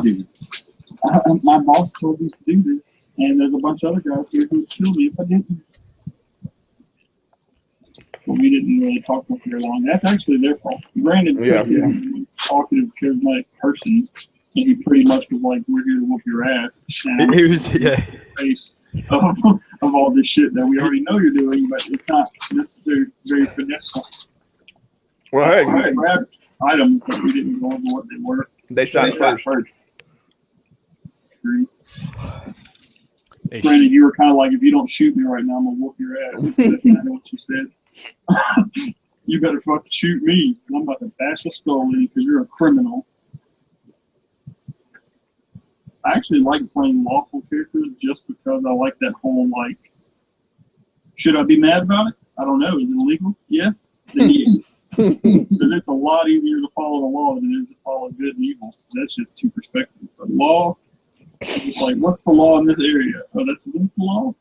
Dude, my boss told me to do this, and there's a bunch of other guys here who would kill me if I didn't. But we didn't really talk for very long. That's actually their fault. Granted, Chris is a talkative, charismatic person, and he pretty much was like, "We're here to whoop your ass." And He was, face of all this shit that we already know you're doing, but it's not necessarily very finesseful. Well, hey, I grabbed items, but we didn't go over what they were. they shot first. Granted, you were kind of like, if you don't shoot me right now, I'm gonna whoop your ass. That's not what you said. You better fucking shoot me. I'm about to bash your skull in because you're a criminal. I actually like playing lawful characters just because I like that whole, like, should I be mad about it? I don't know. Is it illegal? Yes. Then yes. Because it's a lot easier to follow the law than it is to follow good and evil. That's just two perspectives. But law, it's just like, what's the law in this area? Oh, that's against the law?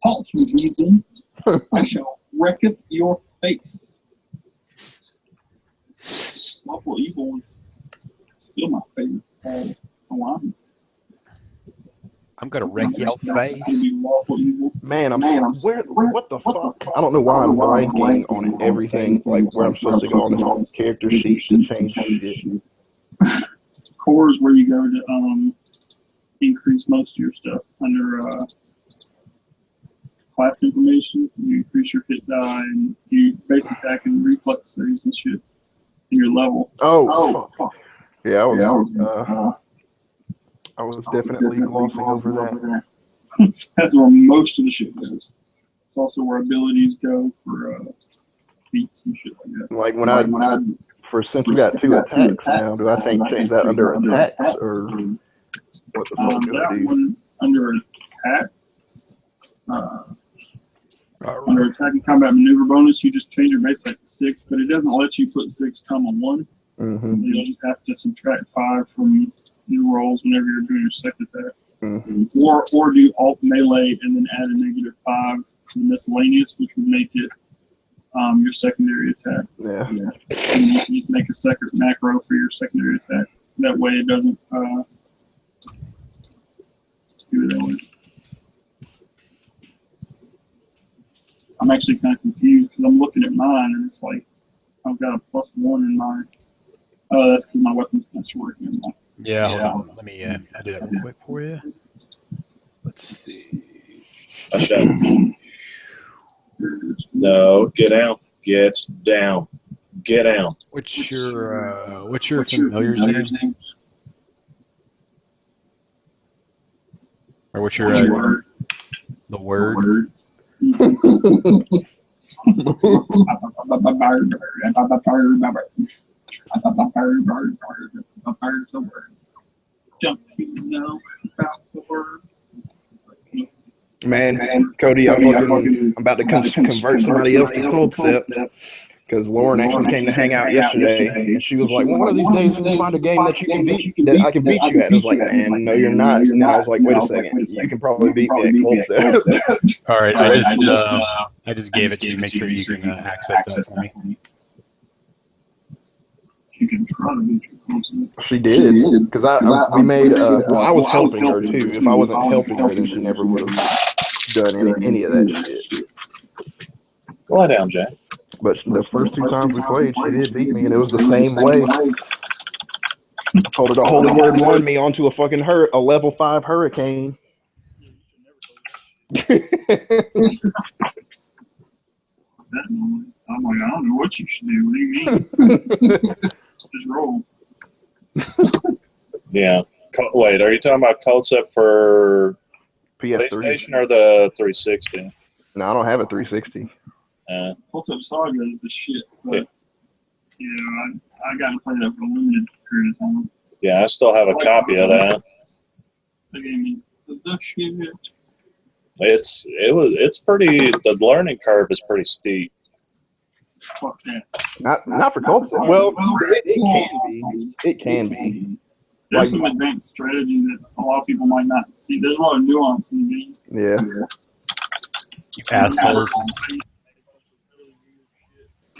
Halt, you heathen. I shall wrecketh your face. Lawful evil is still my favorite. I'm gonna wreck your face. Man, what the fuck? I don't know why I'm blanking on everything, like where I'm supposed to go on this character sheet to change shit. Core is where you go to increase most of your stuff. Under class information, you increase your hit die and you base attack and reflex saves and shit in your level. Oh, fuck. Yeah, I was definitely glossing over that. That's where most of the shit goes. It's also where abilities go for feats and shit like that. Like when I since we got 2 attacks now, do I change that under attacks or what the fuck do I That do? one under attack. Under attack and combat maneuver bonus, you just change your base attack to 6, but it doesn't let you put 6 comma 1. Mm-hmm. So you'll just have to subtract 5 from your rolls whenever you're doing your second attack. Mm-hmm. Or do alt melee and then add a -5 to the miscellaneous, which would make it your secondary attack. Yeah. And you can just make a second macro for your secondary attack. That way it doesn't do it that way. I'm actually kind of confused because I'm looking at mine and it's like I've got a +1 in mine. Oh, that's because my weapons don't work. Yeah, hold on. Let me I do that real quick for you. Let's see. No, get out. Get down. Get out. What's your familiar's name? Or what's your word? The word? Man, Cody, I'm about to convert somebody else to cold step because Lauren actually came to hang out yesterday, and she was like, "Well, one of these days we'll find a game that you can beat, that I can beat you at." And I was like, "Man, no, you're not." And I was like, "Wait a second, you can probably beat me at cold step." All right, I just gave it to you. Make sure you can access that for me. You can try to beat your cold step. She did, because we made. I was helping her too. If I wasn't helping her, then she never would have done any of that shit. Go lie down, Jack. But the first 2 times we played, she did beat me, and it was the same way. Told her the holy word warned me onto a fucking a level 5 hurricane. I'm like, I don't know what you should do. What do you mean? Just roll. Yeah. Wait, are you talking about cold step for PS3 PlayStation or the 360? No, I don't have a 360. Cold Step Saga is the shit. But, I got to play that for a limited period of time. Yeah, I still have a copy of that. The game is the shit. It's pretty. The learning curve is pretty steep. Fuck that. Not for cold step. Well, it can be. There's some advanced strategies that a lot of people might not see. There's a lot of nuance in the game. Yeah. You assholes.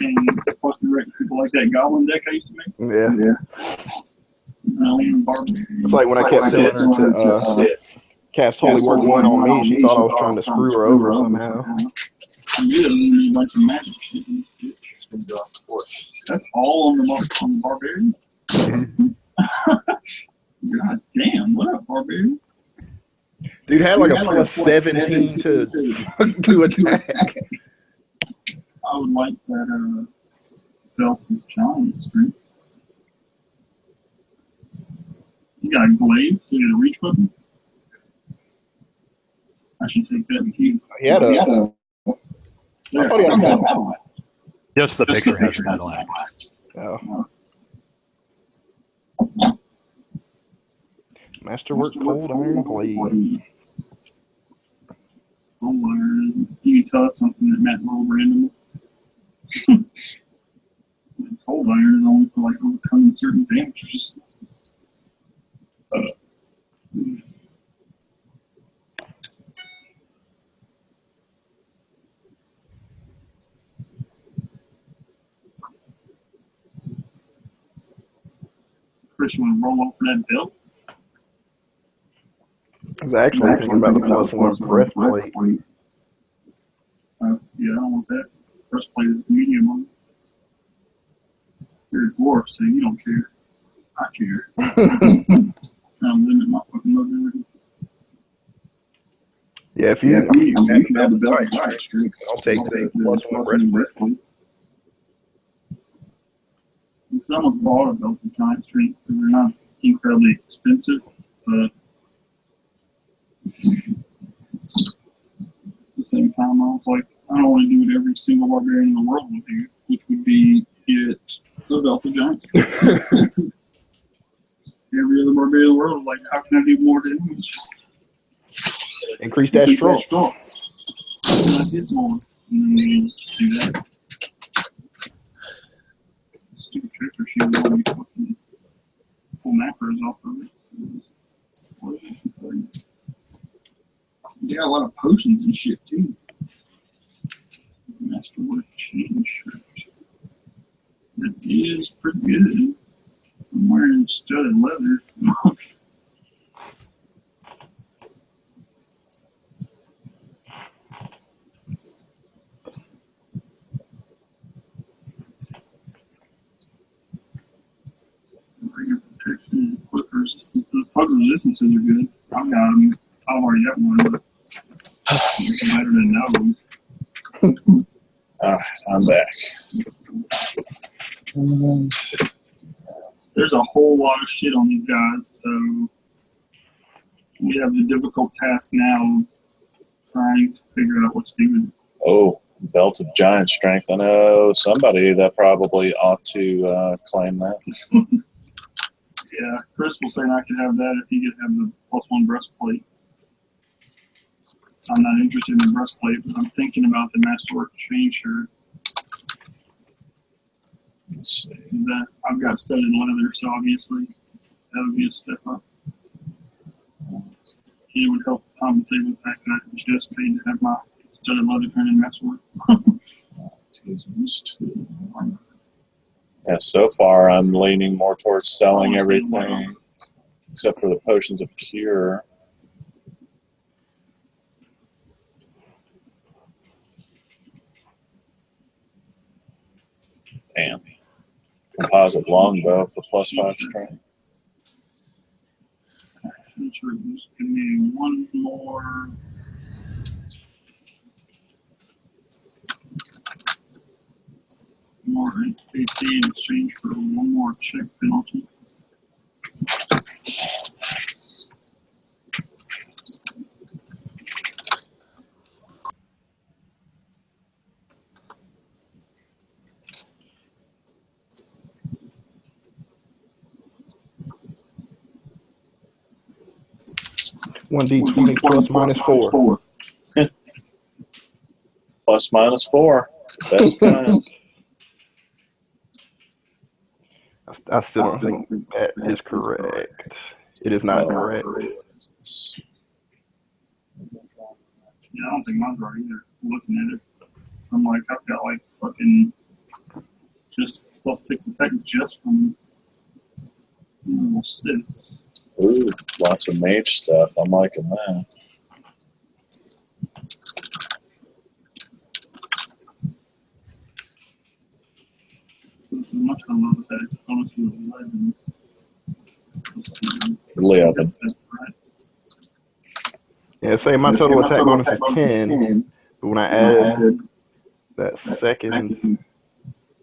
And fucking wreck people like that Goblin deck I used to make. Yeah. It's like when I kept telling her to cast Holy Word 1 on me, she thought I was trying to screw her over somehow. That's all on the barbarian? God damn, what up, barbarian? Dude had like a plus 17 to attack. I would like that belt with giant strength. He's got a glaive, so he got a reach weapon. I should take that with you. He had a. I thought he had a battle axe. Just the picture has a battle axe. Oh. Masterwork cold iron glaive. Cold iron. You can tell us something that Matt rolled randomly. Cold iron is only for like overcoming certain damage resistances. Chris, you want to roll off for that belt? I was actually thinking about the +1 breastplate. Yeah, I don't want that. Breastplate is medium on it. You're a dwarf, so you don't care. I care. I'm limiting my fucking mobility. Yeah, if you have the belt, I'll take the +1 breastplate. I almost bought a belt of giant strength because they're not incredibly expensive, but at the same time, I was like, I don't want to do what every single barbarian in the world would do, which would be get the belt of giant strength. Every other barbarian in the world is like, how can I do more damage? Increase that strength. And I hit more. And then you just do that. Stupid character sheet will let me fucking pull macros off of it. They got a lot of potions and shit too. Masterwork change shirt. That is pretty good. I'm wearing studded leather. Protection, flip resistance. The flip resistances are good. I've got them. I've already got one, but it's better than those. I'm back. There's a whole lot of shit on these guys, so we have the difficult task now of trying to figure out what to do with it. Oh, belt of giant strength. I know somebody that probably ought to claim that. Yeah, Chris will say I could have that if he could have the +1 breastplate. I'm not interested in the breastplate, but I'm thinking about the Masterwork chain shirt. Let's see. That I've got studded leather, so obviously that would be a step up. It would help compensate with the fact that I just paid to have my studded leather kind of Masterwork. Yeah, so far I'm leaning more towards selling everything except for the potions of cure. Damn. Composite longbow for +5 strength. Just give me one more. More AC in exchange for one more check penalty. $1d20 ±4. ±4. Best kind. I still don't think that is correct. It is not correct. Yeah, I don't think mine's right either. Looking at it, I'm like, I've got like fucking just +6 attack just from almost 6. Ooh, lots of mage stuff. I'm liking that. This is much I love that it's bonus with 11. Really up. That's right. Yeah, say my total attack bonus is 10, but when I add that second,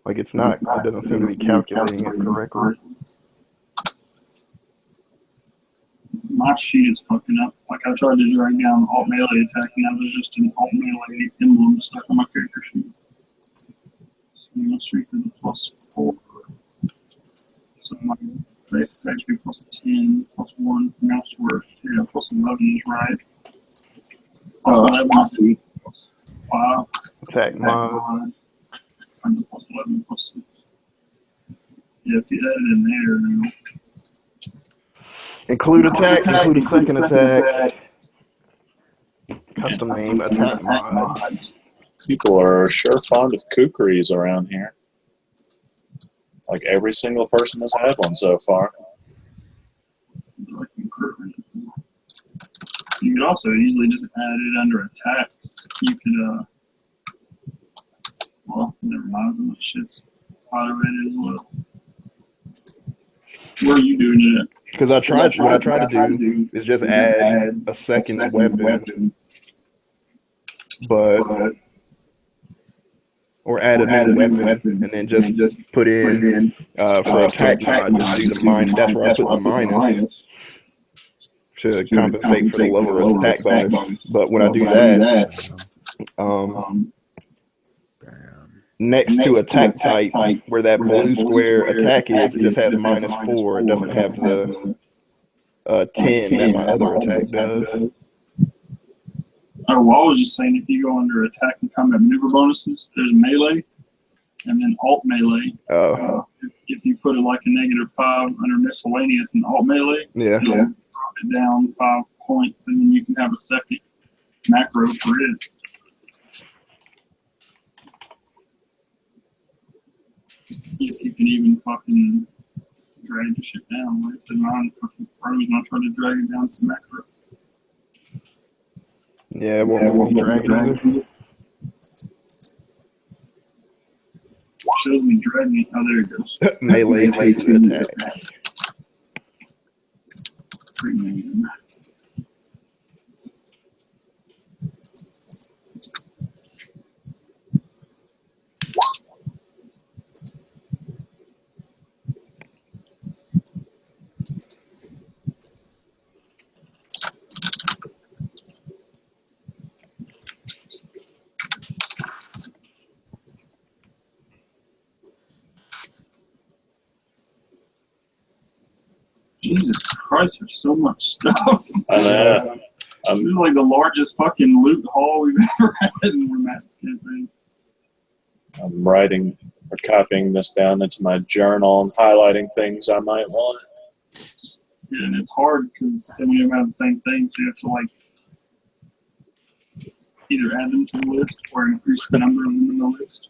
like it's not, it doesn't seem to be calculating it correctly. My sheet is fucking up. Like I tried to drag down alt melee attack, and now there's just an alt melee emblem stuck on my character sheet. So my strength is +4. So my base attack should be +10, +1 for mouse work. Yeah, +11 is right. +11 +5. Attack mod. And +11 +6. Yeah, if you add it in there, then Include attack, include a second attack. Custom name, attack mod. People are sure fond of kukris around here. Like every single person has had one so far. like improvement. You could also easily just add it under attacks. You could, well, never mind. That shit's automated as well. Where are you doing it at? Because what I tried to do is just add a second weapon, but or add a new weapon and then just put in for attack mod, just do the minus. That's where I put the minus to compensate for the lower attack bonus. But when I do that, next to attack type, where that blue square attack is, it just has -4. It doesn't have the 10 that my other attack does. Oh, well, I was just saying if you go under attack and combat maneuver bonuses, there's melee and then alt melee. If you put it like a -5 under miscellaneous and alt melee, Yeah. it'll drop it down 5 points, and then you can have a second macro for it. If you can even fucking drag the shit down. Like I said, mine fucking froze and I tried to drag it down to macro. Yeah, it won't drag it either. Shows me dragging it. Oh, there it goes. Melee to attack. Premium. Jesus Christ, there's so much stuff. I know. This is like the largest fucking loot haul we've ever had in Remax campaign. I'm writing or copying this down into my journal and highlighting things I might want. Yeah, and it's hard because so many of them have the same thing, so you have to like either add them to the list or increase the number of them in the list.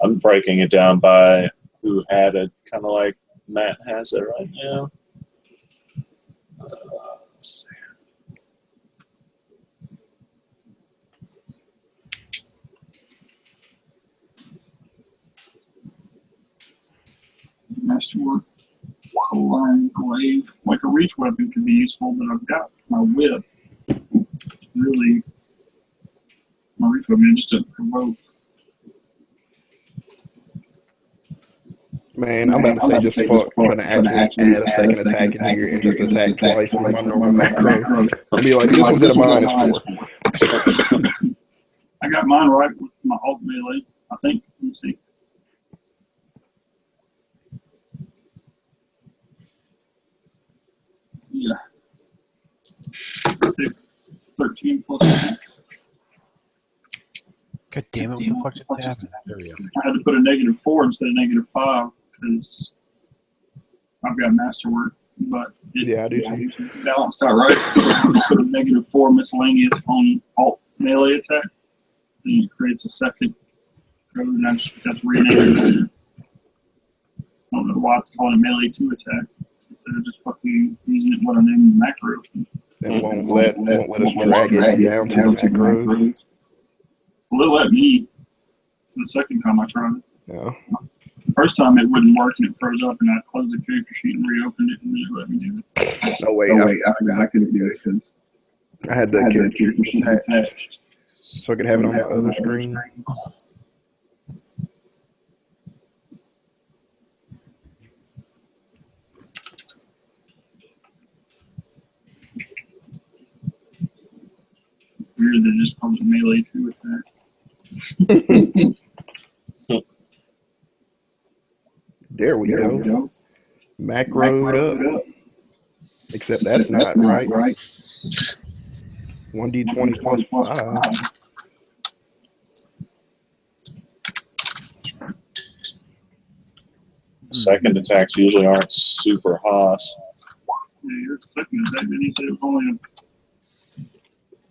I'm breaking it down by who had it, kind of like Matt has it right now. Let's see. Masterwork, line glaive. Like a reach weapon could be useful, but I've got my whip. Really, my reach weapon just doesn't provoke. Man, I'm about to say just fuck trying to actually add a second attack in here and just attack twice with my normal macro. I'll be like, this one's at a -4. I got mine right with my alt melee, I think. Let me see. Yeah. 13 plus 6. God damn it, what the fuck just happened? There we go. I had to put a -4 instead of -5 because I've got masterwork, but Yeah, I do too. balanced out right. Put a -4 miscellaneous on alt melee attack, and it creates a second code, and I just got to rename it. I don't don't know why it's called a melee 2 attack instead of just fucking using it what I named the macro. And won't let us drag it down to the macros. Well, it let me the second time I tried it. Yeah. The first time it wouldn't work and it froze up, and I closed the character sheet and reopened it, and then it let me do it. No, wait, I forgot I couldn't do it because I had the character sheet attached. So I could have it on my other screen. It's weird that it just calls it melee 2 attack. There we go. Macroed up. Except that's not right. 1d20 plus 5. Second attacks usually aren't super hoss. Yeah, your second attack, then you said it was only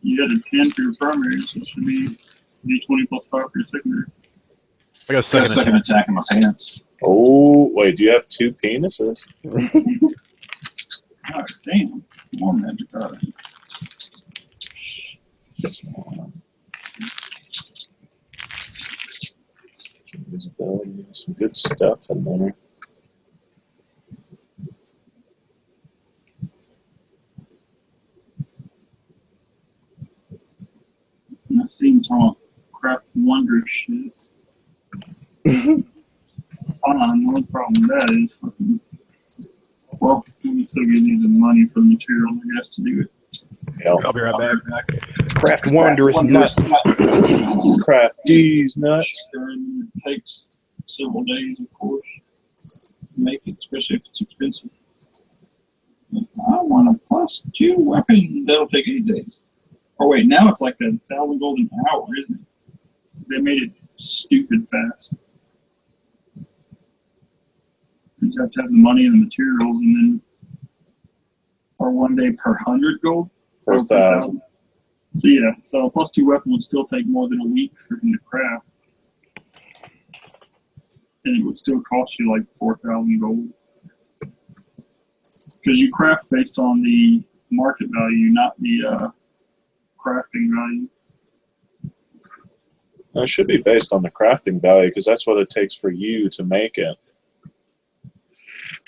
you had a 10 for your primary, so it should be d20 plus 5 for your secondary. I got a second attack in my pants. Oh, wait, do you have 2 penises? God damn. More magic out. Visibility, some good stuff in there. That seems all craft wonder shit. Fine, the only problem with that is fucking. Well, we still give you the money for the material, I guess, to do it. Yeah. I'll be right back. Craft wondrous nuts. Craft these nuts. And it takes several days, of course, to make it, especially if it's expensive. I want a +2 weapon. That'll take 8 days. Oh, wait, now it's like 1,000 gold an hour, isn't it? They made it stupid fast. You just have to have the money and the materials, and then, or 1 day per 100 gold? Per 1,000. So yeah, so a +2 weapon would still take more than a week for him to craft. And it would still cost you like 4,000 gold. Because you craft based on the market value, not the crafting value. It should be based on the crafting value because that's what it takes for you to make it.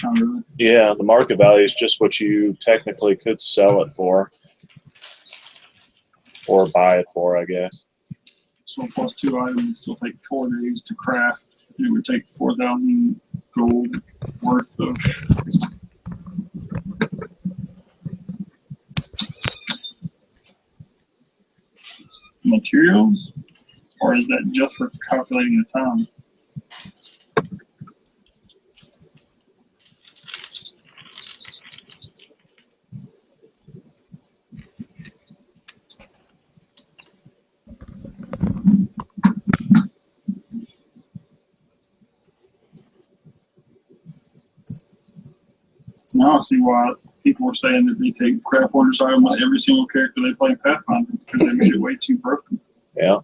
Oh, really? Yeah, the market value is just what you technically could sell it for. Or buy it for, I guess. So a +2 item would still take 4 days to craft. And it would take 4,000 gold worth of materials? Or is that just for calculating the time? Now I see why people were saying that they take craft orders out of every single character they play Pathfinder because they made it way too broken. Yeah.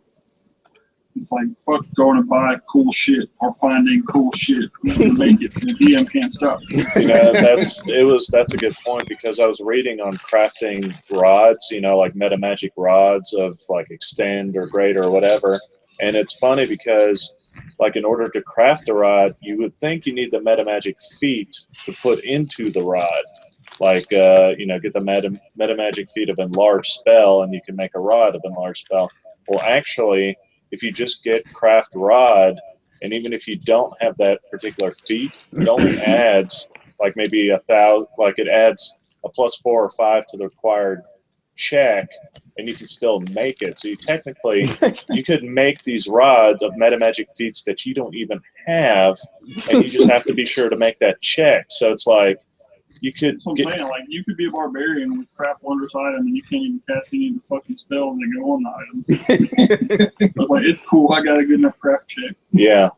It's like, fuck going to buy cool shit or finding cool shit to make it. The DM can't stop. You know, that's a good point because I was reading on crafting rods, you know, like meta magic rods of like extend or greater or whatever. And it's funny because like in order to craft a rod, you would think you need the meta magic feat to put into the rod. Like, you know, get the meta magic feat of enlarge spell and you can make a rod of enlarge spell. Well, actually, if you just get craft rod, and even if you don't have that particular feat, it only adds like maybe 1,000, like it adds a +4 or 5 to the required check, and you can still make it. So you technically, you could make these rods of meta magic feats that you don't even have, and you just have to be sure to make that check. So it's like, you could That's what I'm saying. Like, you could be a barbarian with craft wondrous item, and you can't even cast any of the fucking spells that go on the item. It's like, it's cool. I got a good enough craft check. Yeah,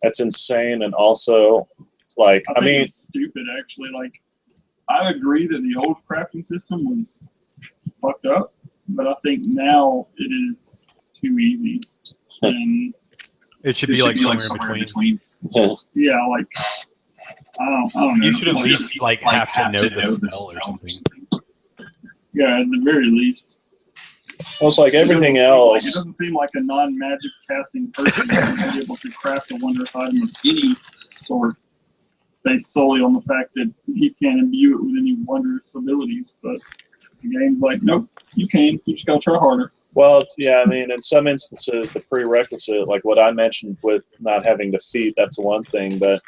that's insane. And also, like, I mean, it's stupid actually. Like, I agree that the old crafting system was fucked up, but I think now it is too easy. And It should be like somewhere in between. yeah, like I don't know. You should at least like have to know the spell or something. Yeah, at the very least. Well, it's like everything It else. doesn't seem like a non-magic casting person would be able to craft a wondrous item of any sort, based solely on the fact that he can't imbue it with any wondrous abilities. But the game's like, nope, you can. You just gotta try harder. Well, yeah, I mean, in some instances, the prerequisite, like what I mentioned with not having defeat, that's one thing, but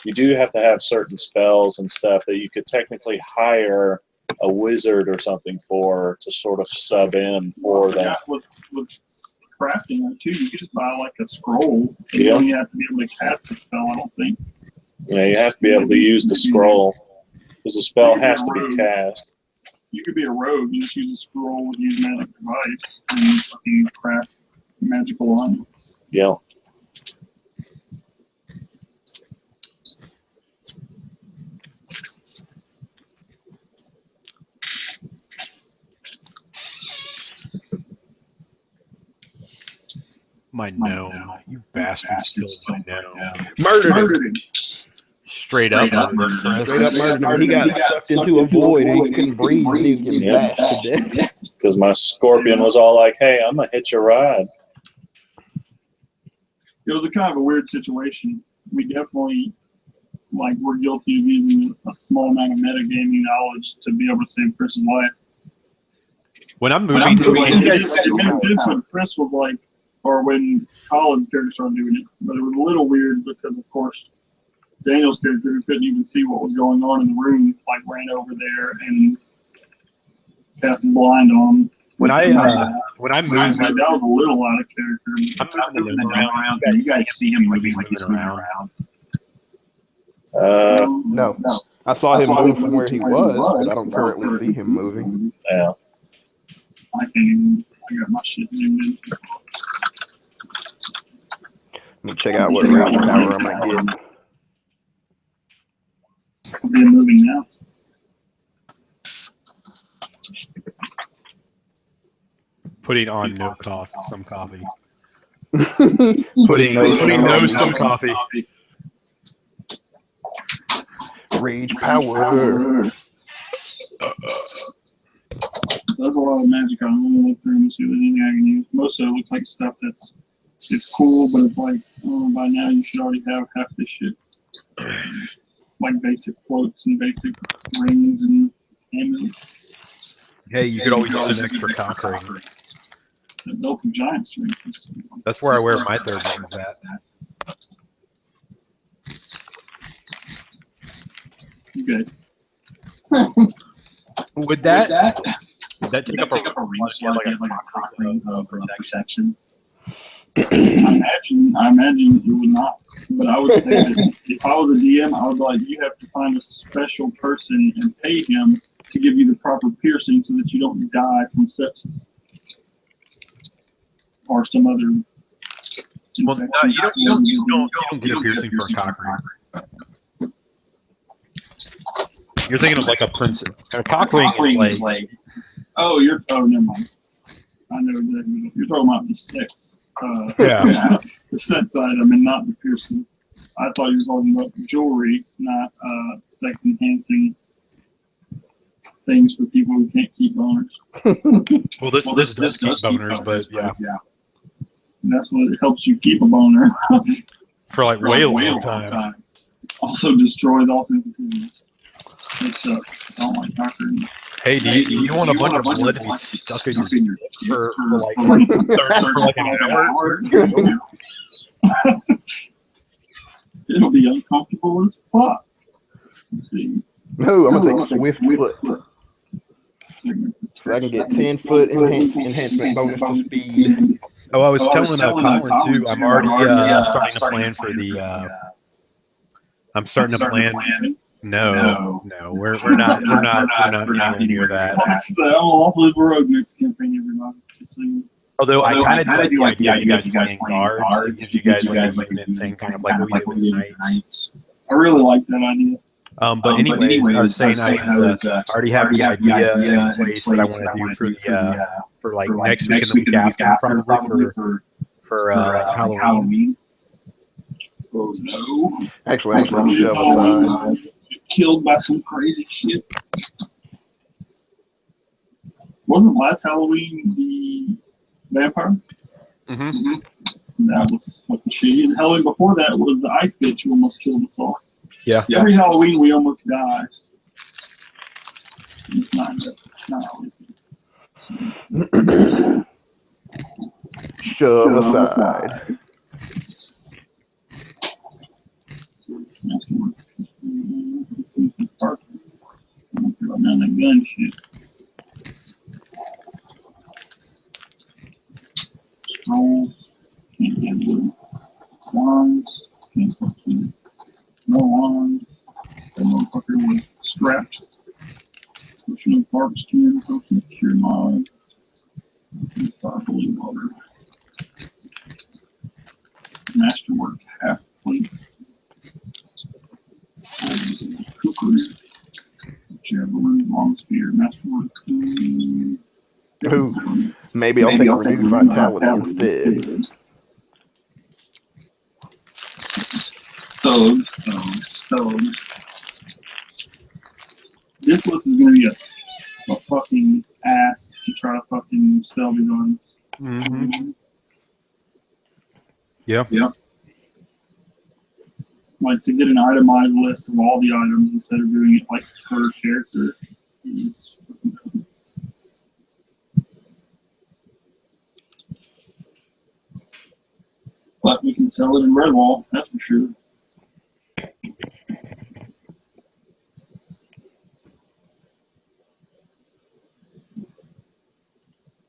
you do have to have certain spells and stuff that you could technically hire a wizard or something for to sort of sub in for that. With crafting it too, you could just buy like a scroll. Yeah. You have to be able to cast the spell, I don't think. You know, you have to be able to use the scroll because the spell has to be cast. You could be a rogue and just use a scroll with use magic device and fucking craft magical on it. Yeah. My gnome, you bastards killed my gnome. Murdered him. Straight up murdered him. Straight up murdered him. He got sucked into a void and he couldn't breathe and he was getting bashed to death. Because my scorpion was all like, hey, I'm going to hit your ride. It was a kind of a weird situation. We definitely were guilty of using a small amount of metagaming knowledge to be able to save Chris's life. When I'm moving, it made sense when Chris was like, or when Colin's character started doing it, but it was a little weird because, of course, Daniel's character, who couldn't even see what was going on in the room, ran over there and cast a blind on him. when I move, that was a little out of character. I'm moving the gnome around. You guys see him moving like he's moving around. No. I saw him move from where he was, but I don't currently see him moving. Yeah. I can't even. I got my shit zoomed in. Let me check out what range power I might get. Is he moving now? Putting on no coffee, some coffee. Putting no some coffee. Rage power. So that's a lot of magic. I'm gonna look through and see if there's anything I can use. Most of it looks like stuff it's cool, but it's like, oh, by now you should already have half this shit. Like basic floats and basic rings and amulets. Hey, you could always use an extra cock ring. There's built a giant strength. That's where I wear my third rings at. Okay. Would that take up a ring? Like a cock ring of protection. I imagine it would not. But I would say that if I was a DM, I would be like, you have to find a special person and pay him to give you the proper piercing so that you don't die from sepsis or some other infection. Well, no, you don't get a piercing for a cock ring. You're thinking of like a princess. A cock ring is like. Oh, never mind. I know exactly. You're talking about the sex. Yeah. The sex item and not the piercing. I thought you were talking about jewelry, not sex enhancing things for people who can't keep boners. Well, this does keep boners, but yeah. And that's what it helps you keep a boner. For like way a long time. Also destroys all sensitivity. It sucks. I don't like cock rings. Hey, do you want a bunch of blood to be stuck in your dick for like an hour? It'll be uncomfortable as fuck. Let's see. No, I'm gonna take Swift Foot. So I can get 10-foot enhancement bonus to speed. Oh, I was telling Colin too. I'm already starting to plan for the. I'm starting to plan. No, we're not near that. I'm awfully rogue next campaign, everybody. Although I kind of do like the idea of you guys playing guards. If you guys like a thing, kind of like what we do with Knights. I really like that idea. But anyways, I was saying I already have the idea in place that I want to do for the for like next week and the week after, probably for Halloween. Oh no. Actually, I'm going to shove aside. Killed by some crazy shit. Wasn't last Halloween the vampire? Mm-hmm. That was fucking shitty. And Halloween before that was the ice bitch who almost killed us all. Yeah. Every Halloween we almost die. It's not always good. Shove aside. None of gun shit. Scrolls, can't get blue. Wands, can't fucking. No wands. That motherfucker was strapped. Potion of bark skin, potion of cure mind. Fire holy water. Masterwork half plate. Cookery. Javelin, long spear, masterwork. Ooh, maybe I'll take renewed vitality instead. Thugs. This list is going to be a fucking ass to try to fucking sell these on. Mm-hmm. Yep. Like to get an itemized list of all the items instead of doing it like per character. But we can sell it in Redwall, that's for sure.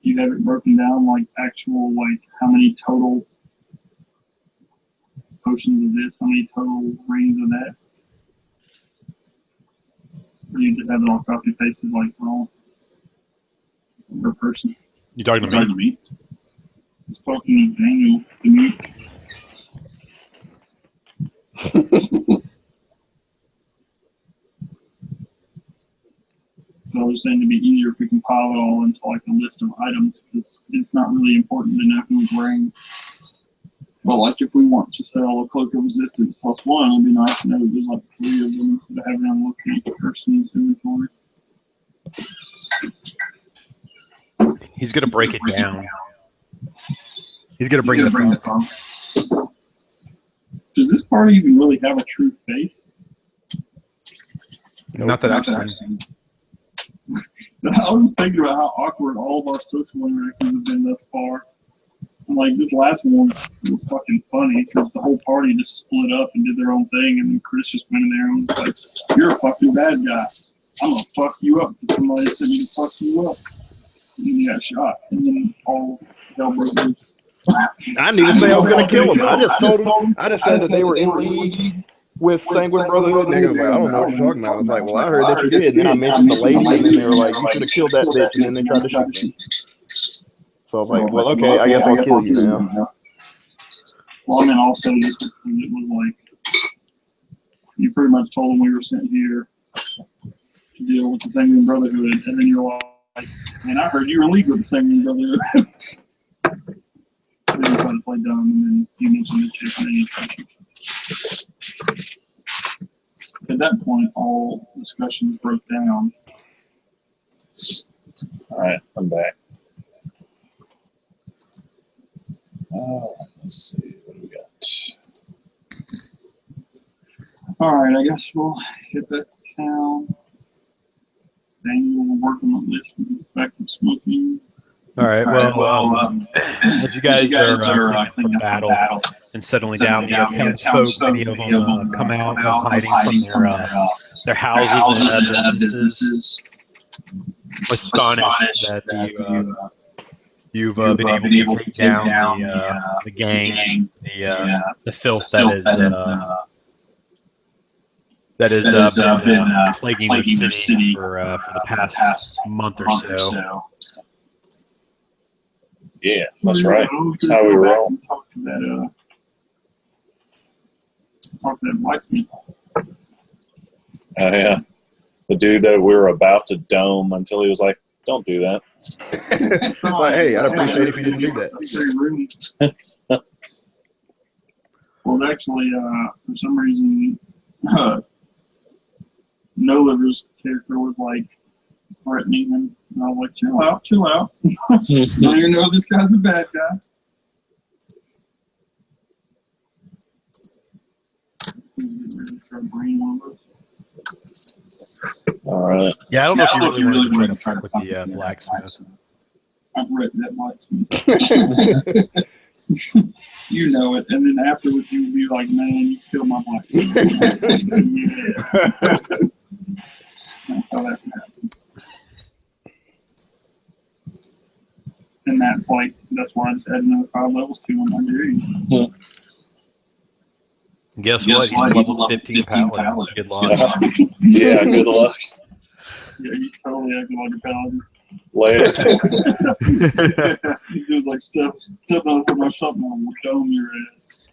You have it broken down like actual, like how many total potions of this, how many total rings of that? Or you just have it all copy pasted like all per person? You talking to me? It's fucking Daniel Demetrius. So I was saying to be easier if we compile it all into like a list of items, because it's not really important to know who's wearing. But like if we want to sell a cloak of resistance +1, it'd be nice to know that there's like 3 of them instead of having them look at each person's inventory. He's gonna break it down. He's gonna bring the phone. Does this party even really have a true face? Not that I've seen. I was thinking about how awkward all of our social interactions have been thus far. And like this last one was fucking funny because the whole party just split up and did their own thing, and then Chris just went in there and was like, "You're a fucking bad guy. I'm gonna fuck you up because somebody said me to fuck you up." And then he got shot, and then all hell broke loose. I didn't even say I was going to kill him. I just said that they were in league with Sanguine Brotherhood, and they go, like, I don't know what you're talking about. I was like, well, I heard that you did. And then I mentioned the lady, and then they were like, you should have killed that bitch, and then they tried to shoot me. So I was like, well, okay, I guess I'll kill you now. Well, and then also just because it was like, you pretty much told them we were sent here to deal with the Sanguine Brotherhood, and then you're like, man, I heard you were in league with the Sanguine Brotherhood. Then you tried to play dumb, and then you mentioned the chick, and then you tried to shoot. At that point, all discussions broke down. All right, I'm back. Let's see what do we got. All right, I guess we'll hit back to town. Daniel will work on the list with the effect of smoking. All right. Well, as you guys are cleaning up the battle and settling down, the townsfolk, many of them come out hiding from their houses and other businesses. Astonished that you've been able to take down the gang, the filth that has been plaguing the city for the past month or so. Yeah, that's right. That's how we roll. Talk to that blacksmith. Oh, yeah. The dude that we were about to dome until he was like, don't do that. Like, hey, I'd appreciate it if you didn't do that. Well, actually, for some reason, No Liver's character was like threatening him, and I was like, "Chill out, chill out. I don't even know this guy's a bad guy." All right. Yeah, I don't know if you really want to try to fuck with the blacksmith. I've read that blacksmith. You know it, and then afterwards you would be like, "Man, you killed my blacksmith." Yeah. That's how that happened. And that's why I just added another 5 levels to him. I agree. Guess what? He's level 15 paladin. Good luck. Yeah, good luck. Yeah, you totally acted like a paladin. Later. He was like, step out for my shop and I'll dome your ass.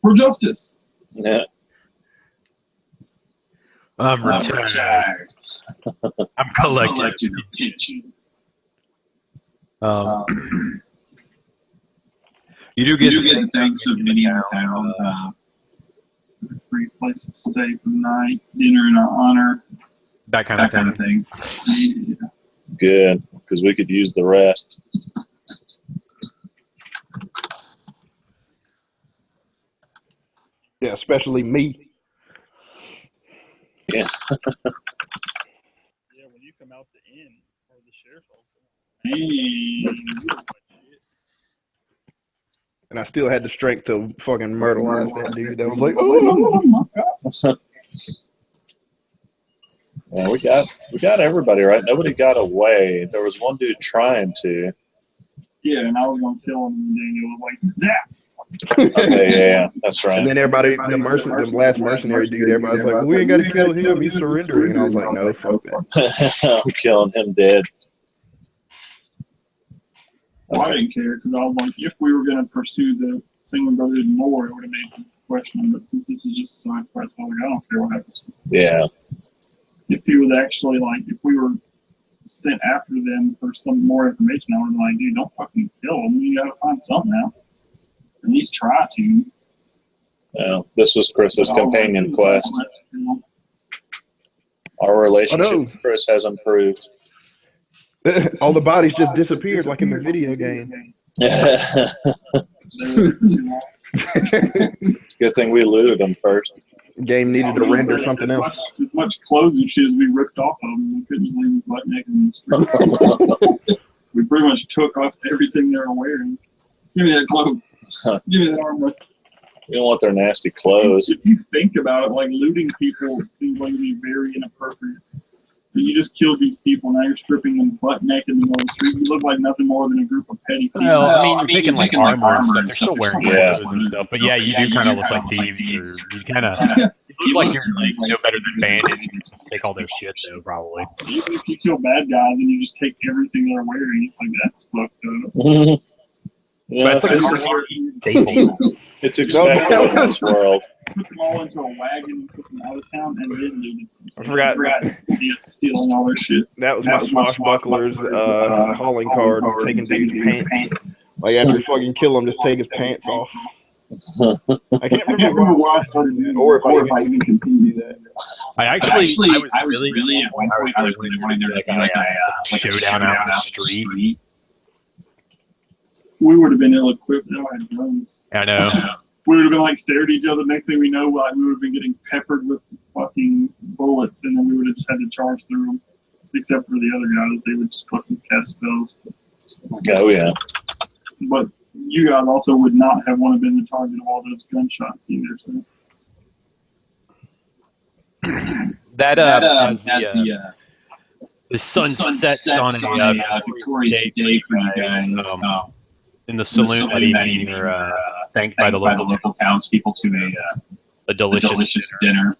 For justice. Yeah. I'm retired. I'm collecting. You do get things of many in town. Free place to stay for the night, dinner in our honor, that kind of thing. Yeah. Good, because we could use the rest. Yeah, especially me. Yeah. Yeah, when you come out the inn or the sheriff's office. Hey. And I still had the strength to fucking murderize that dude. That was like, oh my God. Yeah, we got everybody right. Nobody got away. There was one dude trying to. Yeah, and I was gonna kill him, and Daniel was like, "Zap." Okay, yeah, that's right. And then everybody, the last mercenary dude, everybody's like, well, we ain't got to kill him. He's surrendering. And I was like, no, fuck that. I'm killing him dead. Well, I didn't care because I was like, if we were going to pursue the Single Brotherhood more, it would have made sense to question him. But since this is just a side quest, I was like, I don't care what happens. Yeah. If he was actually like, if we were sent after them for some more information, I would be like, dude, don't fucking kill them. You got to find something out. At least try to. Well, this was Chris's companion quest. Our relationship with Chris has improved. All the bodies just disappeared like in the video game. Good thing we looted them first. Game needed to render something else. As much clothes and shit as we ripped off of them, we couldn't just leave them butt naked in the street. We pretty much took off everything they were wearing. Give me that cloak. Give me that armor. You don't want their nasty clothes. If you think about it, like looting people seems like to be very inappropriate. You just killed these people, now you're stripping them butt naked in the middle of the street. You look like nothing more than a group of petty people. Well, I mean, you're taking like armor and stuff. They're still wearing clothes and stuff. But yeah, you do kind of look like thieves. Or you kind of look like you're like, no better than bandits. You just take all their shit, though, probably. Even if you kill bad guys and you just take everything they're wearing, it's like, that's fucked up. Yeah, it's expected in this world. Put them all into a wagon and took them out of town and then looted them. I forgot. See us stealing all their shit. That was my swashbuckler's hauling card, taking dude's pants. Like after you fucking kill him, just take his pants off. I can't remember why I started doing that, or if I even continue that. I was really wanting there to be like a showdown out in the street. We would have been ill-equipped. Now I had drones. I know. We would have been like stared at each other. Next thing we know, like we would have been getting peppered with fucking bullets, and then we would have just had to charge through them. Except for the other guys, they would just fucking cast spells. Oh yeah. But you guys also would not have want to been the target of all those gunshots either. So. The sun sets on a victorious day for you guys. In the saloon that evening, you're thanked by the local townspeople to a delicious dinner.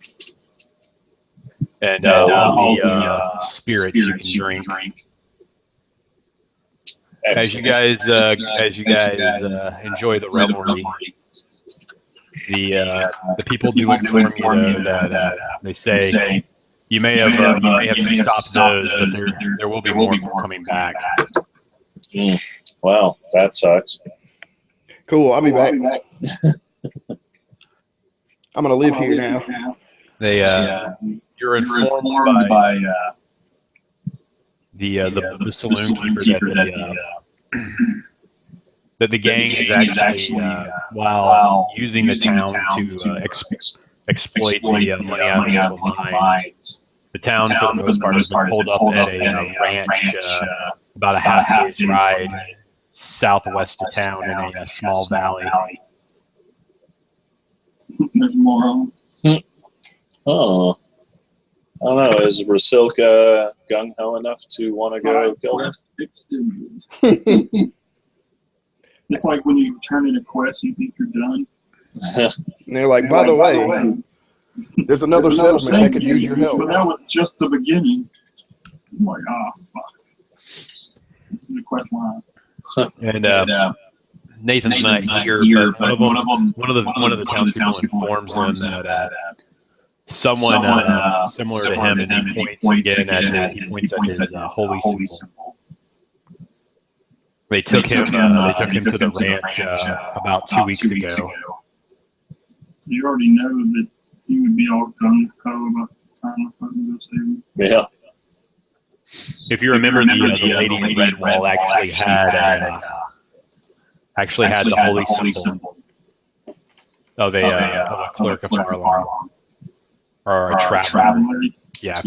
And all the spirits you can drink. As you guys enjoy the revelry, the people do inform you that they say you may have stopped those, but there will be more coming back. Wow, that sucks. Cool, I'll be back. I'm gonna live here now. They you're informed by the saloon keeper that the gang is actually while using the town to exploit the money out of the local mines. The town, for the most part, has been pulled up at a ranch about a half day's ride southwest of town in a small valley. There's more. Oh. I don't know. Is Rasilka gung-ho enough to want to go kill them? It's like when you turn in a quest, you think you're done. And they're like, by the way, there's another settlement that could use your help. But that was just the beginning. I'm like, fuck. This is the quest line. And Nathan's not here, but one of the townspeople informs him that someone similar to him, and he points at his holy symbol. They took him to the ranch about 2 weeks ago. You already know that he would be all gung-ho about trying to fucking go save him. Yeah. If you remember, the lady in Redwall actually had the holy symbol of a clerk of Farlong, or a traveler. Yeah.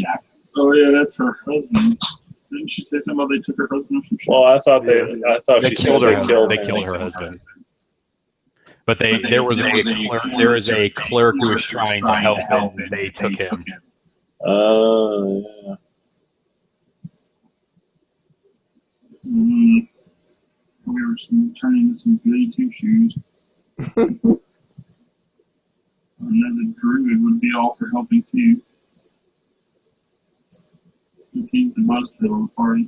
Oh yeah, that's her husband. Didn't she say something about they took her husband or some shit? Well, I thought she said they killed her husband. But there was a clerk who was trying to help him, and they took him. Yeah. We were turning into some goody two-shoes. Another druid would be all for helping too. Because he's the buzzkill of the party.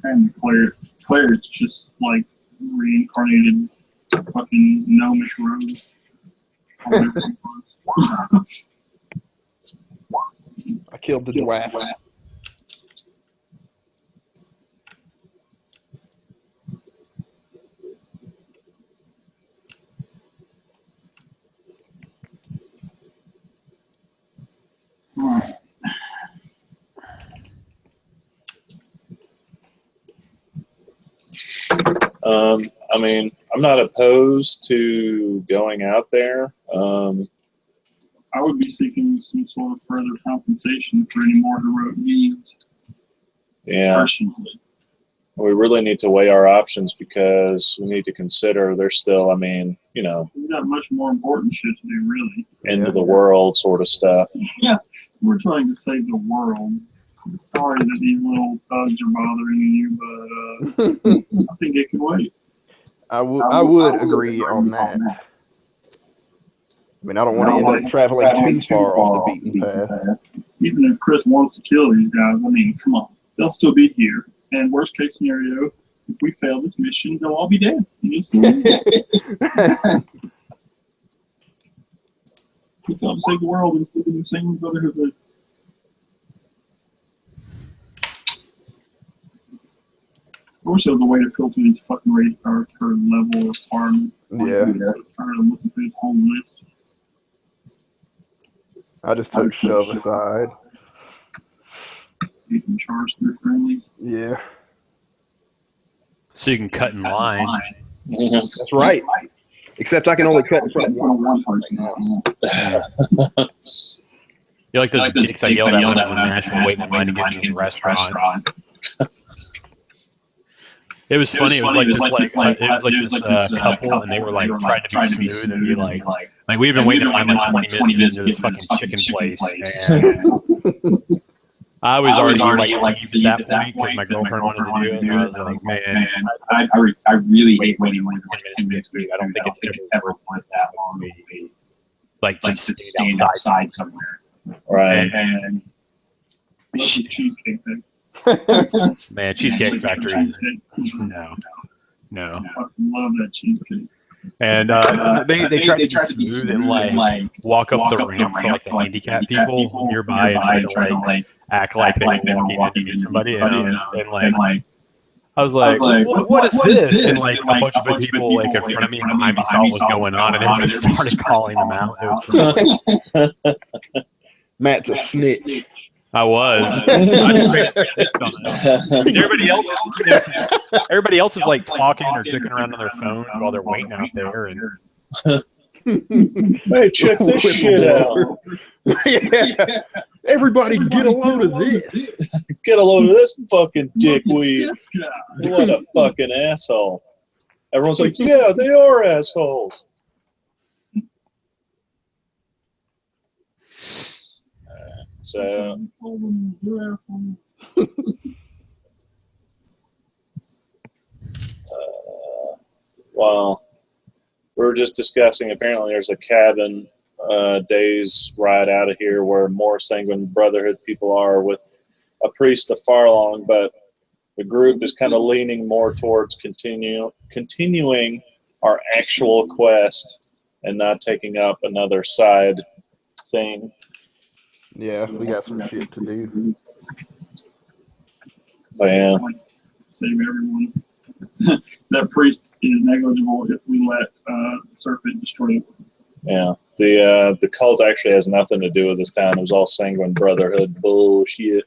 And Claire is just like reincarnated fucking gnomish rogue. I killed the dwarf. I mean, I'm not opposed to going out there. I would be seeking some sort of further compensation for any more heroic deeds. Yeah. Personally. We really need to weigh our options because we need to consider there's still, We've got much more important shit to do, really. End of the world sort of stuff. Yeah, we're trying to save the world. I'm sorry that these little thugs are bothering you, but I think it can wait. I would agree on that. I mean, I don't want to end up traveling too far off the beaten path. Even if Chris wants to kill these guys, come on. They'll still be here. And worst case scenario, if we fail this mission, they'll all be dead. We failed to save the world and live in the same brotherhood. I wish there was a way to filter these fucking rated cards per level or farm. Yeah. I'm looking through this whole list. I just took shove aside. You can charge their friendlies. Yeah. So you can cut in line. That's right. Except I can only cut in front of one person now. You're like those dicks I yelled at when I was in Nashville waiting in line to get into the restaurant. It was funny. It was like this couple, and they were like trying to be smooth and be like we've been waiting in line like 20 minutes into this fucking chicken place. And I was already like at that point because my girlfriend wanted to do it, and I was like, man, I really hate waiting more than 10 minutes. I don't think it's ever went that long. Like to stand outside somewhere. Right. And cheesecake thing. Man, Cheesecake Factory. No. I fucking love that cheesecake. And they tried to be smooth and like walk up the ramp for like the handicapped people nearby and try to like act like they were walking in to meet somebody. And like I was like, what is this? And like a bunch of people like in front of me and behind me saw what was going on, and everybody started calling them out. It was pretty funny. Matt's a snitch. I was. Everybody else is like talking or dicking around on their phones while they're waiting out there. And hey, check this shit out. Yeah. Everybody get a load of this. Get a load of this fucking dickweed. What a fucking asshole. Everyone's like, yeah, they are assholes. So, well, we were just discussing, apparently there's a cabin days ride out of here where more Sanguine Brotherhood people are with a priest of Farlong, but the group is kind of leaning more towards continuing our actual quest and not taking up another side thing. Yeah, we got some shit to do. But yeah. Save everyone. That priest is negligible if we let the serpent destroy it. Yeah. The cult actually has nothing to do with this town. It was all Sanguine Brotherhood bullshit.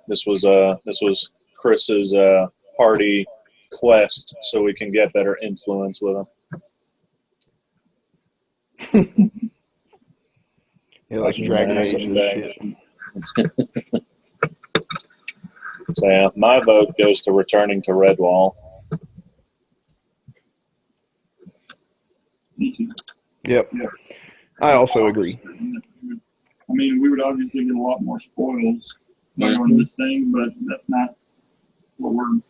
This was Chris's party quest so we can get better influence with him. Yeah, like Dragon Age and shit. So yeah, my vote goes to returning to Redwall. Me too. Yep. I also agree. I mean, we would obviously get a lot more spoils by going to this thing, but that's not what we're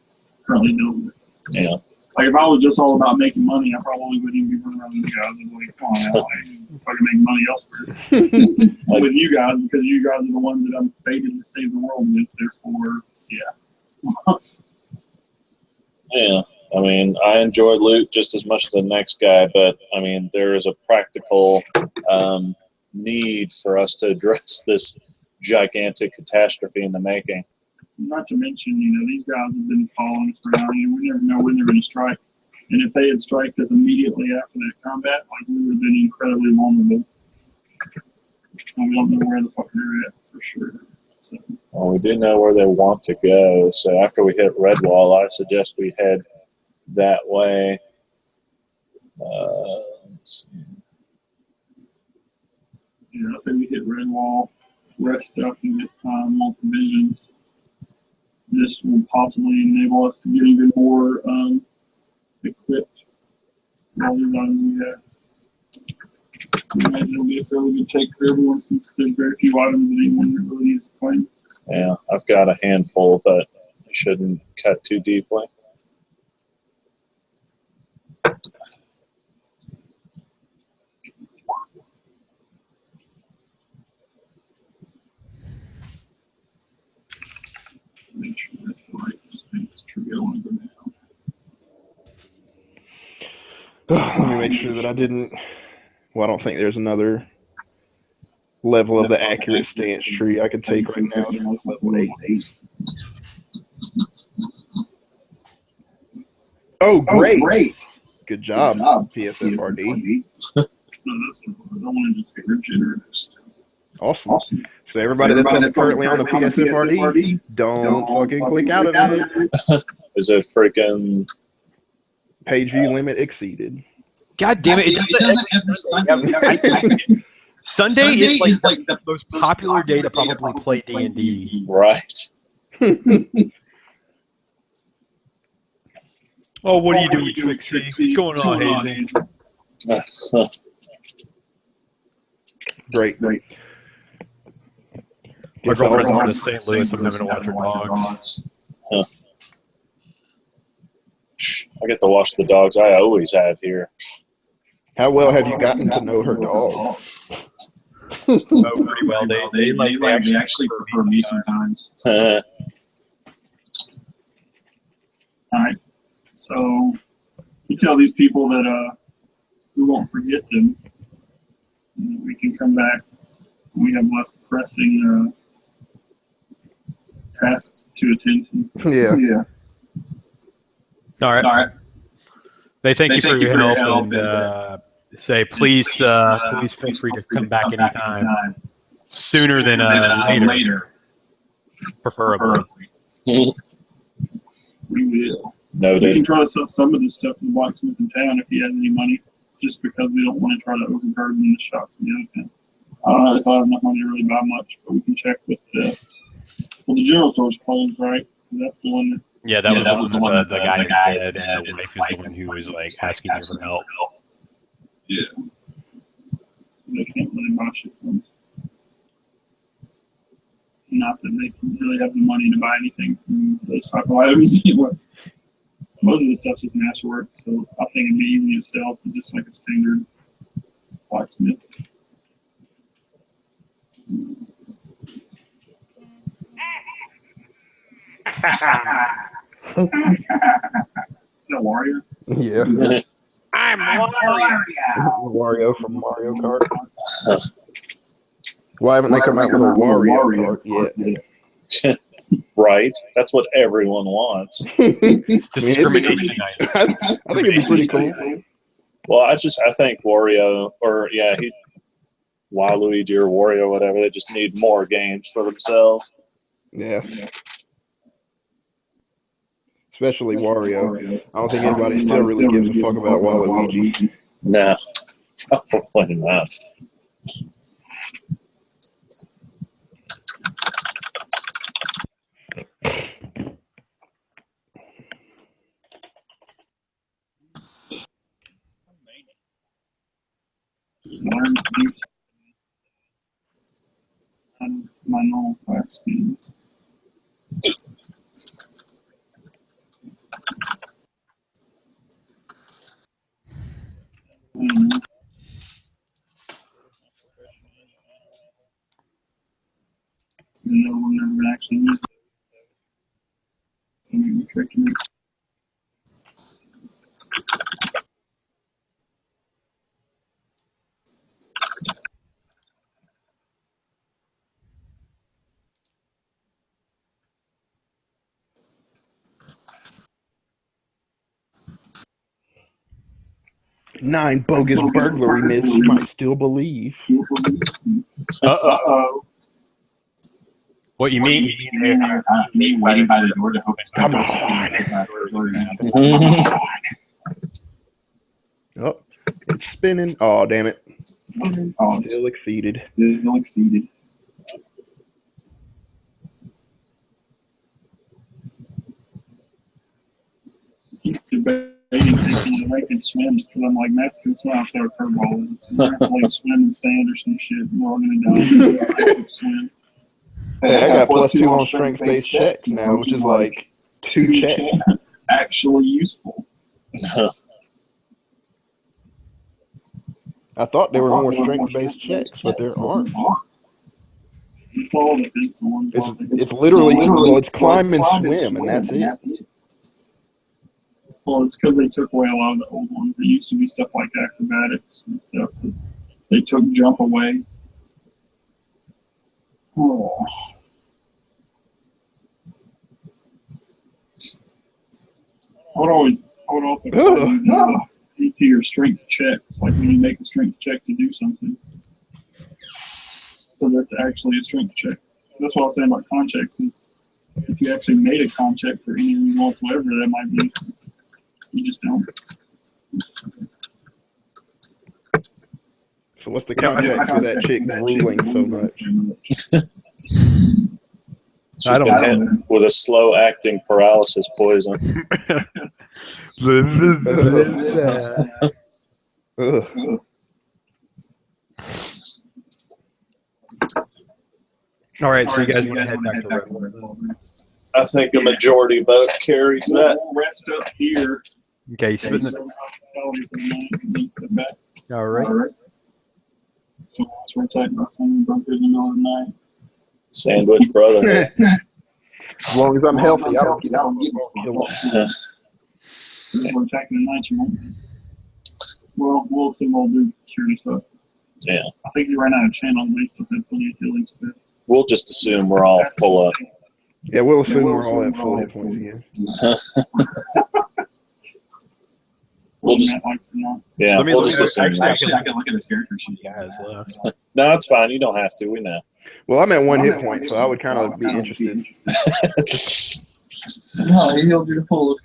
currently doing with. Yeah. Like, if I was just all about making money, I probably wouldn't even be running around with you guys. I'd be like, come on now, if I can make money elsewhere. With you guys, because you guys are the ones that I'm fated to save the world with, therefore, yeah. Yeah. I mean, I enjoy loot just as much as the next guy, but, I mean, there is a practical need for us to address this gigantic catastrophe in the making. Not to mention, these guys have been following us around, and we never know when they're going to strike. And if they had striked us immediately after that combat, like, we would have been incredibly vulnerable. And we don't know where the fuck they're at, for sure. So. Well, we do know where they want to go, so after we hit Redwall, I suggest we head that way. Let's see. Yeah, I say we hit Redwall, rest up, and get multiple visions. This will possibly enable us to get even more equipped. All these items we have. I imagine it'll be a fairly good take for everyone since there's very few items that anyone really needs to claim. Yeah, I've got a handful, but I shouldn't cut too deeply. Make sure that's the right thing. It's true. I don't want to go down. Let me make sure that I didn't. Well, I don't think there's another level of the accurate stance tree I could take right now. Level 8. Oh, great. Good job, PSFRD. No, that's the I wanted to take her generous. Awesome. So everybody that's currently on the PSFRD, don't fucking click out of it. Is it freaking page view limit exceeded? God damn it! It doesn't every Sunday is like the most popular day to probably play D&D. Right. Oh, what are you doing, Trixie? What's going on, Hazy? Great. My girlfriend's going to St. Louis. I'm having to watch her dogs. Huh. I get to watch the dogs I always have here. How well have you gotten to know her dog? Oh, pretty well. They actually prefer me sometimes. All right. So you tell these people that we won't forget them. We can come back We have less pressing tasks to attend to. Yeah. All right. They thank you for your help and say please feel free to come back anytime. Sooner than later, preferably. We will. Noted. We can try to sell some of this stuff to the blacksmith in town if he has any money, just because we don't want to try to overburden the shops in the other town. I don't know if I have enough money to really buy much, but we can check with the general store's closed, right? So that's the one that. Yeah, that was the one the guy who's dead, and the wife is the one who was like asking you for help. Yeah. They can't really buy shit from us. Not that they can really have the money to buy anything from those type of items anyway. Most of the stuff's just mass work, so I think it'd be easy to sell to just like a standard blacksmith. Let's see. No Wario? Yeah. I'm Wario. Wario from Mario Kart. Why haven't they come out with a Wario Kart yet? Right. That's what everyone wants. It's discrimination. I think it'd be pretty cool. Well, I think Wario, or Waluigi or Wario, whatever, they just need more games for themselves. Yeah. Especially Wario. I don't think anybody still really gives a fuck about Waluigi. No. Probably not. Learn to do my normal class games. No one ever actually used it. 9 bogus burglary myths you might still believe. Uh-oh. What you mean? Me waiting by the door to hope it's Come not on. Oh, it's spinning. Oh, damn it. Oh, Still exceeded. Still exceeded. Keep debating thinking the Lake and swims, because I'm like, Matt's going to swim out there a curveball. It's like swim in sand or some shit. We're all going to die. Swim. Hey, I got +2 on strength-based checks now, which is like 2 checks. Actually useful. I thought there were more strength-based checks, but there aren't. It's all the physical ones. It's literally, well, it's climb and swim, and that's it. Well, it's because they took away a lot of the old ones. There used to be stuff like acrobatics and stuff. They took jump away. Oh. I would also to your strength checks, like when you make a strength check to do something. So that's actually a strength check. That's what I was saying about con checks is if you actually made a con check for any reason whatsoever, that might be useful. You just don't. So what's the context for that chick drooling so much? I don't know. With a slow acting paralysis poison. Ugh. All right, so you guys want to head back to Redwood? I think a majority vote carries that. We'll rest up here. Okay, you spitting it. All right. So we're taking my son bunker in the middle of the night. Sandwich brother. As long as I'm healthy, I don't give a fuck. We're attacking the night, you won't. Well, we'll see what we'll do. Curious up. Yeah. I think you ran out of channel and they still had plenty of healing spell. We'll just assume we're all full up. Yeah, we'll assume we're all at full hit points again. We'll just, yeah, we'll just assume. Actually, I can look at his character sheet. Guys left. No, it's fine. You don't have to. We know. Well, I'm at 1 hit point, so I would kind of be interested. No, he healed you to full.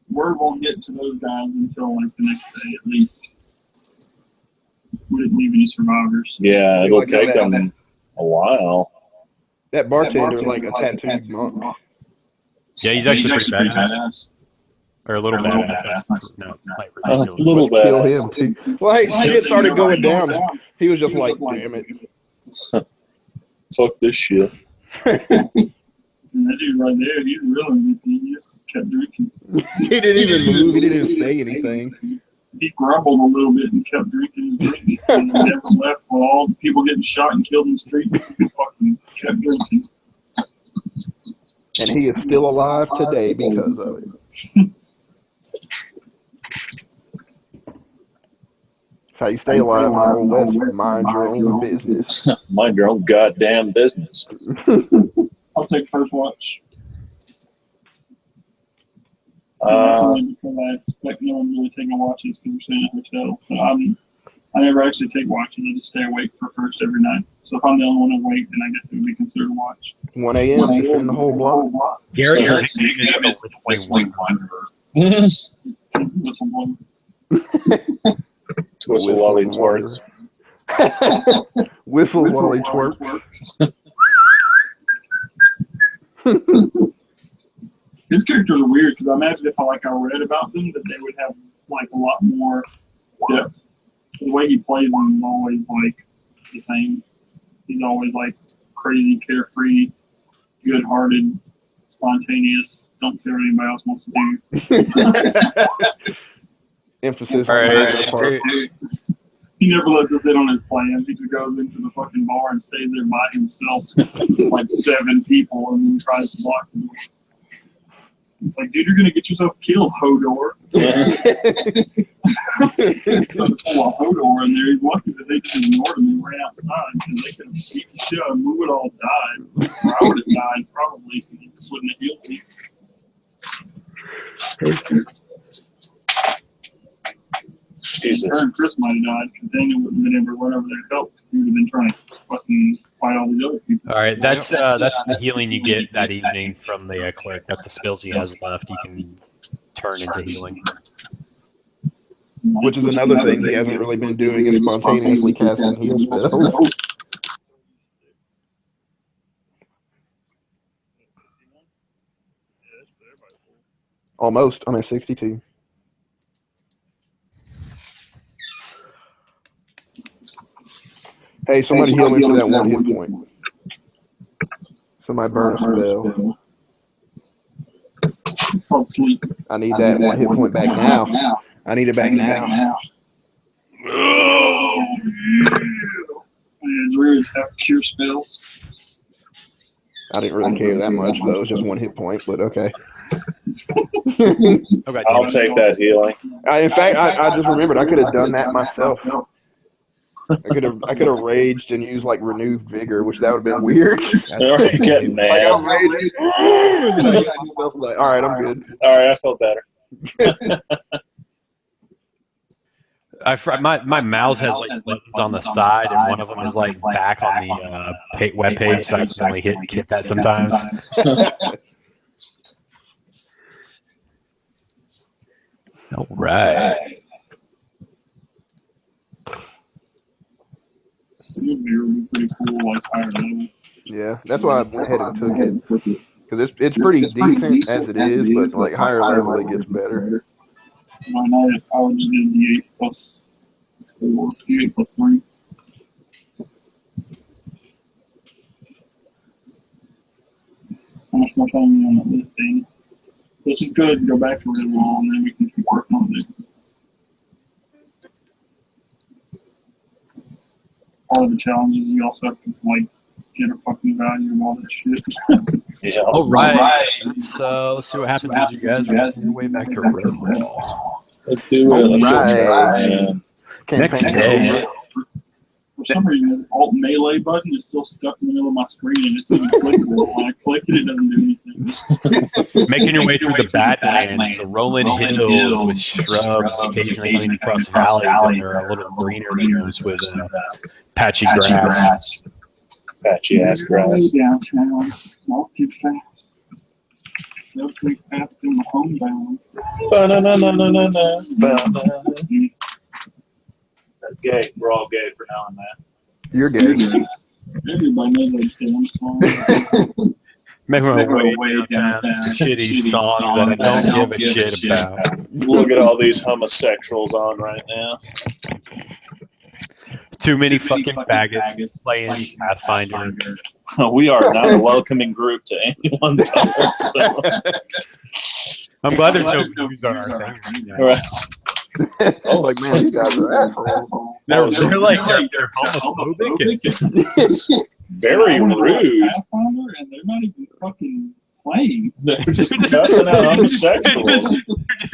Word won't get to those guys until like the next day at least. We didn't leave any survivors. Yeah, it'll take them a while. That bartender is like a tattooed monk. Yeah, he's actually pretty badass. Or a little badass. No, like A ridiculous. little bit. Kill him, too. Well, hey, shit started going down. He was just like, damn it. Fuck this shit. And that dude right there, he's really MVP. He just kept drinking. He didn't even move. He didn't even say anything. He grumbled a little bit and kept drinking his drink. And never left for all the people getting shot and killed in the street. He fucking kept drinking. And he is still alive today because of it. That's how you stay alive in the Old West. Mind your own business. Mind your own goddamn business. I'll take first watch. Uh, That's only because I expect no one really taking watches because we're staying at a hotel. But I never actually take watches. I just stay awake for first every night. So if I'm the only one awake, then I guess it would be considered a watch. 1 a.m. defend the whole block. Garrett's name is Wasteland Wanderer. Whistleblowing. Twistle while he twerks. Whistle while he twerks. His characters are weird because I imagine if I read about them that they would have like a lot more depth. The way he plays them is always like the same. He's always like crazy, carefree, good-hearted, spontaneous. Don't care what anybody else wants to do. Emphasis All on right. the part. He never lets us in on his plans. He just goes into the fucking bar and stays there by himself, like 7 people, and then tries to block them. It's like, dude, you're gonna get yourself killed, Hodor. So to pull a Hodor in there, he's lucky that they just ignored him and ran outside because they could have beat the shit out of him. We would all died. Or I would have died probably because he wouldn't have healed me. Jesus. Her and Chris might have died because Daniel wouldn't have been able to run over there to help. He would have been trying to fucking fight all these other people. All right, that's the healing you get that evening from the cleric. That's the spells he has left. You can turn into healing. Which is another thing he hasn't really been doing is spontaneously casting heal spells. Almost. I'm at 62. Hey, somebody heal me for that 1 hit point. Somebody burn a spell. It's called sleep. I need that 1 hit point back now. I need it back now. Oh, yeah. Druids have cure spells. I didn't really care that much, though. It was just 1 hit point, but okay. Okay, I'll take that healing. In fact, I just remembered I could have done that myself. I could have raged and used like renewed vigor, which that would have been weird. Already getting mad. Like, I'm raging. Like, all right, I'm good. All right, I feel better. My mouse has like buttons on the side, and one of them is like back on the web page, so I accidentally hit that sometimes. All right. It would be really pretty cool, like higher level. Yeah, that's why I went ahead and took it because it's pretty decent as it is, but like higher level it gets better. Why not? I would just get D8 plus 4, D8 plus 3. How much more time do you want on this, Danny? Let's just go ahead and go back to red wall, and then we can keep working on it. Part of the challenge is you also have to like get a fucking value of all that shit. Yeah. All right. Let's see what happens as you guys are on your way back to Red Wall. Let's do it. Let's go try, man. Campaign Next day. over. For some reason, this Alt Melee button is still stuck in the middle of my screen, and it's even clickable. When I click it, it doesn't do anything. Making your way through the Badlands, the rolling hills with shrubs, occasionally coming across valleys that are a little greener than those with patchy grass. Patchy ass grass. Downtown, walk it fast. So quick fast in my homebound. Ba-na-na-na-na-na-na. Ba-na. That's gay. We're all gay for now and then. You're gay. Everybody knows that damn song. Making my Make my way way downtown, downtown. shitty songs that I don't give a shit about. Look at all these homosexuals on right now. Too many fucking faggots playing Pathfinder. We are not a welcoming group to anyone. So. I'm glad there's no views on our thing. Right. Oh, like, man, you guys are assholes. They're homophobic. Very rude. Pathfinder, and they're not even fucking playing. They're just cussing out homosexuals. They're just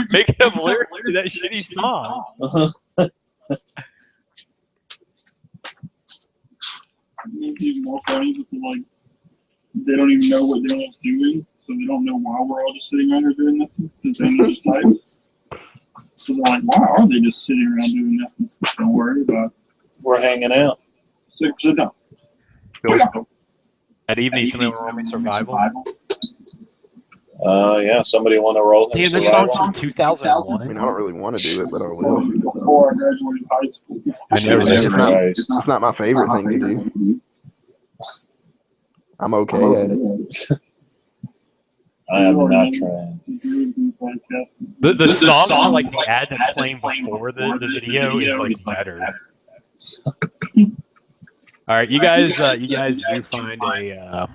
making up lyrics to that shitty song. It's even more funny because, like, they don't even know what they're doing, so they don't know why we're all just sitting around here doing nothing. Because they just type. So they're like, why are they just sitting around doing nothing? Don't worry about it. We're hanging out. Sit down. At evening, somebody will roll me survival. Yeah, somebody want to roll him Damn, this survival? song's from I mean, 2001. I don't really want to do it, but I will. Before I graduated high school. I know, Jesus right? Christ. It's not my favorite thing to do. I'm okay at it. I am not trying. The song, like the ad that's playing before the video, is like better. All right, you guys do find a.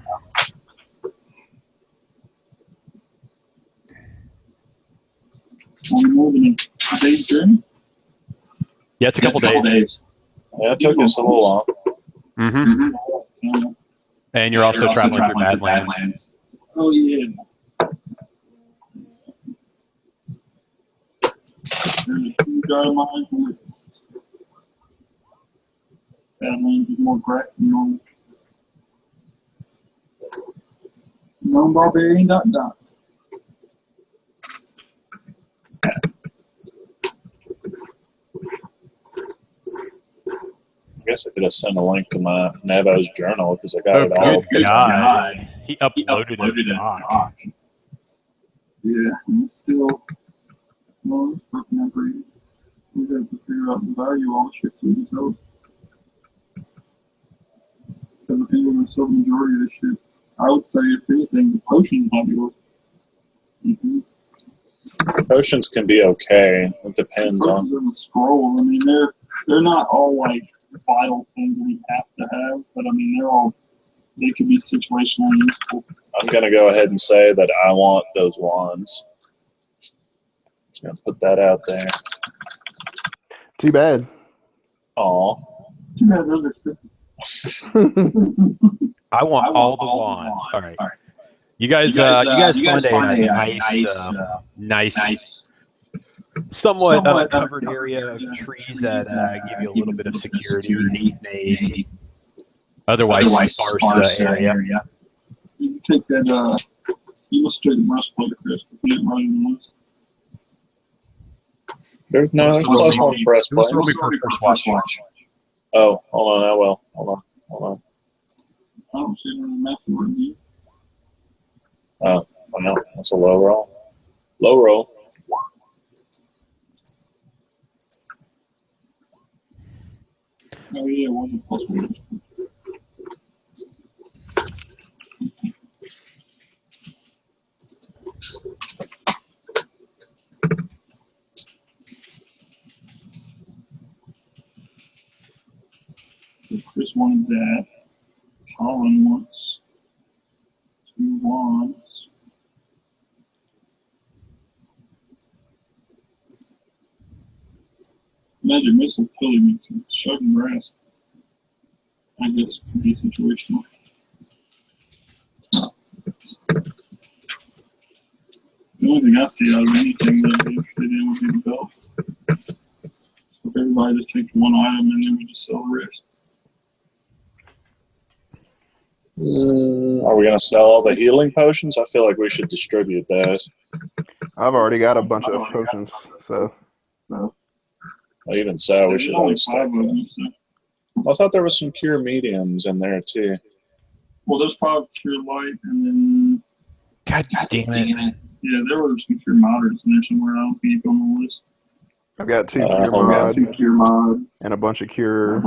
More than a day's journey. Yeah, it's a couple days. Yeah, it took us a little long. Mm-hmm. And you're also traveling through Badlands. Oh yeah. There's a huge itemized list. Badlands is more grass than normal. No barbarian ... I guess I could have sent a link to my Navo's journal because I got it all. Good God. He uploaded it. Doc. Yeah, and it's still, well, it's broken up pretty. We have to figure out the value of all the shit so we can sell it. Because I think we're going to sell the majority of this shit. I would say, if anything, the potions might be worth it. Potions can be okay. It depends on. Potions and the scrolls, I mean, they're not all like vital things we have to have, but I mean, they could be situationally useful. I'm going to go ahead and say that I want those wands. Just going to put that out there. Too bad. Aw. Too bad those are expensive. I want all the wands. All right. You guys find a nice, somewhat uncovered area of trees that give you a little bit of security in a otherwise sparse area. You can take that, you must take the breastplate, Chris, because you didn't run in the loose. There's no plus one breastplate. Oh, hold on, I will. Hold on. I don't see it in the master review. Oh, well, that's a low roll. Low roll. Oh yeah, it was a plus one. So Chris wanted that. Colin wants 2 wands. Magic missile killing me since shoving grass. I guess could be situational. The only thing I see out of anything that I'd be interested in would be the belt. So if everybody just takes one item and then we just sell the rest. Are we going to sell all the healing potions? I feel like we should distribute those. I've already got a bunch of potions, so. Even so, we should at least five take of that. them. So. I thought there was some cure mediums in there too. Well, there's 5 cure light, and then God damn it. yeah, there were some cure moderates in there somewhere. I don't think on the list. I've got 2 cure mod and a bunch of cure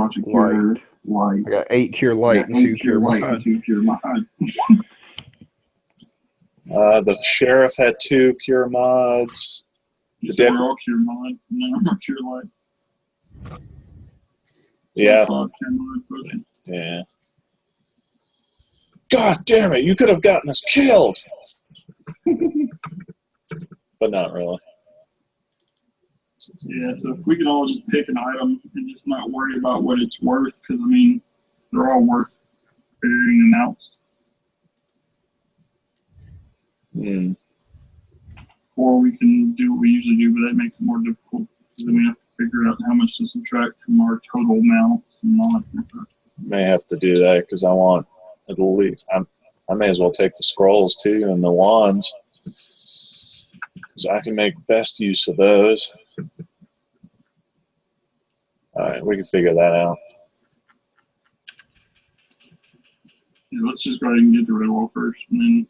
light. I got 8 cure light and 2 cure mod. The sheriff had 2 cure mods. They were all cure mod, none of them are cure light. Yeah. 5 cure mod potions. Yeah. God damn it! You could have gotten us killed. But not really. Yeah, so if we could all just pick an item and just not worry about what it's worth, because I mean, they're all worth figuring them out. Hmm. Or we can do what we usually do, but that makes it more difficult because then we have to figure out how much to subtract from our total amounts and all that. May have to do that because I want at least. I may as well take the scrolls too and the wands because I can make best use of those. All right, we can figure that out. Yeah, let's just go ahead and get the red wall first, and then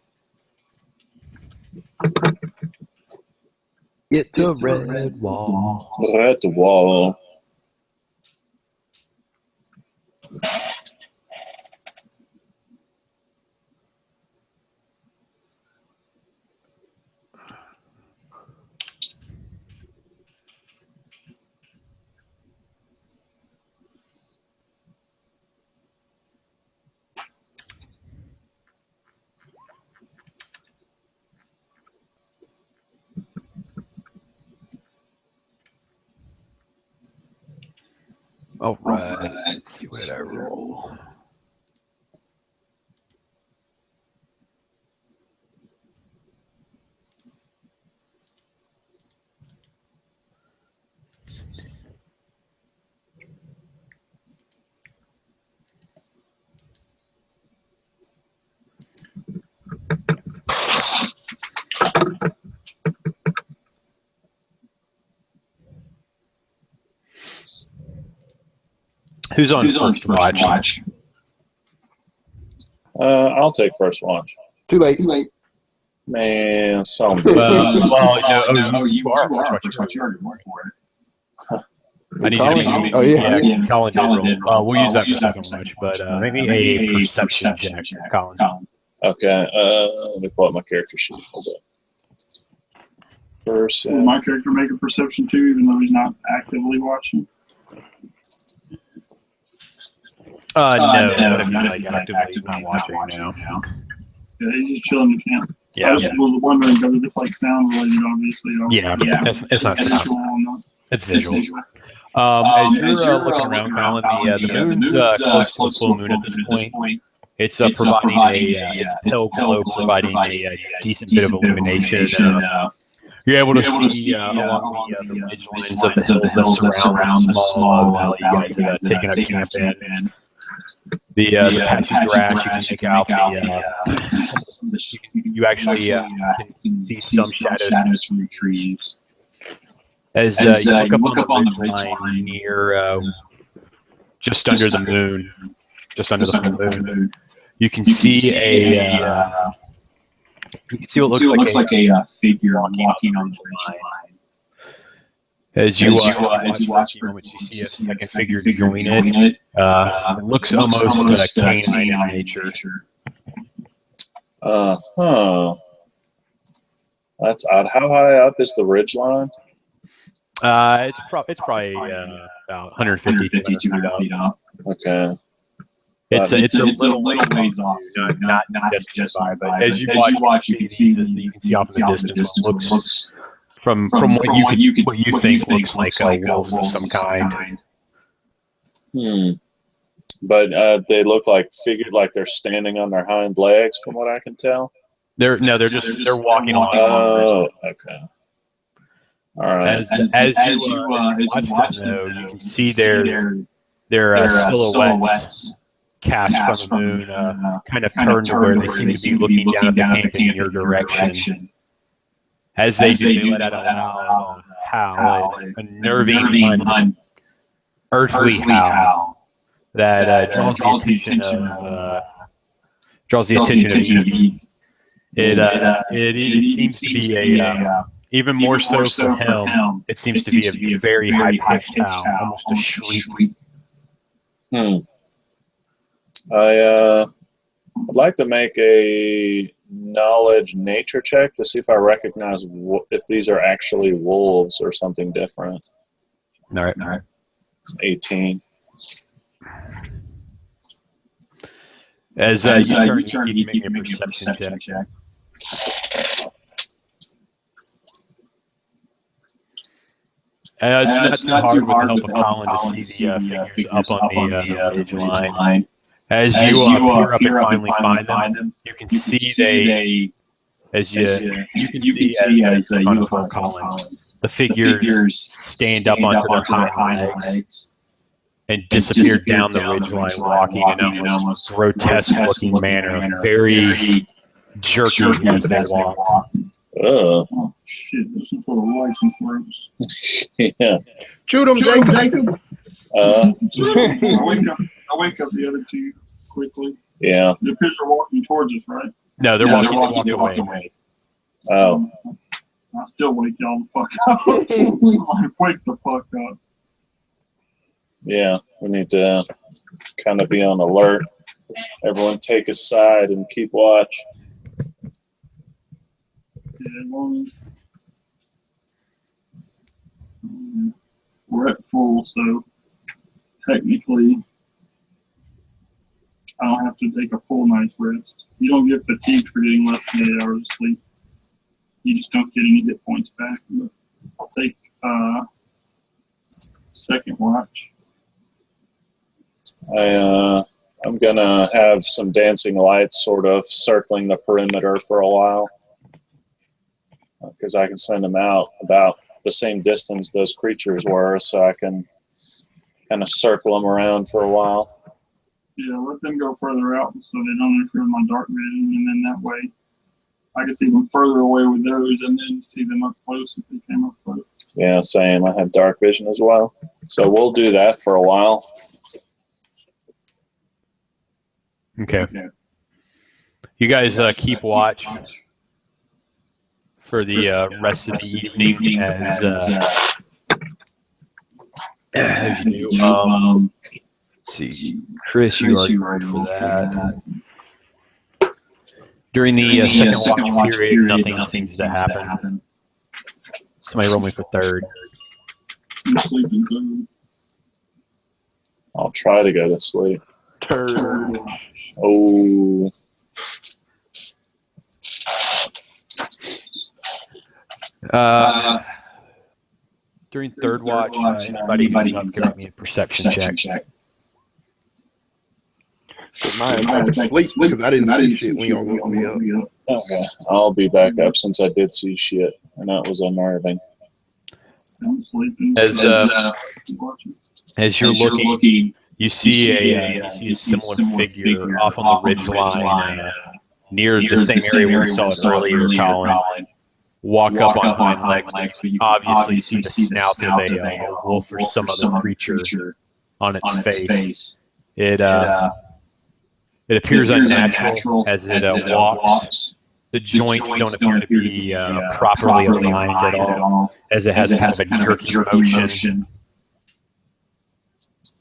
Get the red wall. Red wall. All right. Let's see what I roll. Who's on first watch? I'll take first watch. Too late. Man, some. No, you are first watch. You already worked for it. I need Colin? you to Oh, yeah. Colin did roll. We'll use that for second watch, but maybe a perception check, Colin. Okay, let me pull up my character sheet. Hold up. First, will my character make a perception too, even though he's not actively watching? No, like actively not watching now. Yeah, he's just chilling in the camp. Yeah. I just was wondering because if it's like sound related, obviously. Yeah, it's not sound. It's visual. It's As you're looking around, Colin, the moon's close to the full moon at this point. It's providing it's pale glow, providing a decent bit of illumination. You're able to see along the ridge lines of the hills that surround the small valley you guys have taken up camp in. The patchy grass, you can make out you actually can see some shadows from the trees. As you look up on the ridge line near, just under the moon, just under the full moon, you can see you can see what looks like a figure walking on the ridge line. As you watch for a moment, you see a second figure join it. It looks almost canine in nature. That's odd. How high up is the ridge line? It's probably about 150 to 200 feet up. Okay. It's a little ways off, not just by, but as you watch, you can see off in the distance what looks from what you think looks like wolves of some kind. But they look like they're standing on their hind legs, from what I can tell. They're walking along. Oh, okay. All right. As you watch them, though, you can see their silhouettes cast from the moon, kind of turned to where they seem to be looking down at the camp in your direction. As they do, they let out a loud howl, a nerving, unearthly howl that draws the attention of Eve. It seems to be a even more so for him. It seems to be a very high-pitched howl, almost a shriek. I'd like to make a knowledge nature check to see if I recognize if these are actually wolves or something different. All right. 18. As you turn, you keep making a perception check. It's not too hard with the help of Colin to see the figures up on the ridge line. As you appear up and finally find them, you can see as you UFO Colin, the figures stand up onto their hind legs and disappear down the ridgeline, walking in an almost grotesque-looking manner, very jerky as they walk. Oh, shit, this is for the license ropes. Yeah. Shoot him, Jacob. I wake up the other two quickly. Yeah. The kids are walking towards us, right? No, they're walking away. Oh. I still wake y'all the fuck up. I wake the fuck up. Yeah, we need to kind of be on alert. Everyone take a side and keep watch. Yeah, as long as we're at full, so technically I don't have to take a full night's rest. You don't get fatigued for getting less than 8 hours of sleep. You just don't get any hit points back. But I'll take second watch. I'm gonna have some dancing lights sort of circling the perimeter for a while, because I can send them out about the same distance those creatures were, so I can kind of circle them around for a while. Yeah, let them go further out so they don't interfere with my dark vision, and then that way I can see them further away with those and then see them up close if they came up close. Yeah, same. I have dark vision as well. So we'll do that for a while. Okay. You guys keep watch for the rest of the evening as you do. Let's see, Chris, you are for that. During the second watch period, nothing seems to happen. Somebody roll me for third. You're sleeping good. I'll try to go to sleep. Turd. Oh. During third watch, anybody who's up, give me a perception check. Mine back to sleep because I didn't see shit when y'all woke me up. Okay. I'll be back up since I did see shit, and that was unnerving. I'm sleeping. As you're looking, you see a similar figure off on the ridge line near the same area where we saw it earlier, Colin. Walk up on hind legs, but you obviously see the snout of a wolf or some other creature on its face. It appears unnatural as it walks. The joints don't appear to be properly aligned at all, as it has kind of a jerky motion.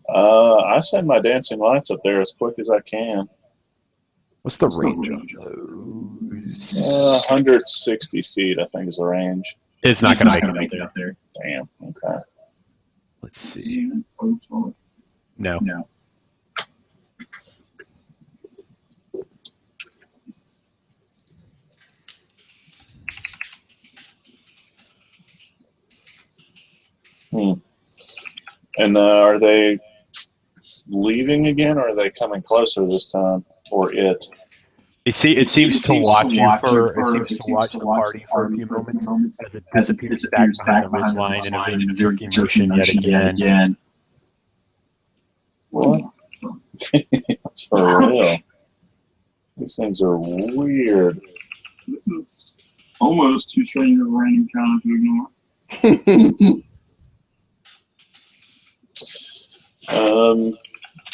I send my dancing lights up there as quick as I can. What's the range on those? 160 feet, I think, is the range. It's not going to make it up there. Damn. Okay. Let's see. No. And are they leaving again, or are they coming closer this time? Or it? It seems to watch the party for a few moments as it disappears back behind the ridge line in a very jerky motion yet again. What? For real. These things are weird. This is almost too strange of a random counter to ignore.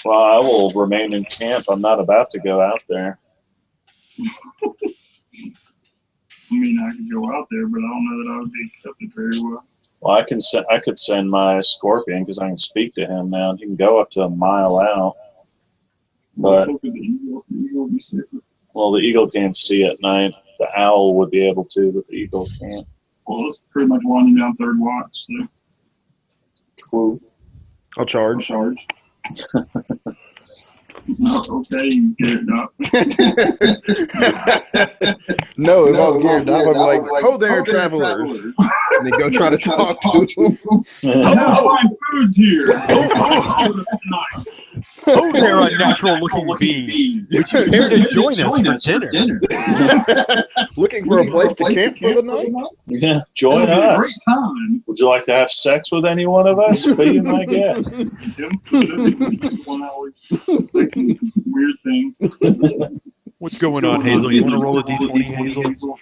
Well, I will remain in camp. I'm not about to go out there. I mean, I could go out there, but I don't know that I would be accepted very well. Well, I could send my Scorpion because I can speak to him now. He can go up to a mile out. But the eagle would be safer. Well, the eagle can't see at night. The owl would be able to, but the eagle can't. Well, it's pretty much winding down third watch. So. Cool. I'll charge. No, okay, you get it up. No, if I was geared up, I'd be like, "Oh, there, travelers!" And then go try to talk to them. Find foods here. Oh, there, unnatural-looking being. Would you care to join us for dinner? Looking for a place to camp for the night? Yeah, join us. Great time. Would you like to have sex with any one of us? Be my guest. Him specifically is one always sexy, weird thing. What's going on, Hazel? You want to roll a d20, Hazel?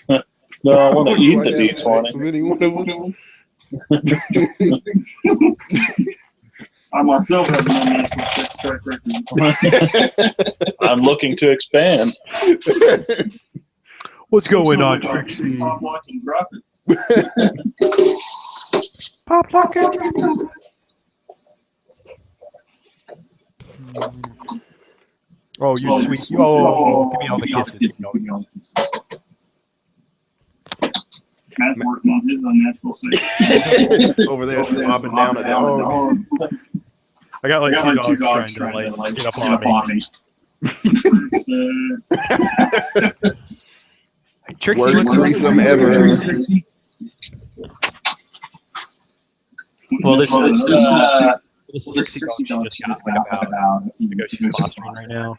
No, I want to eat the d20. I myself have an unnatural sex track record. I'm looking to expand. What's going on, Trixie? Pop lock and drop it. Pop lock it. Oh, you sweet. Oh, give me all the kisses. Matt's working on his unnatural sex. Over there slobbing down a dog. I got like two dogs trying to get up on me. Trixie, Worst threesome ever. Well, this Trixie dog just got like about to go she's fostering right now.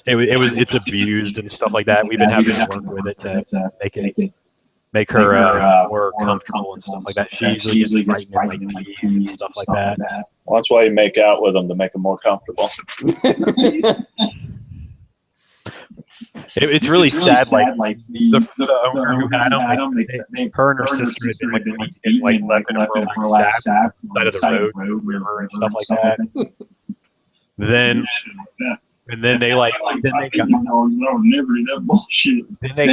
It's abused and stuff like that. We've been having to work with it to make her more comfortable and stuff like that. She usually gets frightened and like pees and stuff like that. Well, that's why you make out with them, to make them more comfortable. It's really sad. Like the owner who had them, her and her sister had been like left in a relaxed sack side of the road, river and stuff like that. Then they got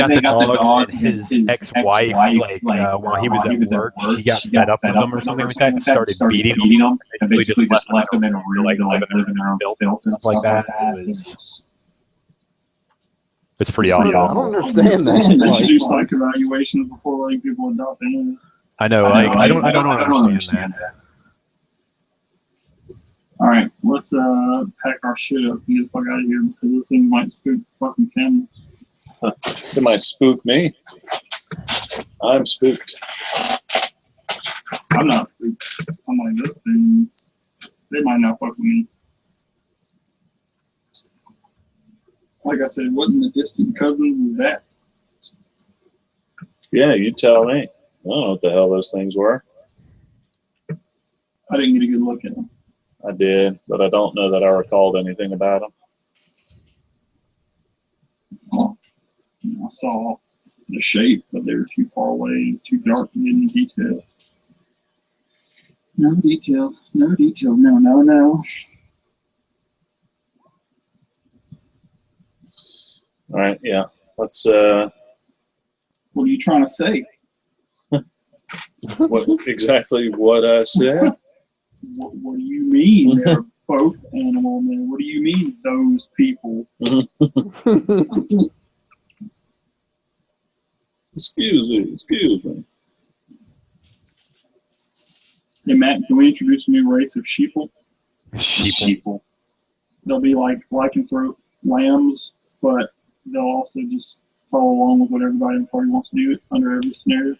the dog, and his ex-wife, while he was at work, she got fed up with him or something like that and started beating him. And basically just left him in a room, like living in their own filth and stuff like that. It's pretty awful. I don't understand that. They should do psych evaluations before letting people adopt animals. I know. I don't understand that. All right, let's pack our shit up and get the fuck out of here because this thing might spook fucking camels. It might spook me. I'm spooked. I'm not spooked. I'm like, those things, they might not fuck with me. Like I said, what in the distant cousins is that? Yeah, you tell me. I don't know what the hell those things were. I didn't get a good look at them. I did, but I don't know that I recalled anything about them. Oh, I saw the shape, but they were too far away, too dark to get any detail. No details. No details. No. All right, yeah. Let's. What are you trying to say? Exactly what I said? What do you mean they're both animal men? What do you mean those people? Excuse me. Hey Matt, can we introduce a new race of sheeple? Sheeple. They'll be like lycanthrope lambs, but they'll also just follow along with what everybody in the party wants to do under every scenario.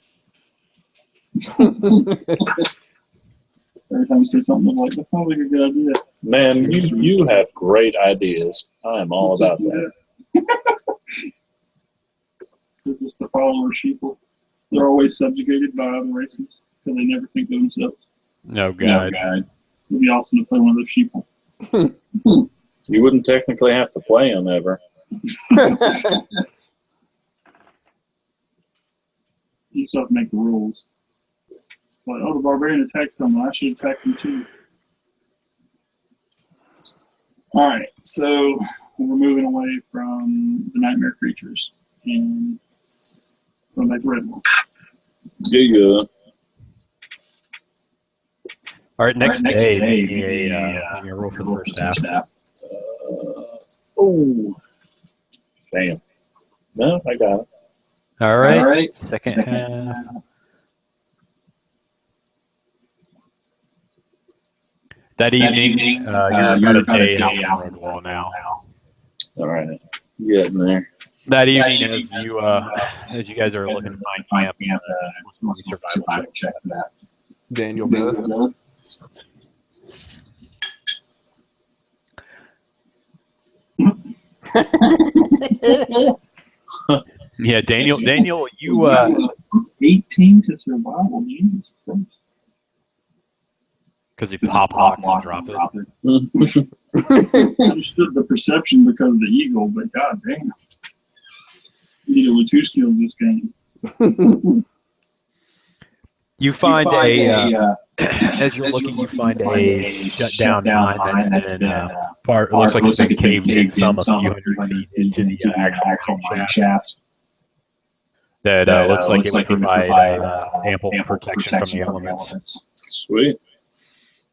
Every time you say something, I'm like, that sounds like a good idea. Man, you have great ideas. I am all about that. They're just the follower sheeple. They're always subjugated by other races because they never think of themselves. No, God. It'd be awesome to play one of those sheeple. You wouldn't technically have to play them ever. You just have to make the rules. Like, oh, the barbarian attacked someone. I should attack them too. All right, so we're moving away from the nightmare creatures and going back to Red Wolf. Yeah. All right, next day, give me a roll for the first half. Oh, damn. No, I got it. All right. Second half. That evening, you're about a day out from Redwall now. All right. Getting there. That evening, as you guys are looking to find camp, survival check for that. Daniel does. Yeah, Daniel, you It's 18 to survival. Jesus Christ. because he pop locks and drop it. I understood the perception because of the eagle, but god damn. You need it with 2 skills this game. You find as you're looking, you find a shut down mine that's been part. It looks like it's been caved in some a few hundred feet into the actual shaft. That looks like it would provide ample protection from the elements. Sweet.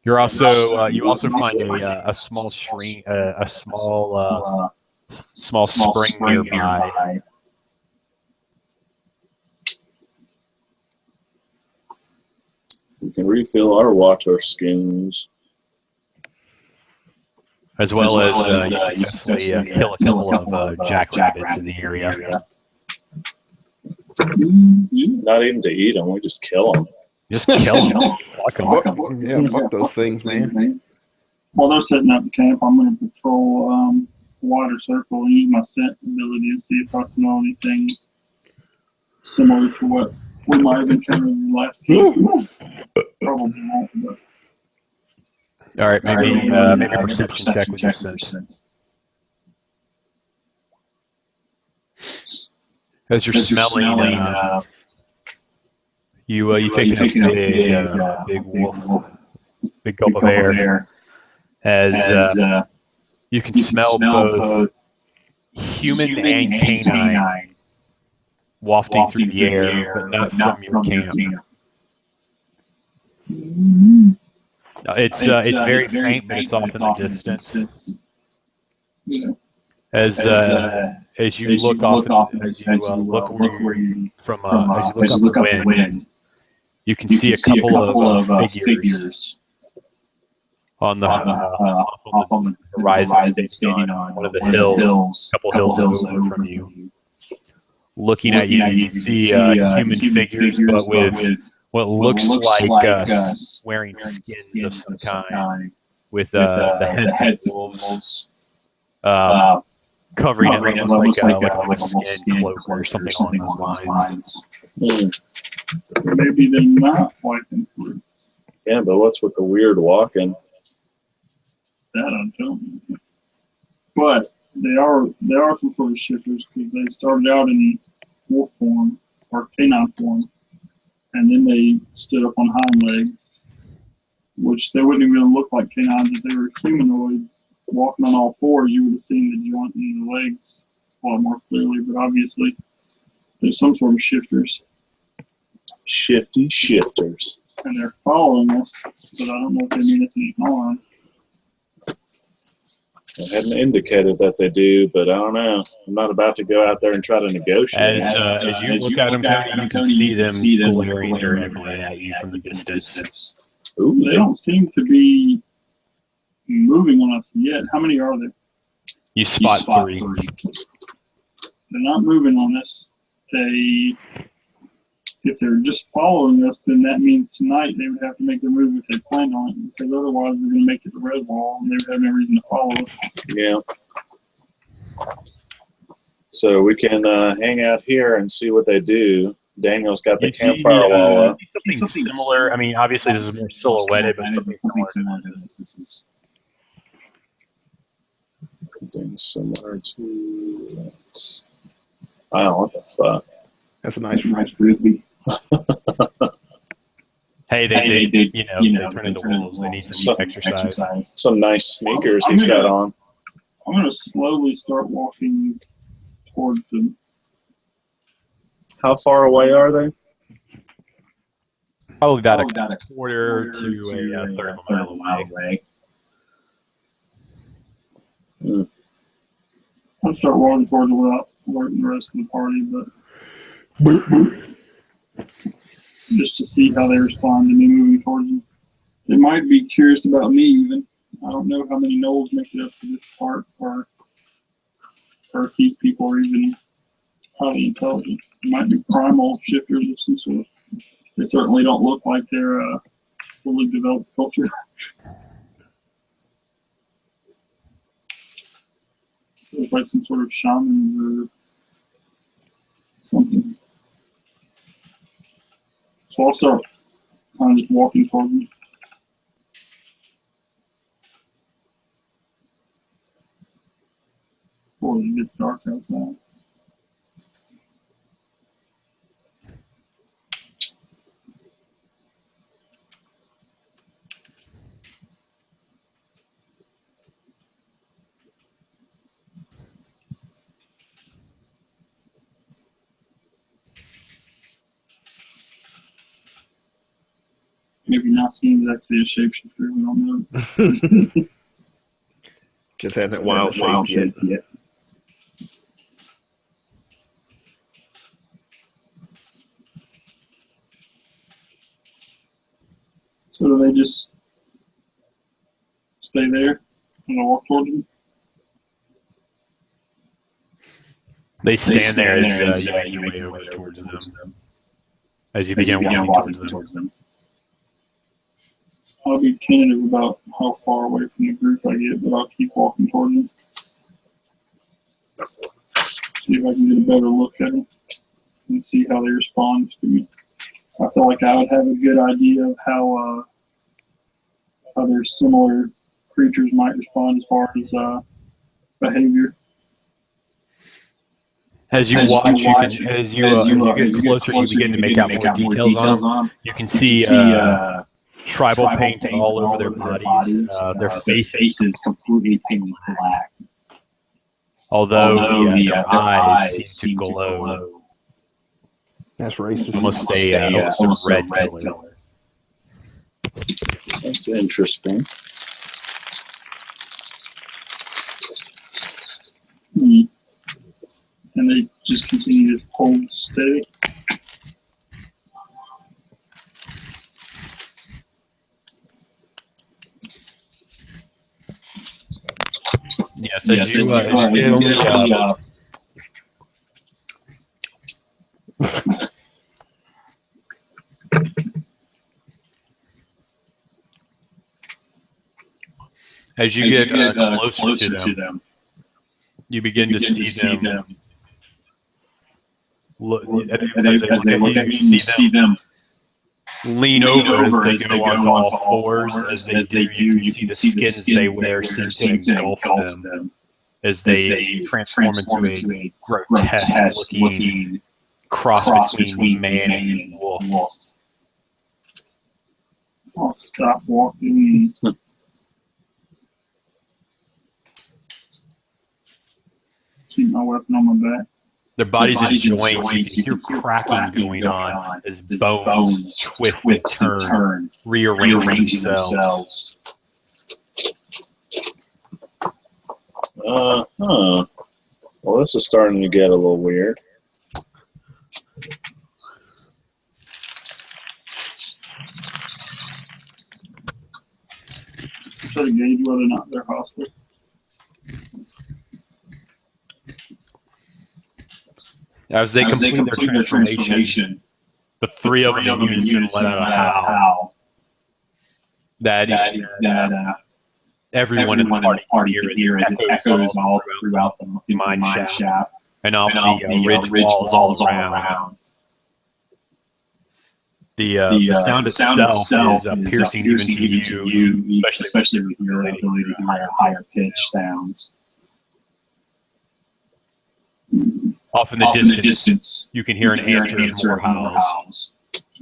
You're also you also find a small spring nearby. We can refill our water skins. As well as you successfully kill a couple of jackrabbits in the area. Not even to eat them, we just kill them. Just kill them. Fuck them. Yeah, fuck those things, man. While they're setting up the camp, I'm going to patrol the water circle and use my scent ability to see if I smell anything similar to what we might have encountered in the last game. Probably won't, but. All right, maybe a perception check with your sense. As you're smelling, you take a big gulp of air. As you can smell both human and canine wafting through the air, but not from your camp. It's very faint, but it's off in the distance. Yeah. As you look off, as you look up the wind, you can see a couple of figures on the horizon, standing on one of the hills, a couple hills over from you. Looking at you, you see human figures, but with what looks like wearing skins of some kind, with the heads of wolves covering it almost like a skin cloak or something along those lines. Maybe they're not walking through. Yeah, but what's with the weird walking? That I don't know. But they are some sort of shifters because they started out in wolf form or canine form, and then they stood up on hind legs, which they wouldn't even look like canines if they were humanoids. Walking on all fours, you would have seen the joint in the legs a lot more clearly, but obviously there's some sort of shifters. Shifty shifters. And they're following us, but I don't know if they mean us any harm. I hadn't indicated that they do, but I don't know. I'm not about to go out there and try to negotiate. As you look at them, Tony, you can see them glaring directly at you from the distance. Ooh, They don't seem to be moving on us yet. How many are there? You spot 3. They're not moving on us. If they're just following us, then that means tonight they would have to make their move if they planned on it, because otherwise we're going to make it to Red Wall and they would have no reason to follow us. Yeah. So we can hang out here and see what they do. Daniel's got the You see, campfire wall up. something similar. I mean, obviously this is more silhouetted, but something similar to this. This is Something similar to that. Wow, what the fuck? That's a nice. nice frisbee. Hey, they they turn into wolves. They need some Some exercise. Some nice sneakers he's got on. I'm going to slowly start walking towards them. How far away are they? Probably about About a quarter to a third of a mile away. I'm going to start walking towards them without alerting the rest of the party, but just to see how they respond to me moving towards them. They might be curious about me even. I don't know how many gnolls make it up to this part, or if these people are even highly intelligent. They might be primal shifters of some sort. They certainly don't look like they're a fully developed culture. They look like some sort of shamans or something. So I'll start kind of just walking towards them. Before it gets dark outside. Maybe not seeing exactly a shapeshifter, we don't know. Just hasn't wild shaped yet. So do they just stay there and I walk towards them? They stand there as you make your way over towards them. As you begin walking towards them. I'll be tentative about how far away from the group I get, but I'll keep walking towards them. See if I can get a better look at them and see how they respond to me. I feel like I would have a good idea of how their similar creatures might respond as far as behavior. As you watch, as you get closer, you begin to make out more details on them. You can see tribal paint all over their bodies. Their faces completely painted black. Although their eyes seem to glow. That's racist. Almost a red color. That's interesting. And they just continue to hold steady. Yes, as you get as you get closer to them, you begin to see them. As they look at me, you see them lean over as they go onto all fours. As they do, you can see the skins they wear seem to engulf them as they transform into a grotesque-looking cross between man and wolf. I'll stop walking. Keep my weapon on my back. Their bodies in joints, you can hear cracking going on as bones twist and turn, rearranging themselves. Well, this is starting to get a little weird. Try to gauge whether or not they're hostile. As they complete their transformation, the three of them in unison let out a howl. That everyone in the party can hear as it echoes all throughout the mine shaft. and off the ridge walls all around. The sound itself is piercing even to you, especially with your ability to hear higher pitch sounds. Off in the distance, you can hear an answer of more howls.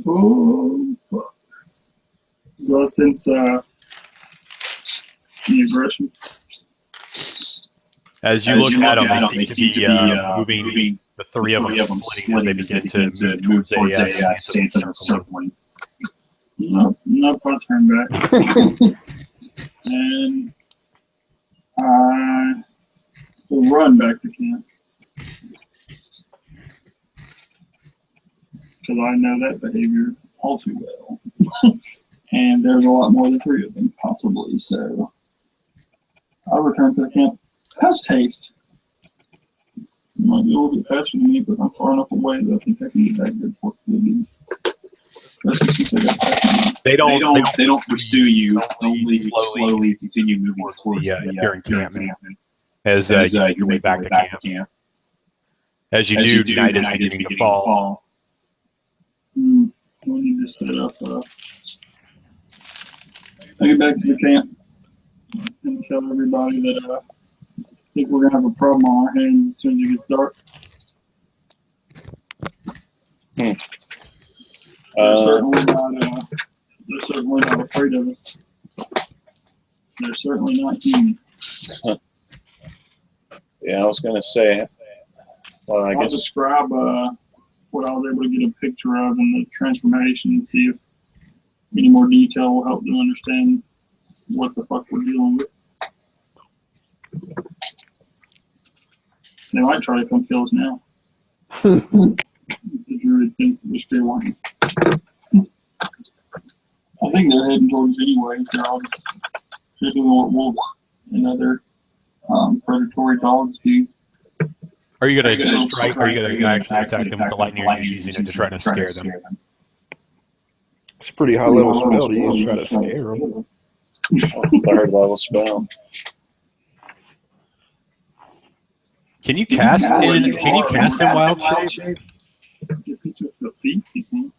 Oh, fuck. Well, since the aggression. As you look at them, they seem to be moving. The three of them splitting as they begin to move towards a stance of circling. Nope, I turn back. And I will run back to camp. Because I know that behavior all too well. And there's a lot more than three of them, possibly. So I'll return to the camp. How's taste? It might be a little bit faster than me, but I'm far enough away that I think I can get back there before the They don't pursue you. Only slowly continue moving towards the encampment as you make your way back to camp. As you do, night is beginning to fall. We need to set up. I get back to the camp and tell everybody that I think we're gonna have a problem on our hands as soon as it gets dark. They're certainly not afraid of us. They're certainly not human. Yeah, I was gonna say. Well, I I'll guess describe what I was able to get a picture of in the transformation and see if any more detail will help them understand what the fuck we're dealing with. They might try to come kill us now. The druid thinks that we're still lying. I think they're heading towards us anyway. They're doing what wolves and other predatory dogs do. Are you going to strike, or are you going to actually attack them with the lightning, or are you using it to try to scare them? It's a pretty high level spell to use to try to scare them. third level spell. Can you cast in wild shape? If he took the feats, he can.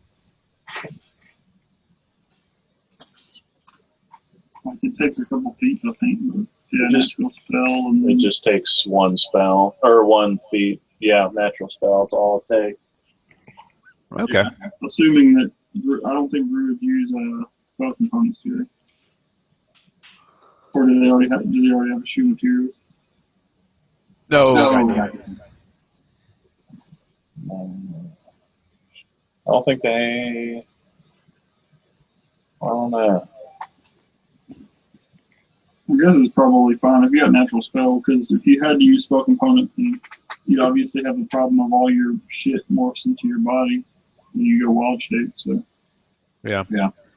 Like it takes a couple feats, I think. But yeah, natural spell. And It just takes one spell, or 1 feat. Yeah, natural spell. That's all it takes. Okay. Yeah, assuming that I don't think druids use spell components, do they? Or do they already have a shoe materials? No. I don't think they. I don't know. I guess it's probably fine if you got natural spell, because if you had to use spell components, then you'd obviously have the problem of all your shit morphs into your body when you go wild shape. So Yeah.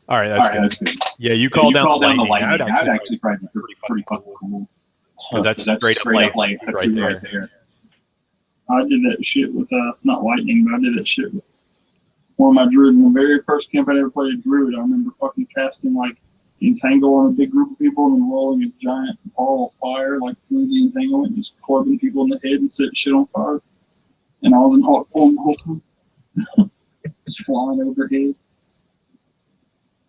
All right, that's good. Yeah, you call down the lightning. I'd actually probably be pretty fucking cool. Because that's straight up light right there. I did that shit with not lightning, but I did that shit with one of my druids. In the very first camp I ever played a druid, I remember fucking casting like entangle on a big group of people and then rolling a giant ball of fire like through the entanglement, just clubbing people in the head and setting shit on fire. And I was in hawk form the whole time. Just flying overhead.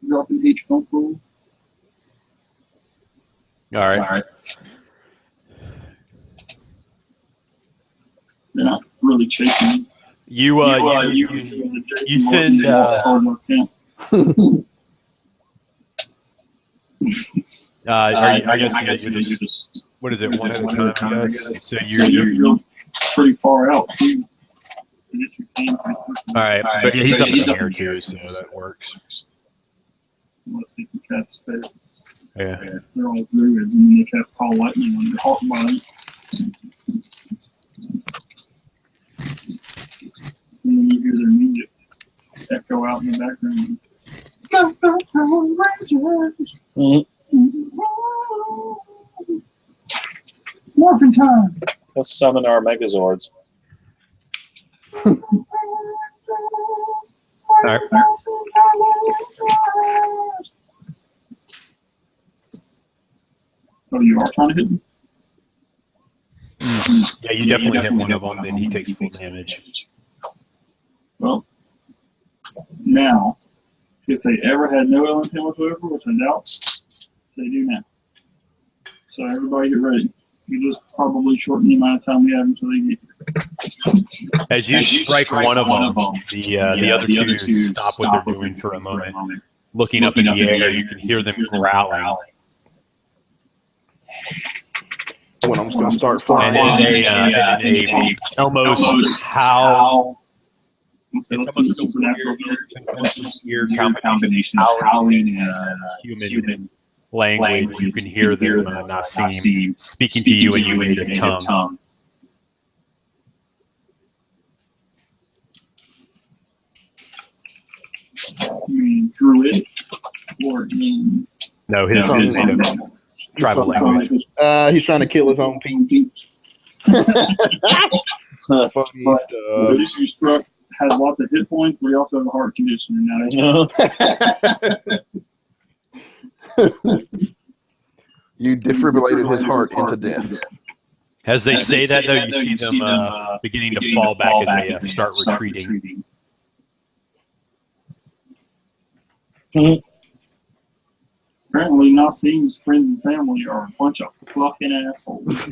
Dropping H1 full. All right. They're not really chasing me. You send. I guess you just. What is it? One at a time. I guess. So you're pretty far out. All right, but yeah, he's up in the air too, so that works. Unless they can cast spells. Yeah. They're all druids, and they cast call lightning on your hawk body. And then you hear their music echo out in the background. Go, go, go, Rangers! It's morphin' time! Let's summon our Megazords. Right. Oh, you are trying to hit me? Yeah, you definitely hit one of them, and he takes full damage. Well, now, if they ever had no LNT whatsoever, which I doubt, they do now. So everybody get ready. You just probably shorten the amount of time we have until they get here. As you strike one of them, the other two stop what they're doing for a moment. Looking up in the air, you can hear them growling. When I'm going to start flying. And they almost howl. It's almost a weird combination of howling and human language. You can hear them Nassim speaking to you in your native tongue. You mean Druid or in? No, his native tribal language. He's trying to kill his own peeps. Funny But stuff. you struck has lots of hit points, but he also has a heart condition. You defibrillated his heart into death. As they say that, though, you see them beginning to fall back as they start retreating. Apparently, Nassim's friends and family are a bunch of fucking assholes.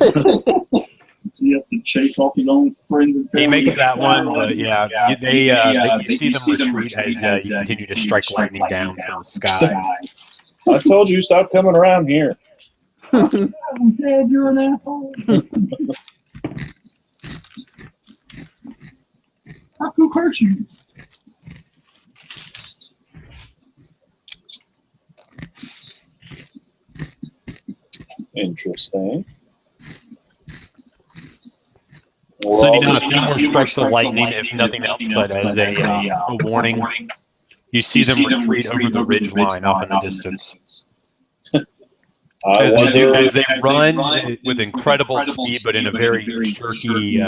He has to chase off his own friends and family. He makes that one, but yeah, you see them retreat as you continue to strike lightning down from the sky. I told you, stop coming around here. Dad, you're an asshole. How could hurt you? Interesting. So you have a few more strikes of lightning, if nothing else, but as a warning, you see them retreat over the ridge line off in the distance. As they run with incredible speed, but in a very jerky,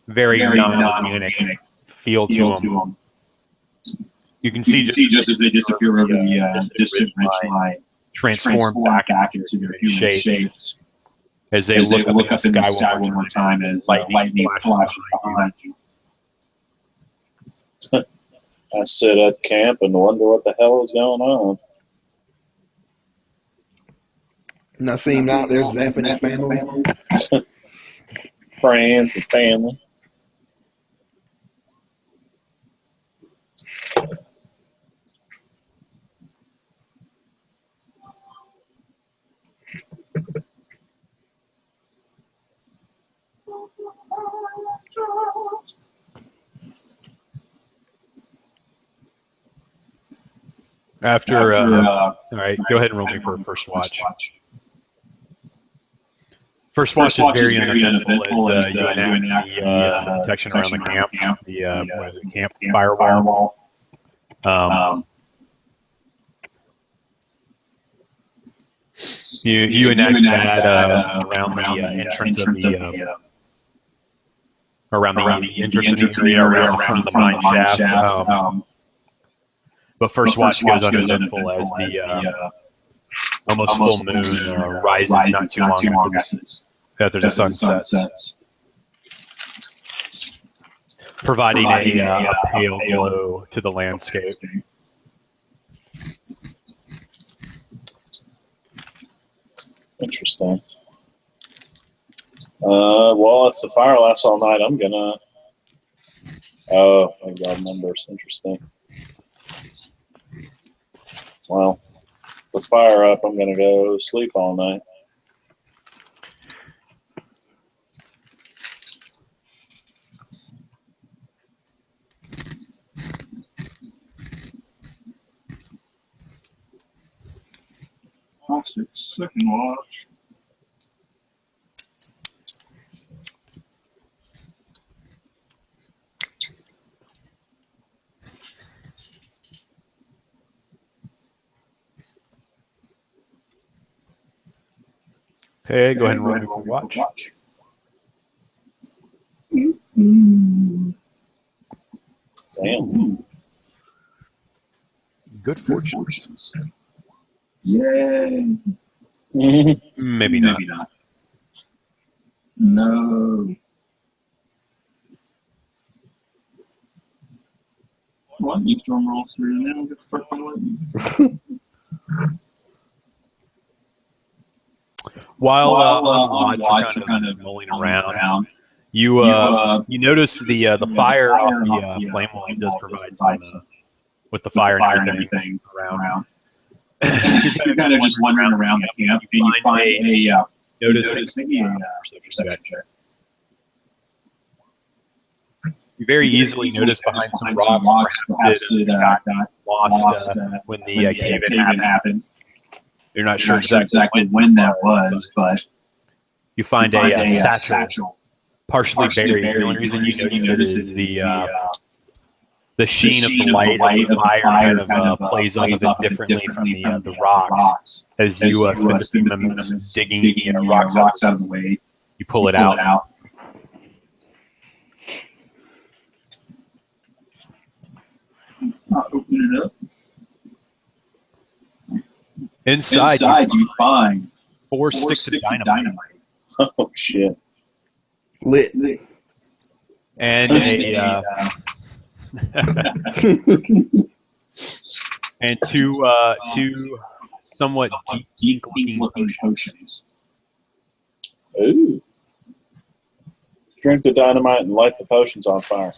very non-organic feel to them. You can see just as they disappear over the distant ridge line, transform back into their human shapes. As they look up in the sky one more time as lightning flashes behind you. I sit at camp and wonder what the hell is going on. Nassim out there zapping his family. Friends and family. After all right, go ahead and roll me for a first watch. First watch is very uneventful as you enact the protection around the camp, what is it, camp firewall. You enact that around the entrance of the around the entrance of the area around from the mine shaft. But first watch goes uneventful as the almost full moon rises not too long after the sun sets, providing a pale glow to the landscape. Interesting. Well, if the fire lasts all night, I'm gonna. Oh, my God, numbers. Interesting. Well, the fire up, I'm gonna go sleep all night. Second watch. Okay, go ahead and roll me for watch. Damn. Good fortune. Yay. Maybe not. No. Well, you drum rolls through and then I'll get stuck on lightning. While on watch, you're kind of mulling around. You notice the fire off the flame wall does provide some with the fire and everything around. You're kind of just wandering around the camp, and you find a perception check. You very easily notice behind some rocks perhaps it got lost when the cave-in happened. You're not sure exactly when that was, but you find a satchel partially buried. The only reason you notice it is the sheen of the light of the fire kind of plays off a bit differently from the rocks. As you spend a few minutes digging rocks out of the way, you pull it out. Open it up. Inside you find 4 sticks of dynamite. Oh shit! Lit. And and two somewhat deep-looking potions. Ooh! Drink the dynamite and light the potions on fire.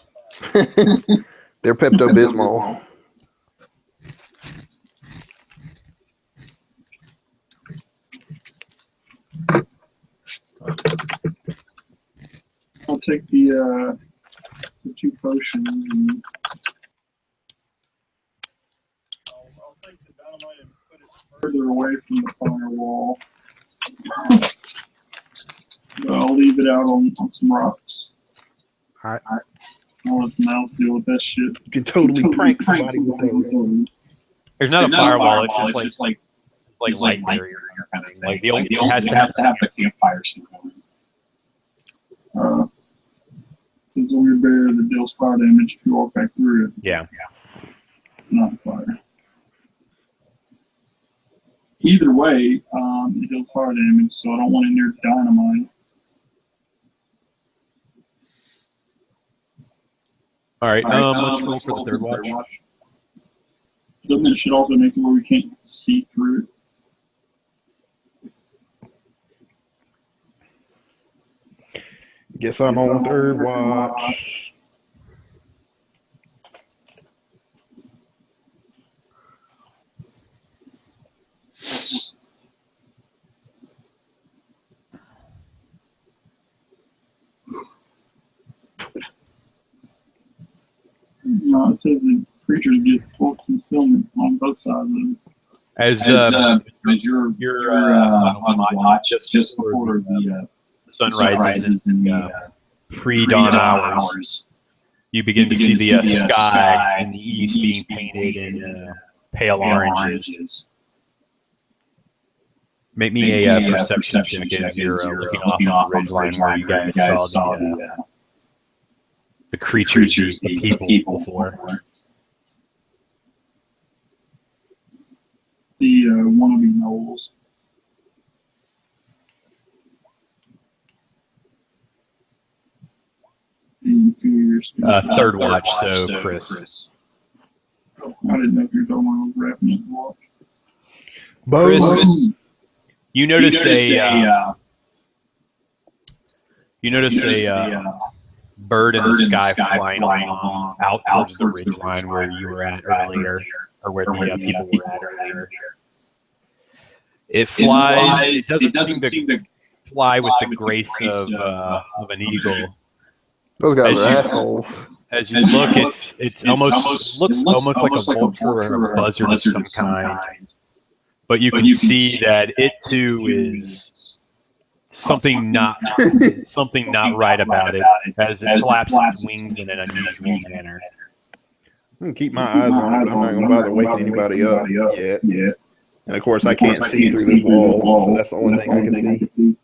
They're Pepto-Bismol. I'll take the 2 potions and I'll take the dynamite and put it further away from the firewall. I'll leave it out on some rocks. Alright. I'll let someone else deal with that shit. You can totally prank somebody with that. There's not a firewall. It's just like light barrier kind of thing. Like the old has to have the campfire still going. Since when you're buried, it deals fire damage if you walk back through it. Yeah. Not fire. Either way, it deals fire damage, so I don't want it near dynamite. All right. Let's roll for the third watch. Doesn't it should also make it where we can't see through it? Guess I'm on third watch. No, it says the creatures get full concealment on both sides of it. As you're on watch just before the sun rises in the pre-dawn hours, you begin to see the sky in the east being painted in pale oranges. Make me a perception check as you're looking off on the ridgeline where you guys saw the creatures, the people before. The wannabe gnolls. Third watch, so Chris. I didn't know if you were talking about wrapping up the watch. Chris, you notice a bird in the sky flying along out towards the ridge line where you were at earlier, or where the people were at earlier. It flies. It doesn't seem to fly with the grace of an eagle. Those guys are assholes. As you look, it looks almost like a vulture or a buzzard of some kind. But you can see that it too is something not right about it, as it flaps its wings in an unusual manner. I'm gonna keep my eyes on it, but I'm not gonna bother waking anybody up yet. And of course, I can't see through this wall, so that's the only thing I can see.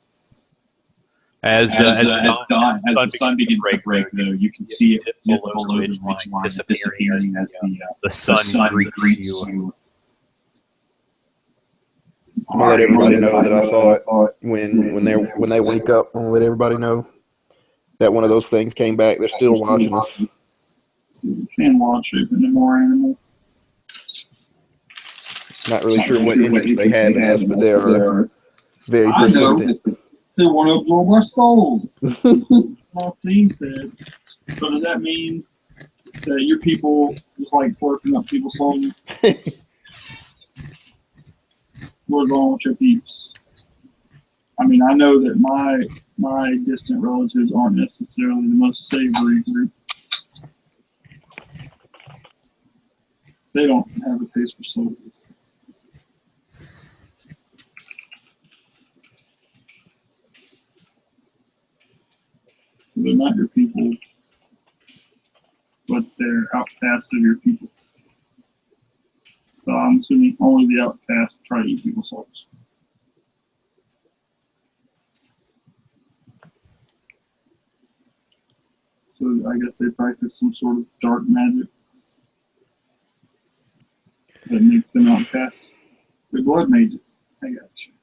As the sun begins to break, though, you can see it below the ridge line disappearing as the sun greets you. I'm gonna let everybody know that I saw it when they wake up. I'm gonna let everybody know that one of those things came back. They're still watching us. So you can watch it, and more animals. Not really sure what interest they have in us, but they are very persistent. They want to absorb our souls. My scene said. So does that mean that your people just like slurping up people's souls? What's wrong with your peeps? I mean, I know that my distant relatives aren't necessarily the most savory group. They don't have a taste for souls. They're not your people, but they're outcasts of your people. So I'm assuming only the outcasts try to eat people's souls. So I guess they practice some sort of dark magic that makes them outcasts. They're blood mages. I got you.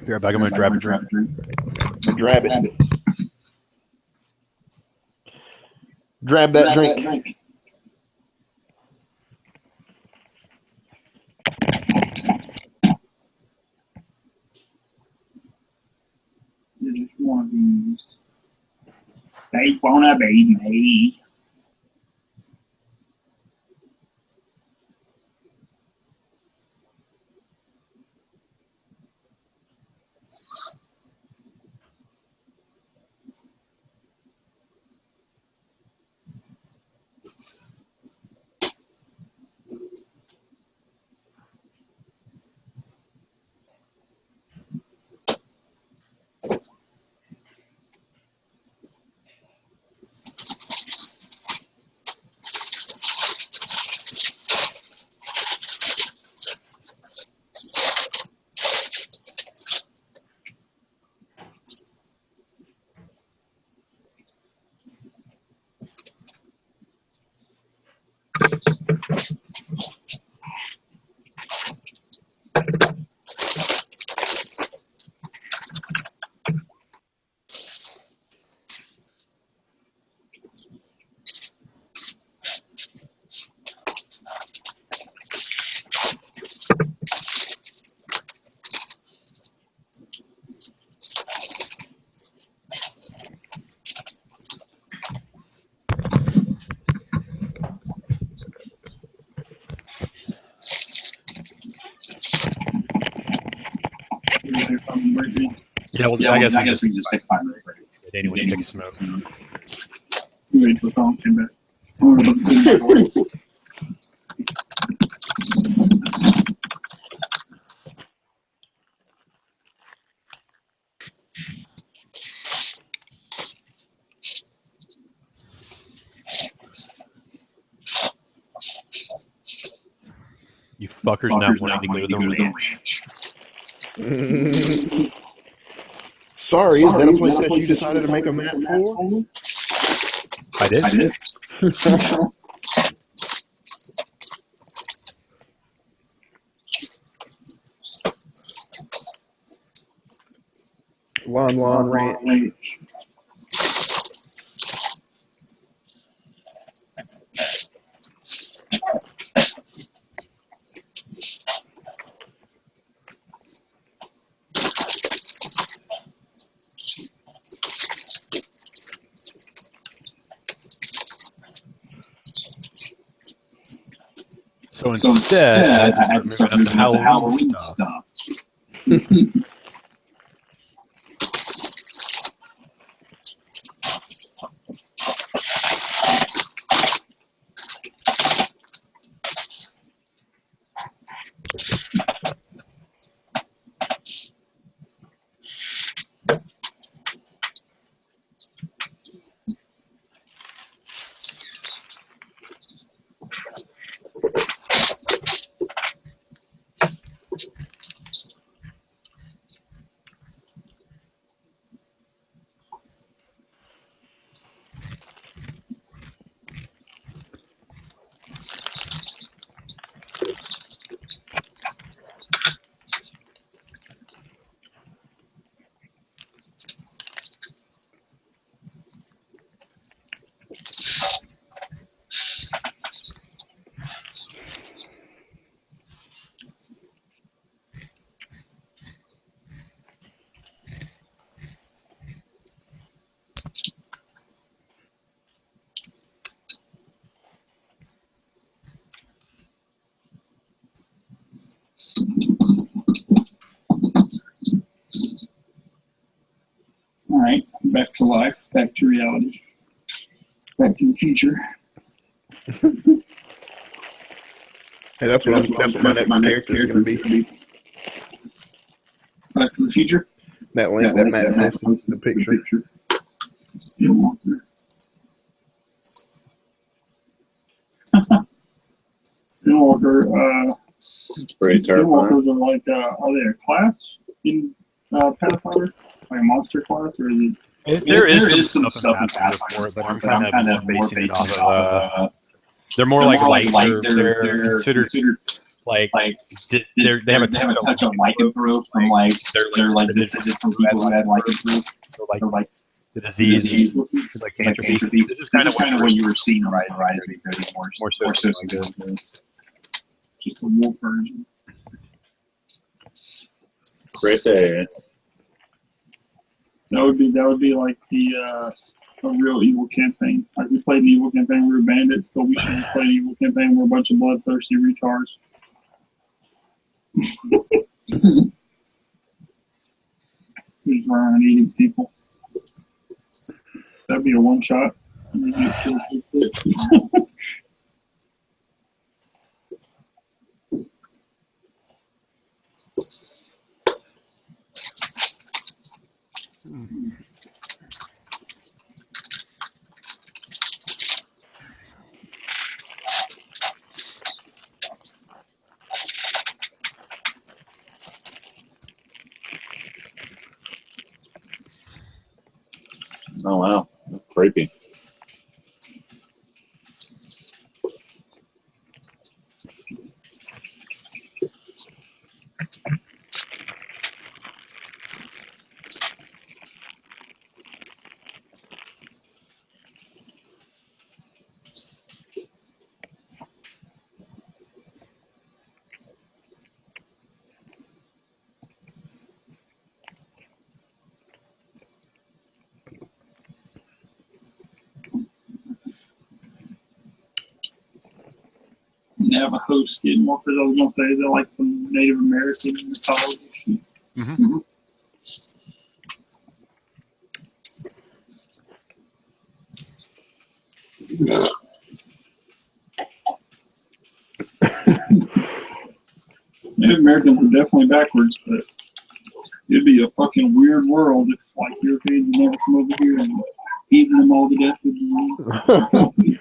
Be right back. I'm going to grab a drink. Grab it. Grab that drink. You just want these. They wanna be me. Yeah, well, I guess we can just take 5 minutes break. Anyone take a smoke. Wait till Tom came back. You fuckers not wanting to go to the ranch. Sorry, is that a place that you decided to make a map for? I did. Lon Ranch. So instead, I had to start moving up the Halloween stuff. Back to life, back to reality, back to the future. Hey, that's what my next character is going to be. Back to the future. That link that Matt posted, the picture. Stillwater. Stillwater. It's pretty terrifying. Stillwalkers are like, are they a class in Pathfinder? Like a monster class, or is it? There is some stuff in Pathfinder, but I'm kind of more basing it off of. They're more like light. They're considered like they have a touch of lycanthrope from like they're like descended from people who had lycanthrope. So like the disease, like cancer. This is kind of what you were seeing, right? More so like this. Just a wolf version. Great day. That would be like the a real evil campaign. Like we played an evil campaign, we were bandits, but we should just play an evil campaign. We're a bunch of bloodthirsty retards. Who's running eating people? That'd be a one shot. And you get killed so quick. Oh wow, that's creepy. Navajo skinwalkers. I was gonna say they're like some Native American mythology. Mm-hmm. Native Americans were definitely backwards, but it'd be a fucking weird world if like Europeans never come over here and eating them all to death with disease.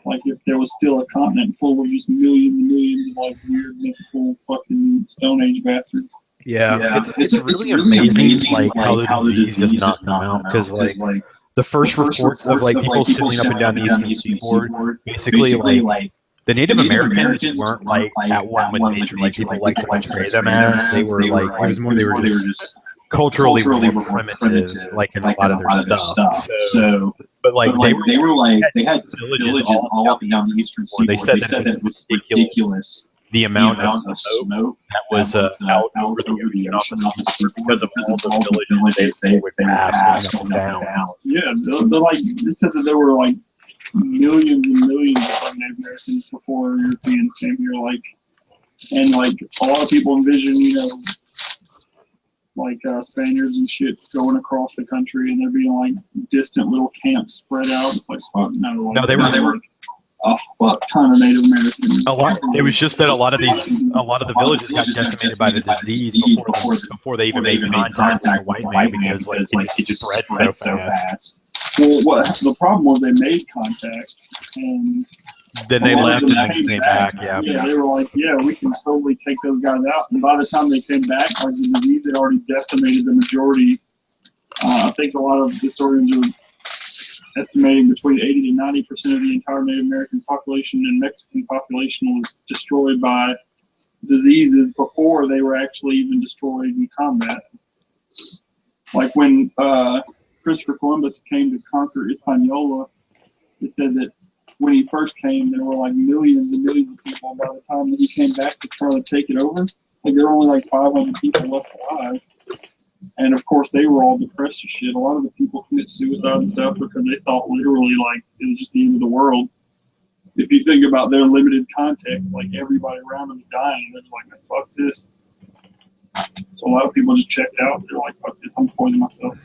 Like if there was still a continent full of just millions and millions of like weird mythical fucking Stone Age bastards. Yeah. It's really amazing like how the disease does not come out because like the first reports of like people sailing up and down the eastern seaboard, basically like the Native Americans weren't like at one with nature like people like to portray them as. They were like it was more they were just culturally more primitive like in a lot of their stuff. So but like they had villages all up and down the eastern seaboard. They said that it was ridiculous the amount of smoke that was out over the ocean because of all the villages they would pass going up and down. Yeah, they're like they said that there were like millions and millions of Native Americans before Europeans came here, like, and like a lot of people envision, you know, like Spaniards and shit going across the country and there being like distant little camps spread out. It's like fuck no. Like, no, they were a fuck ton of Native Americans. It was just that a lot of the villages got decimated by the disease before they even made contact with the white man because like it just spread so fast. Well, what the problem was, they made contact, and then they left and then came back. Yeah, they were like, "Yeah, we can totally take those guys out." And by the time they came back, like the disease had already decimated the majority. I think a lot of historians are estimating between 80 to 90% of the entire Native American population and Mexican population was destroyed by diseases before they were actually even destroyed in combat. Like when Christopher Columbus came to conquer Hispaniola, it said that when he first came, there were like millions and millions of people. By the time that he came back to try to take it over, like there were only like 500 people left alive. And of course, they were all depressed as shit. A lot of the people commit suicide and stuff because they thought literally like it was just the end of the world. If you think about their limited context, like everybody around them is dying, they're just like, fuck this. So a lot of people just checked out. They're like, fuck this, I'm poisoning myself.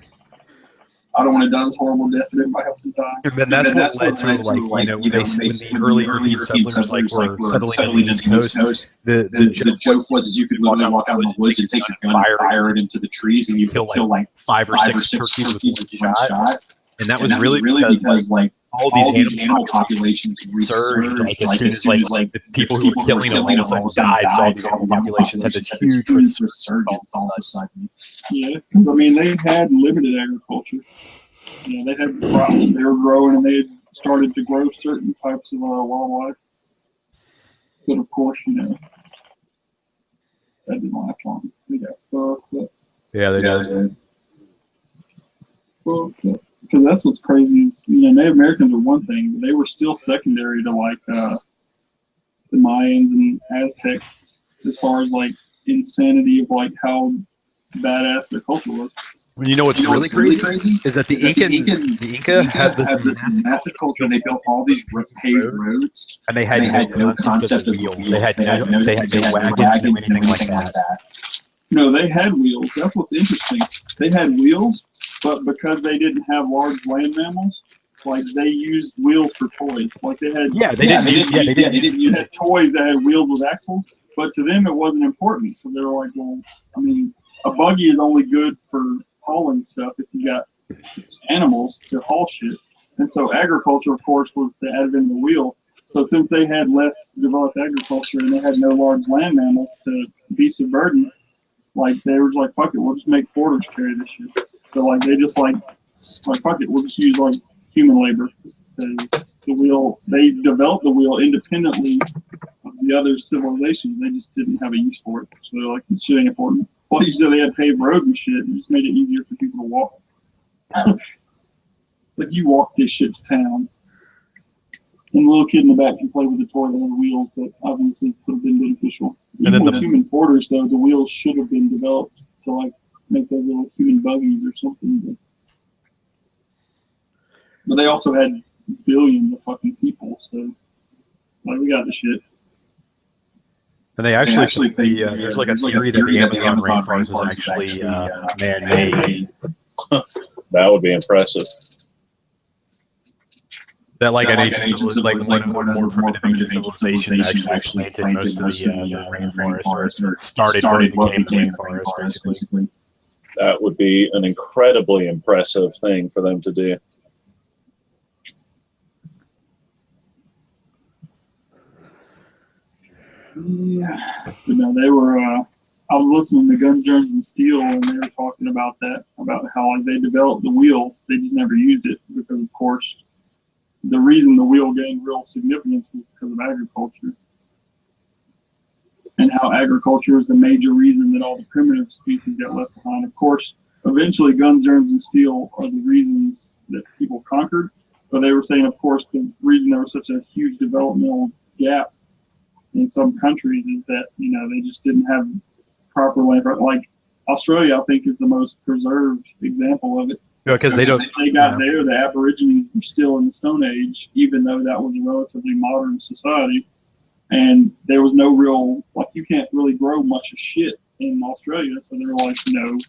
I don't want to die this horrible death that everybody else is dying. And then that's what led to, like, when the early European settlers were settling in the East Coast, the joke was you could literally walk out in the woods and take your gun and fire it into the trees, and you could kill like 5 or 6 turkeys with one shot. And that was really because like all these animal populations resurged like as soon as like the people who were killing them all of a sudden died. So all these animal populations had this huge resurgence all of a sudden. Yeah, because I mean they had limited agriculture. You know, they had crops they were growing, and they had started to grow certain types of wildlife. But of course, you know, that didn't last long. They got fucked up. Yeah, they did. Fucked up. Because that's what's crazy is, you know, Native Americans are one thing, but they were still secondary to like the Mayans and Aztecs as far as like insanity of like how badass their culture was. Well, you know what's really crazy is that the Inca had this massive culture. They built all these paved roads, and they had no concept of wheel. They had no wagons or anything like that. No, they had wheels. That's what's interesting. They had wheels, but because they didn't have large land mammals, like they used wheels for toys. Like they had they didn't use toys that had wheels with axles, but to them it wasn't important. So they were like, well, I mean, a buggy is only good for hauling stuff if you got animals to haul shit. And so agriculture, of course, was the advent of the wheel. So since they had less developed agriculture and they had no large land mammals to beast of burden, like they were just like, fuck it, we'll just make porters carry this shit. So like they just like fuck it, we'll just use like human labor, because the wheel, they developed the wheel independently of the other civilizations. They just didn't have a use for it. So they're like, this shit ain't important. Well, you said they had paved road and shit, and just made it easier for people to walk. Like you walk this shit to town, and the little kid in the back can play with a toy that has wheels that obviously could have been beneficial. Even with human porters, though, the wheels should have been developed to like make those little human buggies or something. But they also had billions of fucking people, so like we got the shit. And they actually there's like a theory that the Amazon rainforest is actually man-made. That would be impressive. That like an ancient, like one more primitive ancient civilization actually planted most of the rainforest, or started what became the rainforest, basically. That would be an incredibly impressive thing for them to do. Yeah, but no, they were. I was listening to Guns, Germs, and Steel, and they were talking about that, about how like they developed the wheel, they just never used it because, of course, the reason the wheel gained real significance was because of agriculture, and how agriculture is the major reason that all the primitive species got left behind. Of course, eventually, Guns, Germs, and Steel are the reasons that people conquered, but they were saying, of course, the reason there was such a huge developmental gap in some countries is that, you know, they just didn't have proper land. Like Australia, I think, is the most preserved example of it. Yeah, because they got there, the Aborigines were still in the Stone Age, even though that was a relatively modern society. And there was no real, like, you can't really grow much of shit in Australia. So they were like, you know,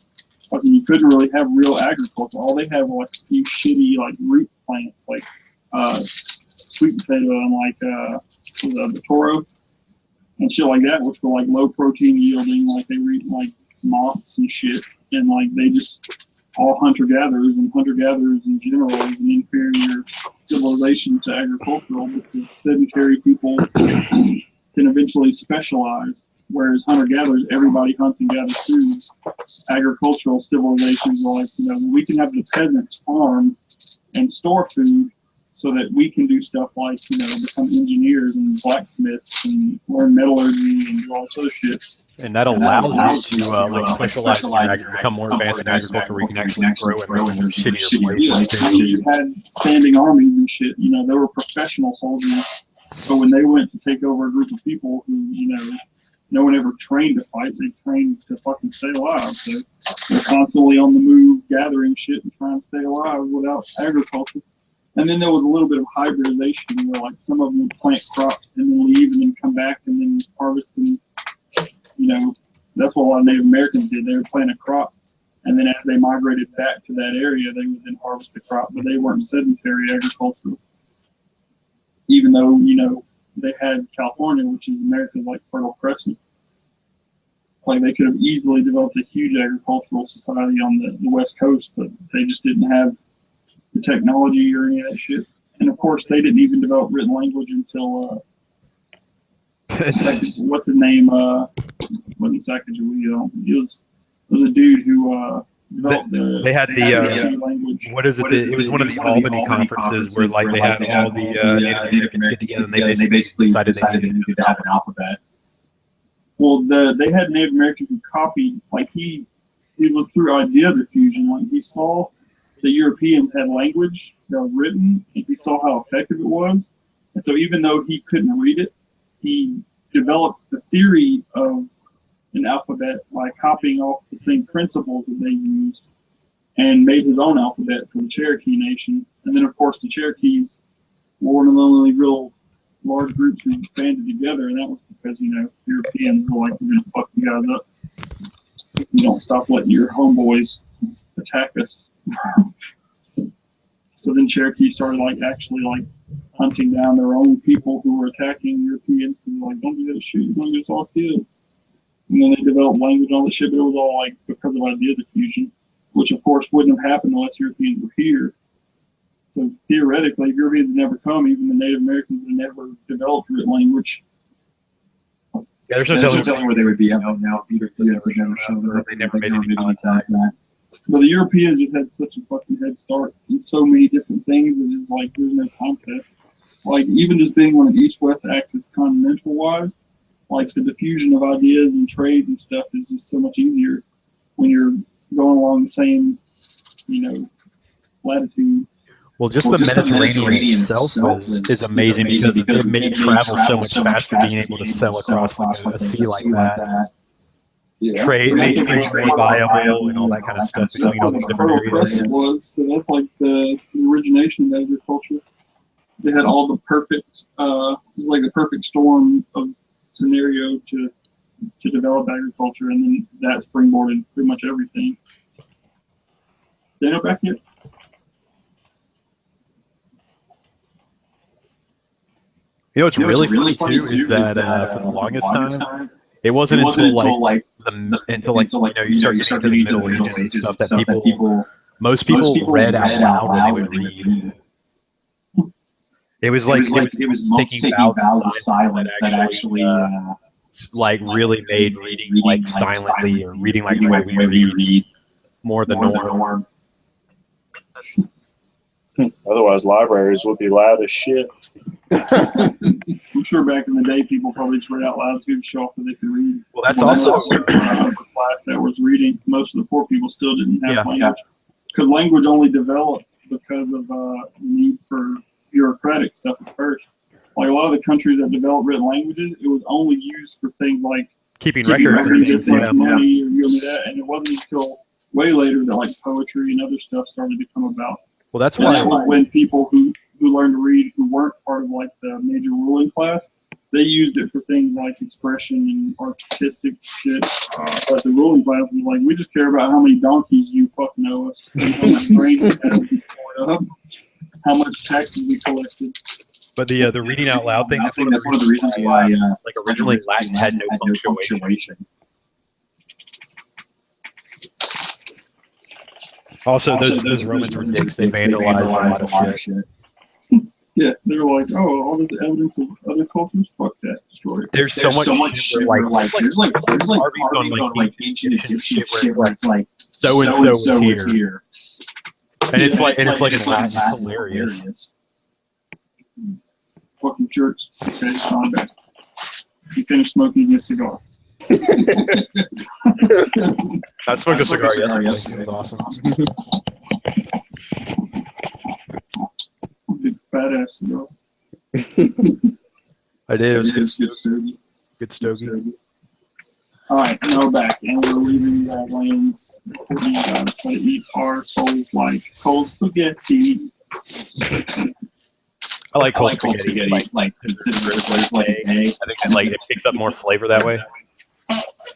you couldn't really have real agriculture. All they had were like a few shitty, like, root plants, like sweet potato and like the toro and shit like that, which were like low protein yielding, like they were eating like moths and shit, and like they just all hunter-gatherers, and hunter-gatherers in general is an inferior civilization to agricultural, because sedentary people can eventually specialize, whereas hunter-gatherers, everybody hunts and gathers food. Agricultural civilizations are like, you know, we can have the peasants farm and store food, so that we can do stuff like, you know, become engineers and blacksmiths and learn metallurgy and do all sort of shit. And that allows you to like specialize and become more advanced in agriculture, where you can actually grow in those shittier places. You had standing armies and shit. You know, they were professional soldiers, but when they went to take over a group of people who, you know, no one ever trained to fight, they trained to fucking stay alive. So they're constantly on the move, gathering shit and trying to stay alive without agriculture. And then there was a little bit of hybridization where, like, some of them would plant crops and then leave and then come back and then harvest them. You know, that's what a lot of Native Americans did. They would plant a crop And then as they migrated back to that area, they would then harvest the crop, but they weren't sedentary agriculture. Even though, you know, they had California, which is America's like Fertile Crescent. Like they could have easily developed a huge agricultural society on the West Coast, but they just didn't have the technology or any of that shit. And of course, they didn't even develop written language until what's his name? Wasn't Sacagawea? It was a dude who developed they had the language. what is it? It was one of the Albany conferences where like they had all the Native Americans get together and they basically decided they needed to have an alphabet. Well, they had Native Americans who copied, like it was through idea diffusion. Like he saw the Europeans had language that was written, and he saw how effective it was. And so even though he couldn't read it, he developed the theory of an alphabet by copying off the same principles that they used and made his own alphabet for the Cherokee Nation. And then, of course, the Cherokees were one of the only real large groups who banded together, and that was because, you know, Europeans were like, we're going to fuck you guys up if you don't stop letting your homeboys attack us. So then Cherokee started actually hunting down their own people who were attacking Europeans, and like, don't do that shit, you're going to get us all killed. And then they developed language on the ship, but it was all because of idea diffusion, which of course wouldn't have happened unless Europeans were here. So theoretically, if Europeans never come, even the Native Americans would have never developed written language. Yeah, there's no telling where they would be out now. Europeans have never shown up. They never made any contact. But the Europeans just had such a fucking head start in so many different things that it's like there's no contest. Like even just being on an east-west axis continental-wise, like the diffusion of ideas and trade and stuff is just so much easier when you're going along the same, you know, latitude. Well, just the Mediterranean itself is amazing because it made travel so much faster, being able to sail across a sea like that. Yeah. Trade made more viable and all that kind of stuff between all these different areas. So that's like the origination of agriculture. They had all the perfect, it was like the perfect storm of scenario to develop agriculture, and then that springboarded pretty much everything. Daniel, back here. You know what's really funny too is that for the longest time, it wasn't until you start getting into the Middle Ages and stuff that most people read out loud when they would read. It was taking vows of silence that actually really made reading silently or reading the way we read more the norm. Otherwise, libraries would be loud as shit. I'm sure back in the day, people probably just read out loud too to show off that they could read. Well, that's also a class that was reading. Most of the poor people still didn't have language because language only developed because of the need for bureaucratic stuff at first. Like a lot of the countries that developed written languages, it was only used for things like keeping records and this much money or you know that, and it wasn't until way later that poetry and other stuff started to come about. Well, that's why when people who learned to read who weren't part of the major ruling class, they used it for things like expression and artistic shit. But the ruling class was like, we just care about how many donkeys you fucking owe us, and how much grain we had up, how much taxes we collected. But the reading out loud thing, that's one of the reasons why originally Latin had no punctuation. Also, those Romans were dicks. They vandalized a lot of shit. Yeah, they were like, oh, all this evidence of other cultures, fuck that, destroy it. There's so much shit there's ancient Egyptian shit where it's like so and so is here. And it's like in Latin, it's hilarious. Fucking jerks. Okay, calm down. You finished smoking your cigar. I smoked a cigar yesterday. It was awesome. Big fat ass cigar. I did. It was good. Good stogie. All right, now we're back, and we're leaving the lands for you guys to eat our souls like cold spaghetti. I like cold spaghetti. Like egg. I think it picks up more flavor that way.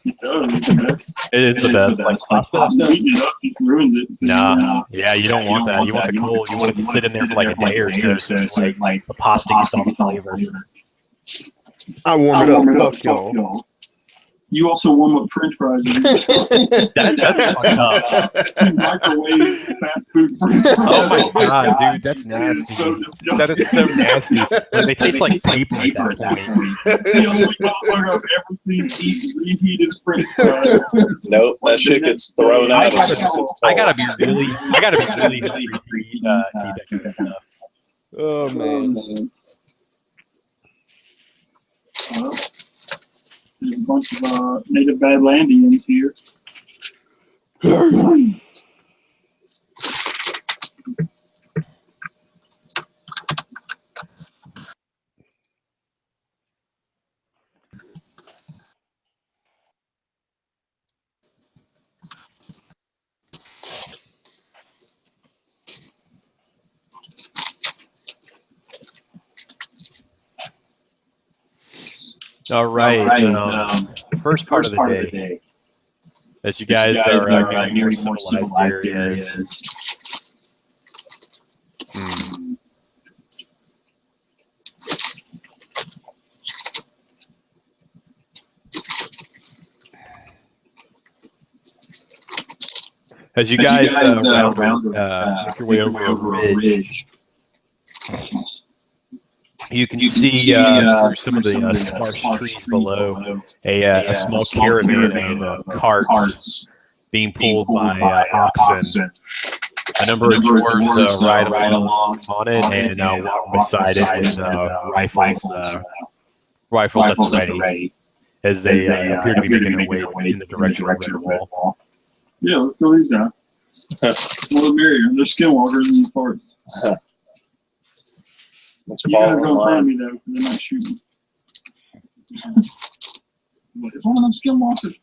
It does. It's the best. It is the best. Like pasta. Heating it up just ruins it. Nah. Yeah, you don't want that. You want the cold. You want it to sit in there for like a day or so. So like the pasta gets all the flavor. I warm it up. Fuck y'all. You also warm up French fries. That's fucked up. Microwave fast food French fries. Oh my god, dude, that's nasty. So That is so nasty. They taste like paper at that point. The only motherfucker I've ever seen eat reheated French fries. Nope, that shit gets thrown out as soon as it's cold. I gotta be really hungry to eat that kind of stuff. Oh man. Well, there's a bunch of native Badlandians here. All right. First part of the day, as you guys are near more civilized areas. As you guys make your way over a ridge, you can see through some of the sparse trees below a small caravan of carts being pulled by oxen. A number of dwarves ride along on it and walk beside it with rifles at the ready as they appear to be making their way in the direction of the wall. Yeah, let's go these guys. Well, the merrier. They're skinwalkers in these parts. Let's You guys follow don't find along. me though, because they're not shooting. It's one of them skinwalkers.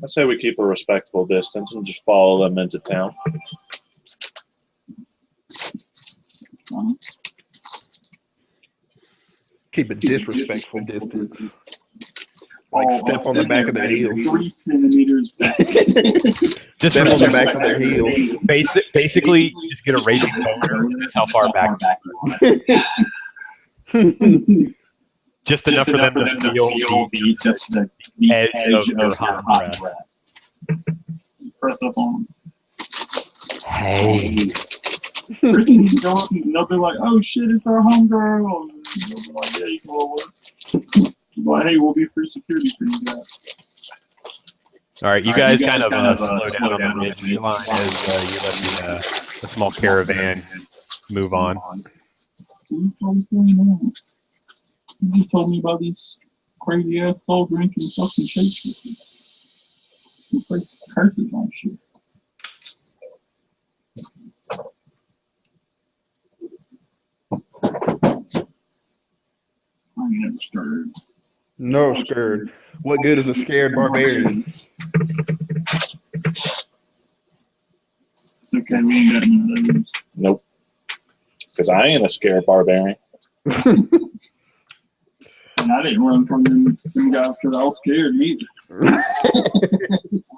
I say we keep a respectable distance and just follow them into town. Keep a disrespectful distance. Like step on the back of their heels. 3 centimeters back. Just Step on the backs of their heels. Basically, you just get a raging boner. That's how far back. Just enough for them to feel the edge of your hot breath. Press up on them. Hey. Christians go up and they'll be like, "Oh shit, it's our homegirl." And they'll be like, "Yeah, you can roll with it." Like, hey, we'll be free security for you guys. All right, you guys kind of slow down on the ridge line as you let the small caravan move on. You just told me about these crazy ass soul drinking fucking shapeshifters. You play curses on shit. I'm never scared. No scared. What good is a scared barbarian? It's okay, we ain't got none of those. Nope. Because I ain't a scared barbarian. And I didn't run from them guys because I was scared either. I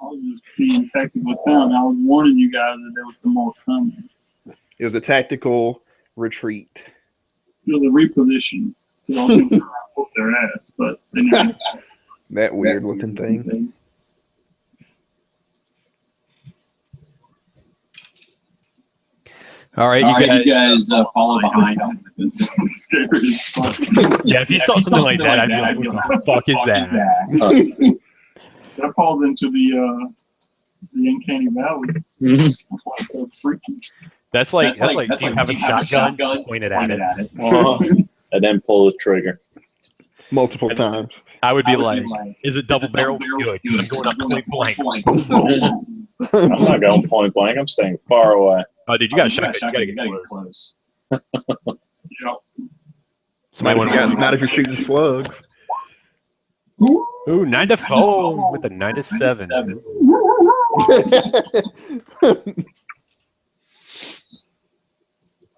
was just being tactical sound. I was warning you guys that there was some more coming. It was a tactical retreat. It was a reposition. I was going to whoop their ass, but they never. That weird looking thing. All right, you guys follow behind them. Scary as fuck. yeah, if you saw something like that, I'd be like, what the fuck is that? That falls into the uncanny valley. That's why it's so freaky. That's like, do you have a shotgun? Pointed at it. And then pull the trigger. Multiple times. I would be like, is it double barrel? Good. I'm going up point blank. I'm not going point blank. I'm staying far away. Oh, dude, you got a shotgun. You gotta get close. Yeah. Somebody Not if, not if you're shooting slugs. Ooh, 9-4 with a 9-7.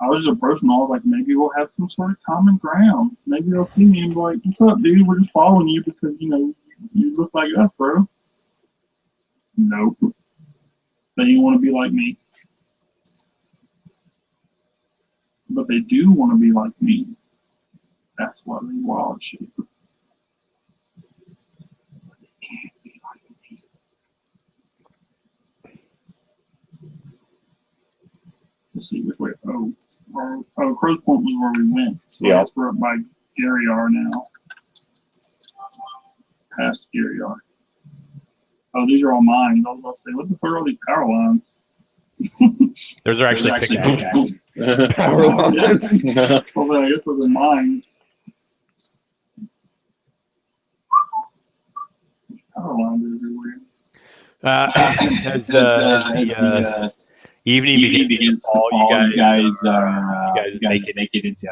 I was just approaching. I was like, maybe we'll have some sort of common ground. Maybe they'll see me and be like, "What's up, dude? We're just following you because you look like us, bro." Nope. They didn't want to be like me, but they do want to be like me. That's why they wild shit. Let's see which way. Oh, Crow's Point was where we went. So I guess we're up by Gary R now. Past Gary R. Oh, these are all mine. I was about to say, what the fuck are all these power lines? Those are actually pickaxes. Power lines. Well, I guess those are mine. Power lines everywhere. As the evening begins to fall, you guys make it into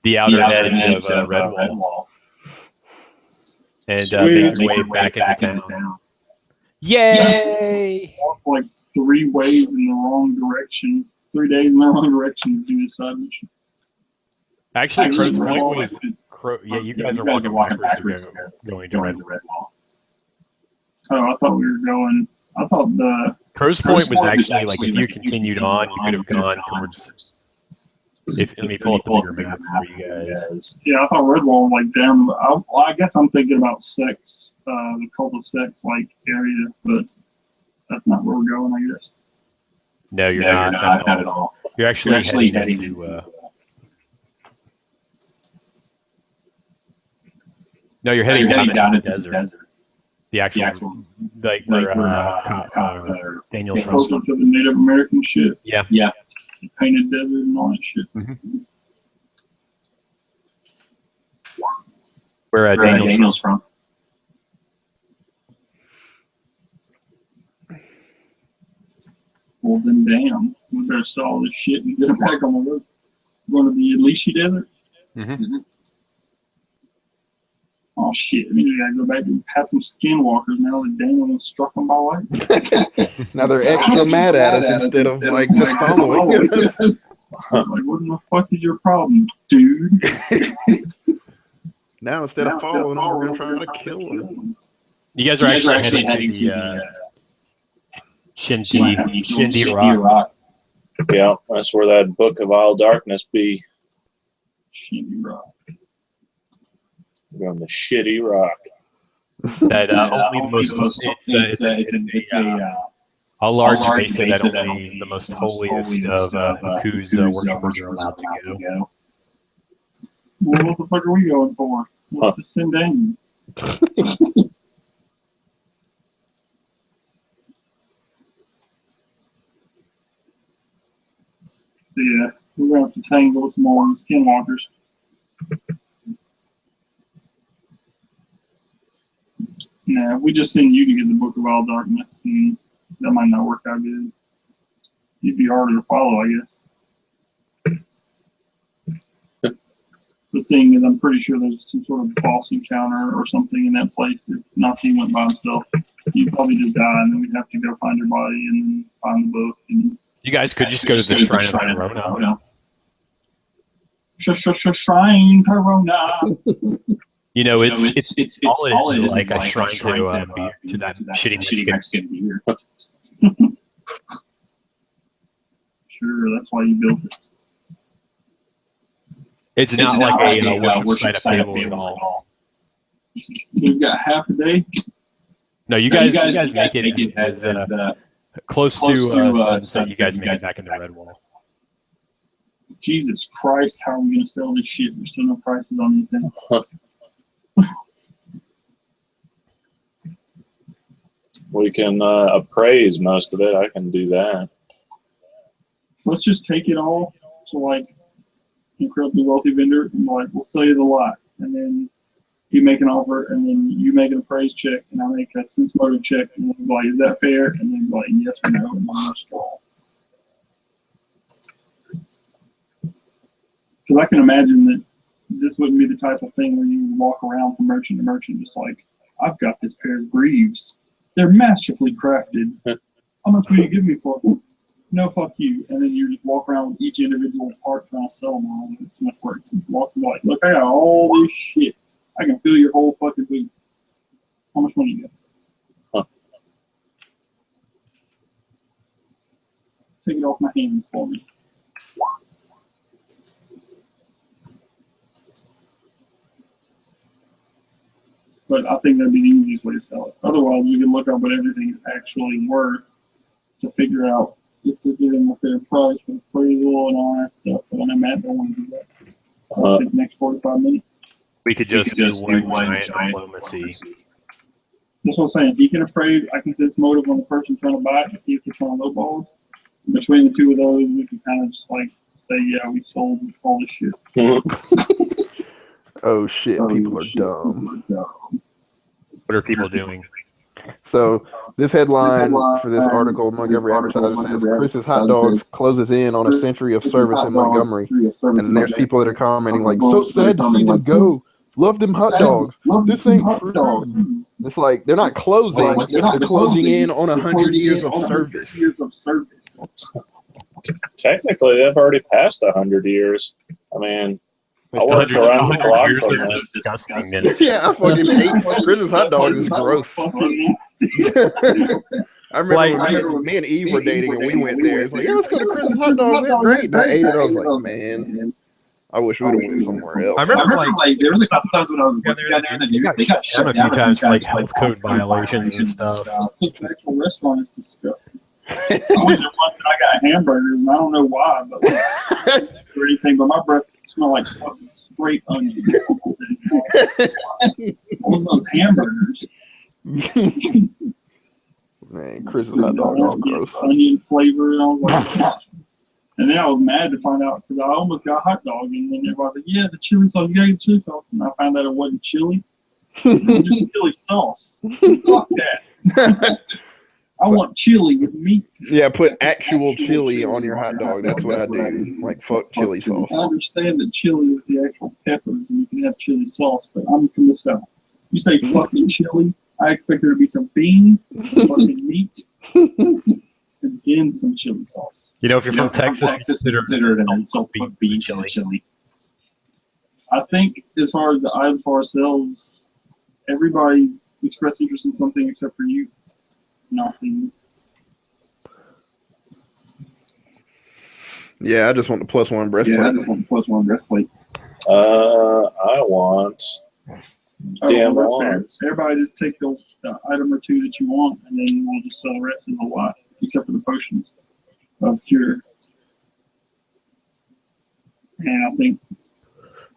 the outer edge of Red Wall. And make your way back into town. Yay! Walk like 3 ways in the wrong direction. 3 days in the wrong direction to do this side mission. Actually, Crow's Point was... you guys are walking backwards going to Red Wall. Oh, I thought we were going... I thought the... Crow's Point was actually, like, if you continued on, you could have gone towards... Let me pull up the bigger map for you guys. Yeah, I thought Red Wall was like down. I guess I'm thinking about Sex, the Cult of Sex like area, but that's not where we're going, I guess. No, you're not at all. You're actually heading into. No, you're heading down into the desert. The actual like where Daniel's from. Closer to the Native American shit. Yeah. The painted desert and all that shit. Mm-hmm. Where Daniel's from. Well, then damn. We better sell all this shit and get it back on the road. Going to the Alicia Desert? Mm-hmm. Oh shit, I mean, we gotta go back and have some skinwalkers now that Daniel struck them by lightning. Now they're extra mad at us instead of like just following us. Like, what in the fuck is your problem, dude? Now instead of following them, we're gonna try to kill them. You guys are actually heading to the Shindy Rock. Yeah, that's where that Book of Isle Darkness be. Shindy Rock. We're on the shitty rock. That only the most. It's a large basin that only the most holiest of Huku's worshippers are allowed to go. Well, what the fuck are we going for? What's the Sindane? Yeah, we're going to have to tangle with some more skinwalkers. Nah, we just send you to get the Book of All Darkness, and that might not work out good. You'd be harder to follow, I guess. The thing is, I'm pretty sure there's some sort of boss encounter or something in that place. If Nazi went by himself, he'd probably just die, and then we'd have to go find your body and then find the book. And you guys could just go to the Shrine of Corona. Shrine Corona. You know, it's all it is like a shrine to that shitty Mexican beer. Sure, that's why you built it. It's not like a worship site of table at all. So you've got half a day? No, you guys make it as close to sunset. You guys make it back into Red Wall. Jesus Christ, how are we going to sell this shit? There's still no prices on anything. We can appraise most of it. I can do that. Let's just take it all to like incredibly wealthy vendor and like we'll sell you the lot, and then you make an offer, and then you make an appraise check, and I make a sense motive check, and then like, is that fair? And then like, yes or no, and then just go. Because I can imagine that this wouldn't be the type of thing where you would walk around from merchant to merchant just like, I've got this pair of greaves. They're masterfully crafted. How much will you give me for them? no, fuck you. And then you just walk around with each individual part trying to sell them all. And it's too much work. Walk like, look, I got all this shit. I can fill your whole fucking booth. How much money you got? Huh. Take it off my hands for me. But I think that'd be the easiest way to sell it. Otherwise, we can look up what everything is actually worth to figure out if they're giving a fair price for appraisal and all that stuff. But I know Matt don't want to do that. I'll take the next 45 minutes. We could just do one giant diplomacy. That's what I'm saying. He can appraise. I can sense motive on the person trying to buy it and see if they're trying to lowball us. Between the two of those, we can kind of just like say, yeah, we sold all this shit. Oh shit, people are dumb. What are people doing? So this headline for this article, Montgomery Advertiser, says Chris's Hot Dogs closes in on a century of service in Montgomery. And there's people that are commenting like, so sad to see them go. Love them hot dogs. This ain't true. It's like they're not closing. They're closing in on 100 years of service. Technically, they've already passed 100 years. I mean, I worked around the block from that. Disgusting. Yeah, I fucking hate Chris's hot dogs. Is gross. I remember me and Eve were dating and we went there. It's like, yeah, let's go to Chris's hot dogs. They're great. And I ate it. I was like, man, I wish we would have went somewhere else. I remember like there was a couple times when I was working down there, and they got shut down a few times for like health code violations and stuff. This actual restaurant is disgusting. I went there once and I got hamburgers, and I don't know why, but like, or anything, but my breath smelled like fucking straight onions. What was those hamburgers? Man, Chris's hot dogs are gross. Onion flavor, and I was like, and then I was mad to find out because I almost got a hot dog, and then everybody's like, "Yeah, the chili sauce, you got the chili sauce," and I found out it wasn't chili, it was just chili sauce. Fuck that. I want chili with meat. Yeah, put actual chili on your hot dog. That's what I do. Like, fuck chili sauce. I understand that chili is the actual peppers, and you can have chili sauce, but I'm from the South. You say fucking chili, I expect there to be some beans, fucking meat, and then some chili sauce. You know, if you're from Texas, consider it an insult to bean chili. I think as far as the item for ourselves, everybody expressed interest in something except for you. Nothing. Yeah, I just want the +1 breastplate. I want damn ones. Everybody just take the item or two that you want, and then we'll just sell the rest of the lot, except for the potions of cure. And I think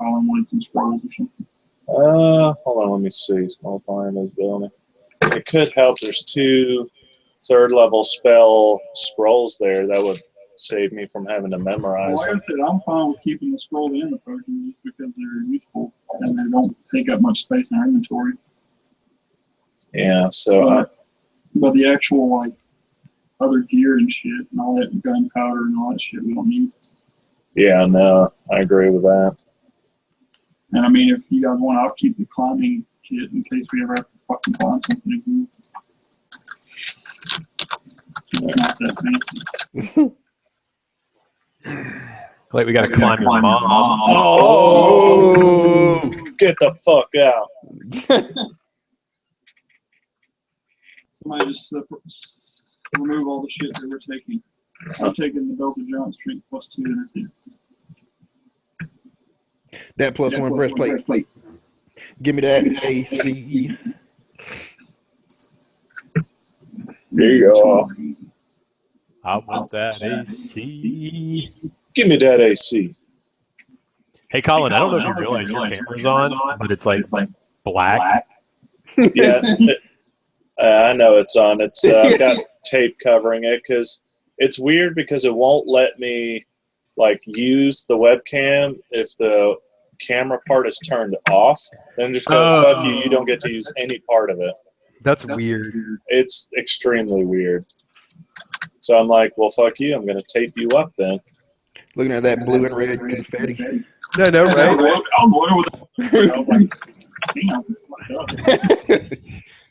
Colin wanted some scrolls or something. Hold on, let me see. Small fire in this building. It could help. There's 2 third-level spell scrolls there that would save me from having to memorize Like I said, I'm fine with keeping the scrolls and the potions just because they're useful and they don't take up much space in our inventory. Yeah, so but the actual like other gear and shit and all that gunpowder and all that shit we don't need. yeah, no, I agree with that. And I mean, if you guys want, I'll keep the climbing kit in case we ever have to fucking climb something again. It's not that fancy. Like we gotta climb your mom. Oh, get the fuck out. Somebody just remove all the shit that we're taking. I'm taking the Delta Giant Strength +2 energy. That +1 breastplate. Give me that AC. There you go. I want that AC. Give me that AC. Hey, Colin, I don't know if you realize your camera's on, but it's like black. Yeah, I know it's on. It's I've got tape covering it because it's weird because it won't let me like use the webcam if the camera part is turned off. Then it just goes, fuck you, you don't get to use any part of it. That's weird. It's extremely weird. So I'm like, well, fuck you. I'm going to tape you up then. Looking at that blue and red confetti. No, right? I was like, damn, this is fucked up.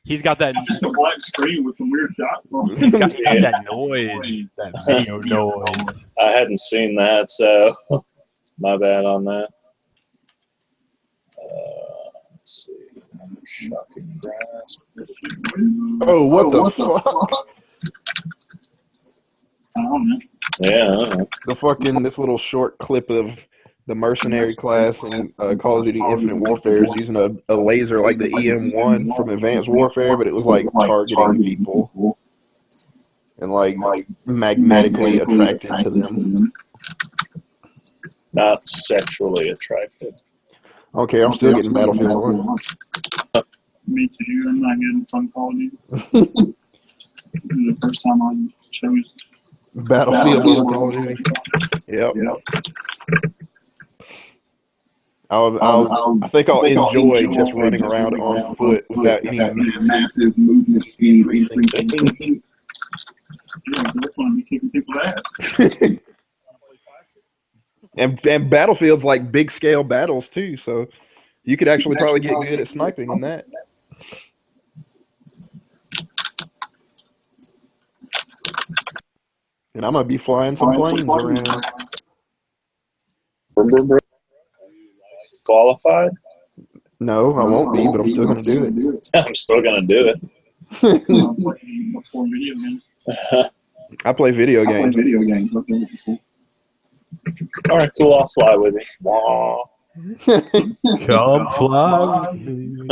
He's got that. It's just a black screen with some weird dots on it. He's got that noise. That video noise. I hadn't seen that, so my bad on that. Let's see. Shocking grasp. Oh, what the fuck? I don't know. Yeah, I don't know. The fucking this little short clip of the mercenary class in Call of Duty Infinite Warfare is using a laser like the EM1 from Advanced Warfare, but it was like targeting people and like magnetically attracted to them. Not sexually attracted. Okay, I'm still getting Battlefield 1. Me too. I'm not getting fun Call of Duty. The first time I chose Battlefield over Call of Duty. Yep. I think I'll enjoy just running around on foot without any massive movement speed. Yeah, that's when I'm kicking people's ass. and Battlefield's like big scale battles too, so you could actually probably get good at sniping in that. And I'm gonna be flying some planes around. Qualified? No, I won't be, but I'm still gonna do it. I'm still gonna do it. I play video games. All right, cool. I'll fly with you. Come fly with me.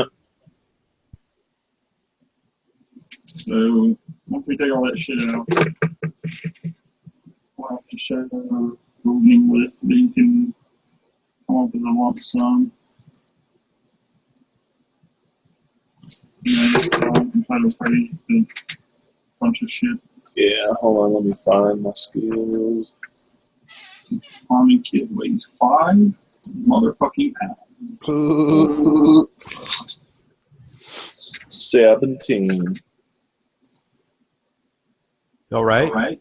So once we take all that shit out, we'll have to show the moving list so you can come up with a lump sum. And try to appraise the bunch of shit. Yeah, hold on. Let me find my skills. Farming kid weighs 5 motherfucking pounds. 17. All right.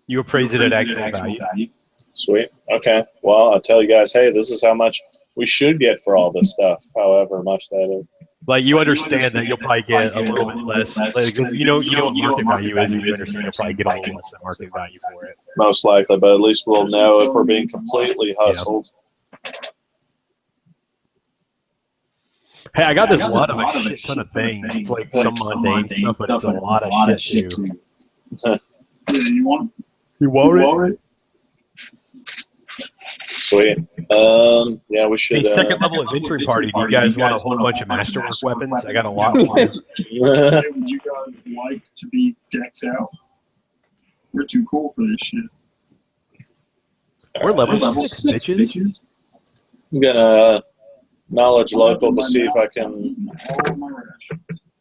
You appraise it at actual value. Sweet. Okay. Well, I'll tell you guys, hey, this is how much we should get for all this stuff, however much that is. Like, you understand that you'll probably get a little bit less. Like, you know what market value is, and you understand you'll probably get a little less than market value for it. Most likely, but at least we'll know if we're being completely hustled. Hey, I got this lot of a shit ton of things. It's like some mundane stuff, but it's a lot of shit too. Yeah, you want it? You want it? Sweet. Yeah, we should. Hey, second level adventuring party. Do you guys want a whole bunch of masterwork weapons? I got a lot for you. Would you guys like to be decked out? We're too cool for this shit. We're level 6, bitches. I'm gonna knowledge local to see if I can.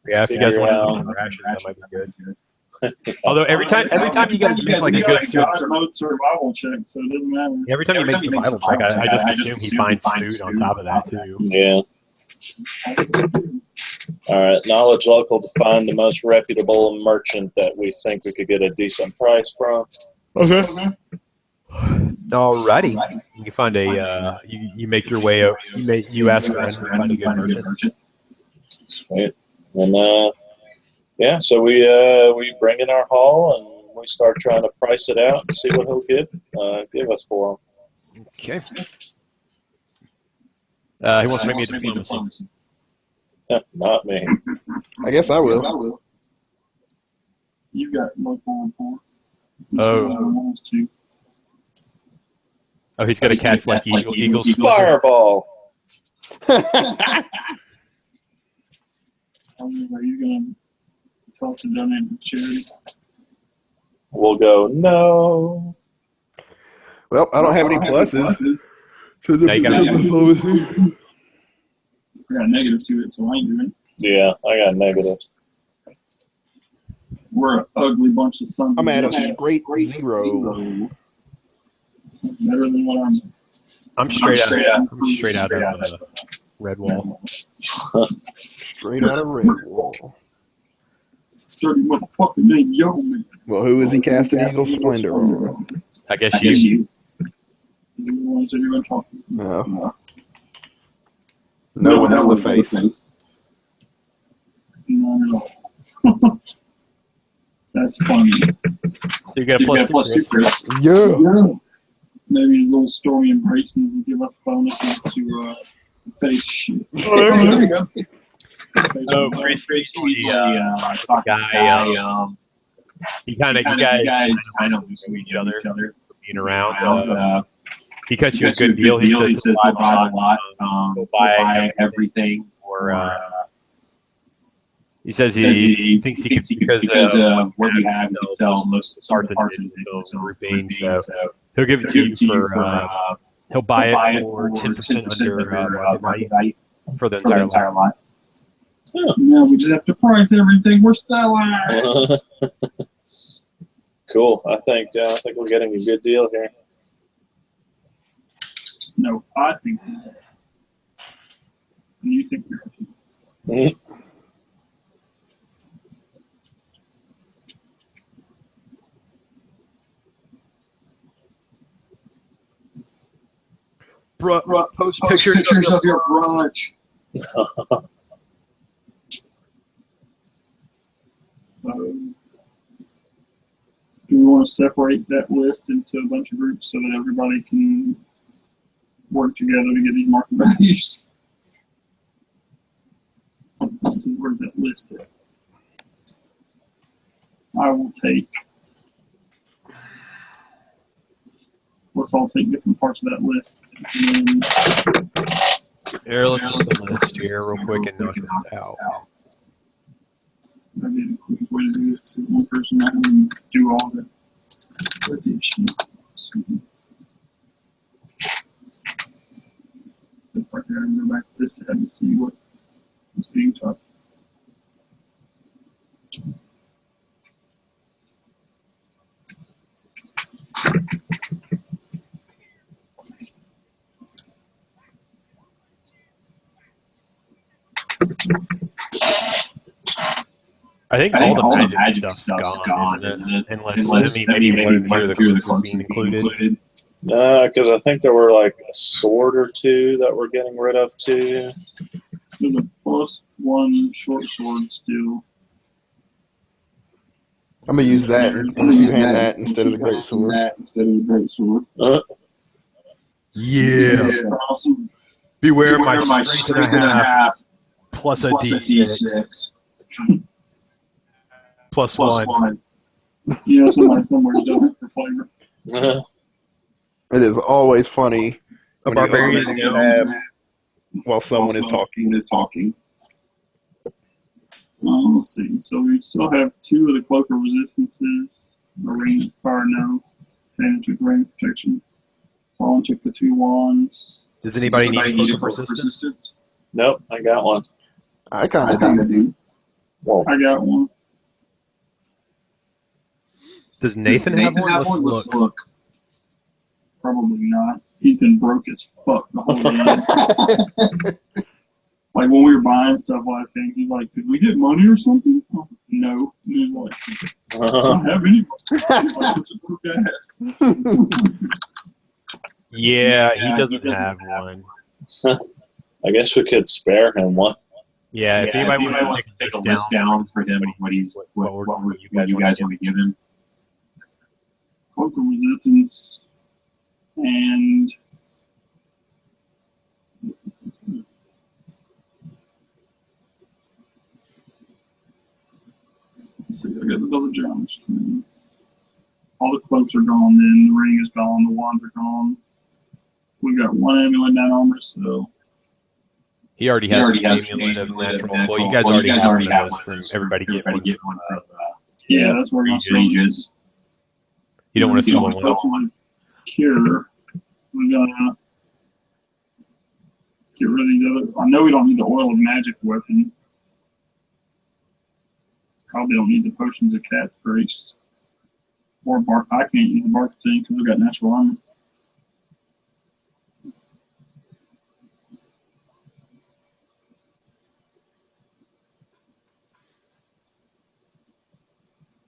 Yeah, if you guys want to rashes, that might be good. Although every time you guys make like a good survival check, so it doesn't matter. Every time you make survival check, I just assume he finds food on top of that too. Yeah. All right, knowledge local to find the most reputable merchant that we think we could get a decent price from. Okay. Alrighty. You find a you make your way out. You ask around to find a good merchant. Sweet. And yeah, so we bring in our haul and we start trying to price it out and see what he'll give us for him. Okay. He wants to make me a diplomacy. Not me. I guess I will. You got local report. Oh. Oh, he's got to catch like eagles. Fireball. He's gonna talk to donate to charity. We'll go no. Well, I don't have any pluses. So now you gotta diplomacy. I got negatives to it, so I ain't doing it. Yeah, I got negatives. We're an ugly bunch of sons. I'm at a straight 0. Better than what I'm straight out of Red Wall. Straight out of Red Wall. 30 motherfucking name, yo, man. Well, who is he casting Eagle Splendor on? I guess you. Is the ones that you're going to talk to? No. No one has the face. None at all. That's funny. So you got a plus two, Chris. Yeah. Maybe his little Stormy Embrace needs to give us bonuses to face shit. Oh, there you go. So recently, guy, you guys kind of lose to each other for being around. He cut you a good deal. He says he'll buy a lot. He'll buy everything. Or he says he thinks he can because of what we have. He can sell most of the parts and grouping. So he'll give it to you for. He'll buy it for 10% under market value for the entire lot. Now we just have to price everything we're selling. Cool. I think we're getting a good deal here. No, I think we are. And you think we are too. Post pictures of your brunch. Do we want to separate that list into a bunch of groups so that everybody can work together to get these market values? Let's see, where's that list at? I will take. Let's all take different parts of that list. Here, let's look at the list here real quick and knock this out. Maybe the quick way to do it is one person and do all the addition. So right there, and go back to this tab and see what is being taught. I think all the magic stuff's gone, isn't it? Unless maybe one of the clues being included. Because I think there were like a sword or two that we're getting rid of too. There's a +1 short sword still. I'm gonna use that. I'm gonna use that instead of the great sword. Yeah. Awesome. Beware my strength and a half plus a D6 plus one. You know, somebody's done it for flavor. It is always funny. A barbarian you have while someone is talking. Let's see. So we still have 2 of the cloak of resistances. A range fire no. And took range protection. Fallen took the 2 wands. Does anybody need a cloak of resistance? Nope, I got one. I kind of do. Whoa. I got one. Does Nathan have one? Let's look. Probably not. He's been broke as fuck the whole game. Like when we were buying stuff last game, he's like, "Did we get money or something?" Oh, no. And he's like, "I don't have any money." Yeah, he doesn't have one. I guess we could spare him one. Yeah, if anybody wants to take a list down for him, what you guys want to give him. Cloak of resistance and let's see, I got the village arms. All the cloaks are gone then, the ring is gone, the wands are gone. We got 1 amulet down armor, so he already has an amulet of natural. Well, you guys already have one from everybody get one from yeah, that's where my ranges. You don't want to sell one. Cure. We're gonna get rid of these other. I know we don't need the oil of magic weapon. Probably don't need the potions of cat's grace. Or bark. I can't use the bark thing because we got natural armor.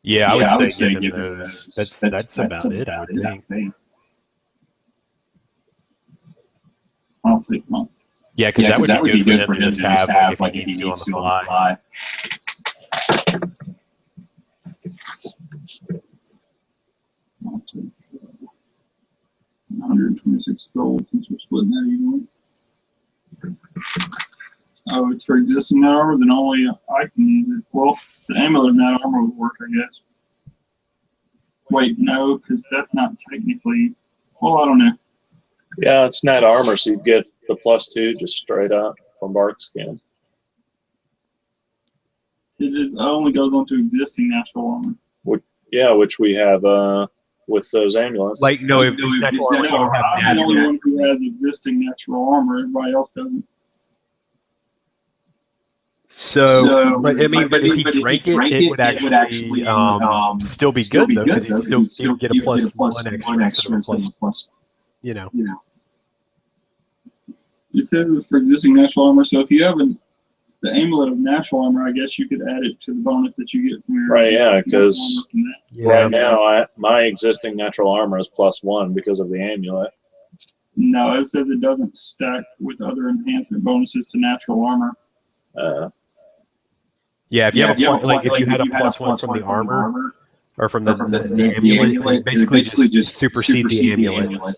Yeah, I would say give him those. That's about it, I would think. I'll take one. Yeah, because that would be good for him to just have like if he needs to on the fly. I'll take 126 gold since we're splitting that evenly. Oh, it's for existing net armor, then only I can use it. Well, the amulet of net armor would work, I guess. Wait, no, because that's not technically. Well, I don't know. Yeah, it's net armor, so you get the +2 just straight up from bark skin. It only goes on to existing natural armor. Which we have with those amulets. Like, no, if natural armor, you don't have I'm the only natural. one who has existing natural armor. Everybody else doesn't. So, but I mean, if he drank it, it would actually still be good though, because he'd still get a +1 extra instead of a plus. You know. It says it's for existing natural armor. So if you have the amulet of natural armor, I guess you could add it to the bonus that you get from your Right, yeah, because Yeah. right now my existing natural armor is +1 because of the amulet. No, it says it doesn't stack with other enhancement bonuses to natural armor. Yeah, if you have a like if you had a +1 from the armor or from the amulet, it basically just supersedes the amulet.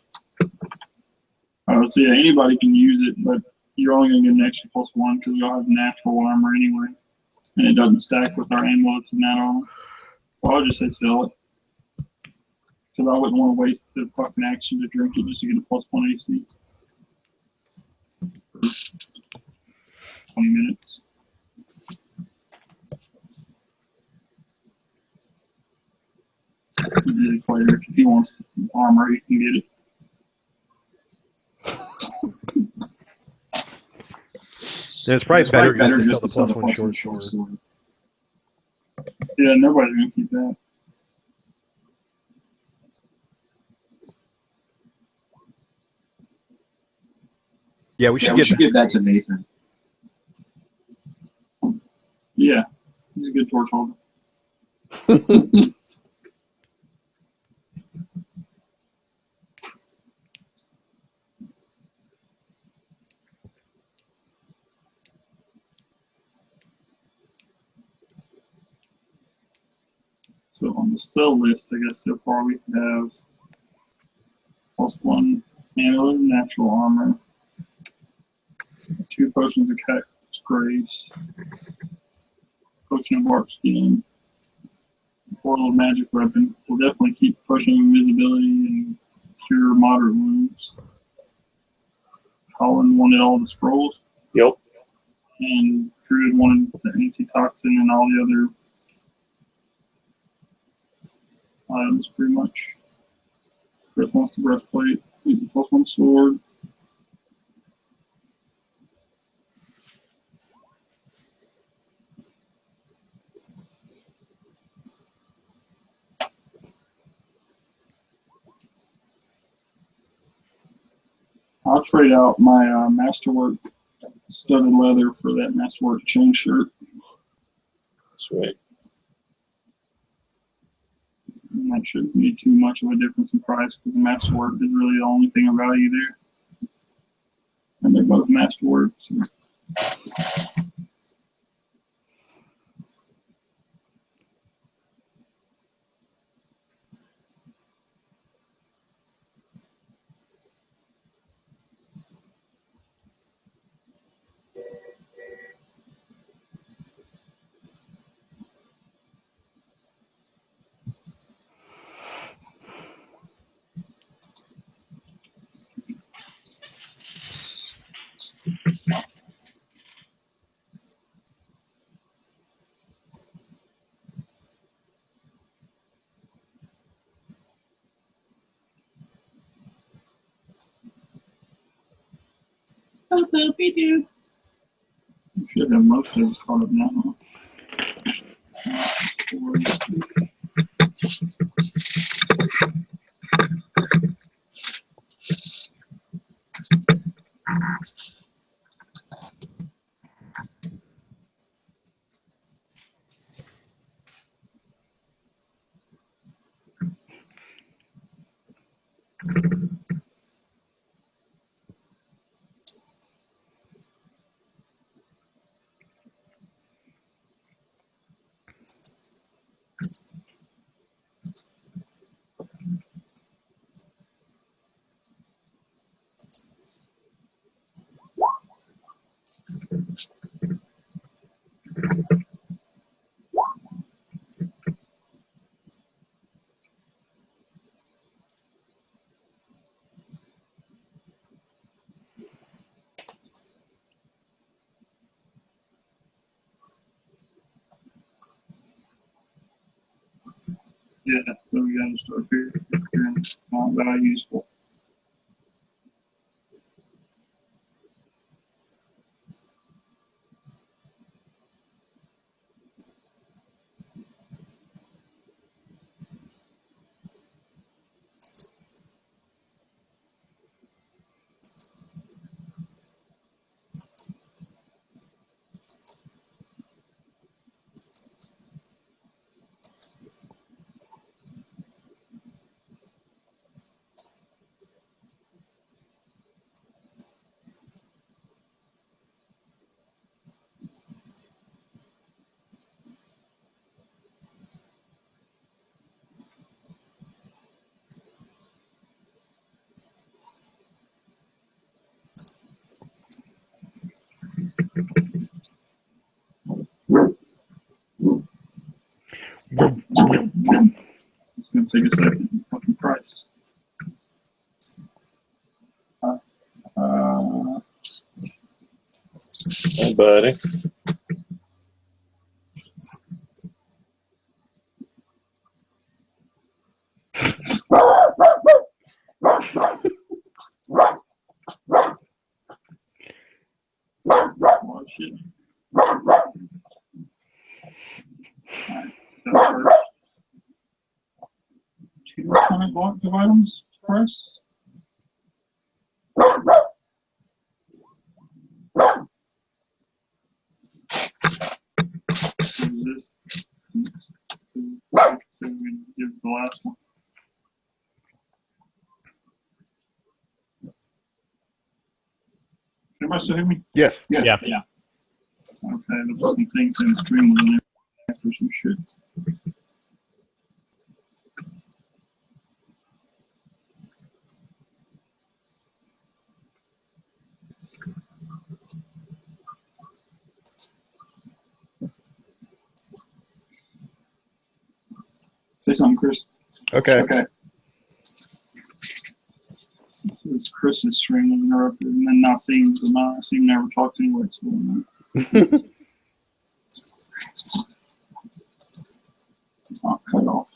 So yeah, anybody can use it, but you're only going to get an extra +1 because we all have natural armor anyway, and it doesn't stack with our amulets and that armor. Well, I'll just say sell it, because I wouldn't want to waste the fucking action to drink it just to get a +1 AC. 20 minutes. The player, if he wants armor, he can get it. Yeah, it's probably better just to sell the +1 short sword. Yeah, nobody's gonna keep that. Yeah, we should give that to Nathan. Yeah, he's a good torch holder. So on the sell list, I guess so far we have +1 amulet of natural armor, 2 potions of cactus grace, potion of bark skin, portal of magic weapon. We'll definitely keep potion of invisibility and cure moderate wounds. Colin wanted all the scrolls. Yep. And Druid wanted the antitoxin and all the other items pretty much. Chris wants the breastplate, +1 sword. I'll trade out my Masterwork studded leather for that Masterwork chain shirt. Sweet. And that shouldn't be too much of a difference in price because the Masterwork is really the only thing of value there. And they're both Masterworks. So. You should have most of us caught up now. Yeah, so we got to start figuring out values for. It's going to take a second. Fucking price. Hey, buddy. Oh, shit. Alright, step first. 200 blocks of items to press. This. So we give the last one. Everybody still hear me? Yes. Yeah. Okay, the fucking thing's in the stream with an for some shit. Say something, Chris. Okay. This Chris's stream was interrupted, and then Naseem never talked anyway. So, I'll cut off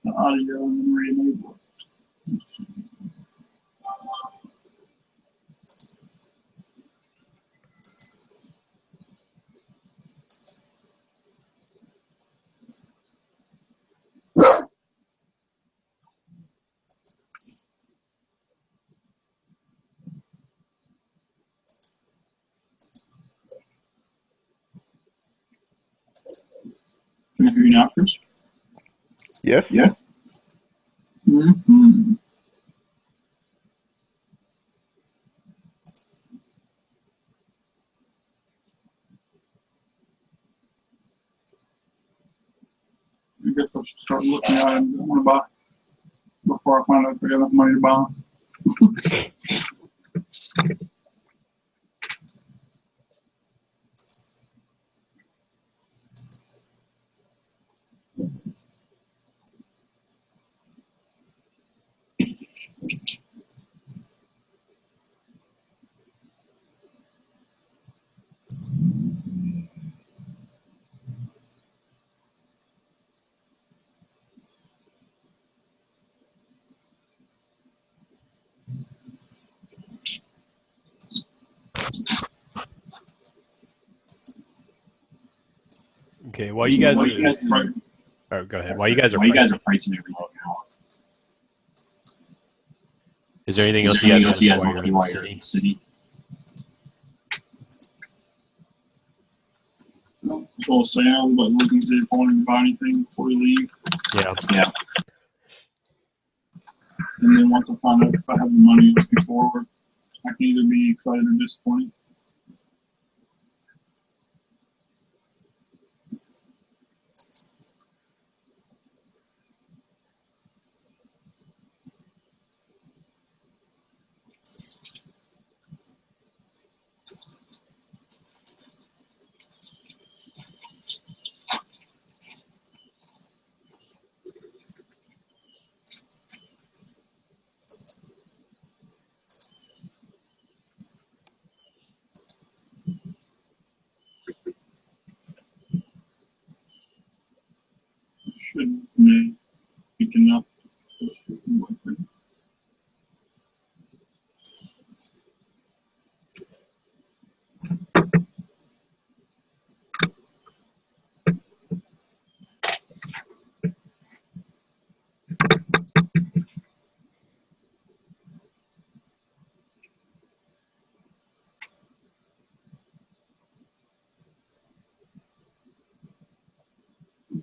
the audio and then re-enable it. Can I hear you now, Chris? Yes. Mm-hmm. I guess I should start looking at items I want to buy before I find out if I got enough money to buy them. Okay. While you guys are, oh, go ahead. While you guys are pricing everything out. is there anything else You you guys guys want want to to while do you're in the city? Control sound, but looking to see if I want to buy anything before we leave. Yeah. And then once I find out if I have the money looking forward, I can either be excited or disappointed.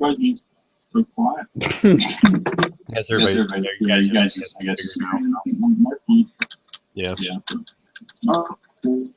Everybody's being so quiet. Yes, Everybody, everybody. you guys just, I guess, just Yeah. yeah. Oh, cool.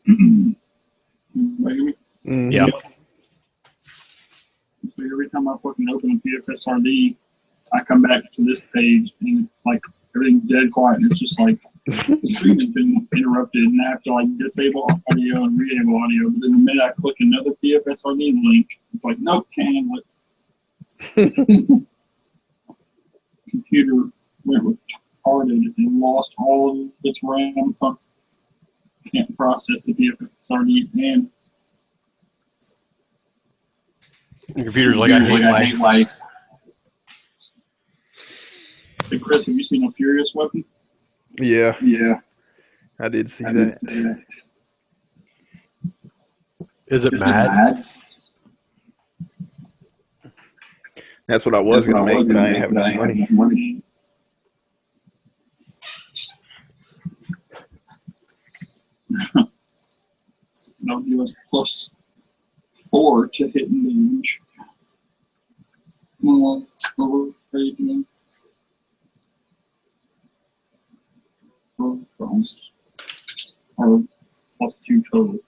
Everybody hear me? Yeah. So every time I fucking open a PFSRD, I come back to this page and like everything's dead quiet. And it's just like the stream has been interrupted, and I have to like disable audio and re-enable audio. But then the minute I click another PFSRD link, it's like nope, can't handle it. Computer went retarded and lost all of its RAM. Can't process the PFSRD and Your computer's like, I hate life. Hey Chris, have you seen a Furious Weapon? Yeah, Yeah, I did see I that. did see that. Is it Is it mad? mad? That's what I was going to make, but I ain't having enough money. money. That'll give us +4 to hit damage. Well, raging. for bronze. Or +2 total.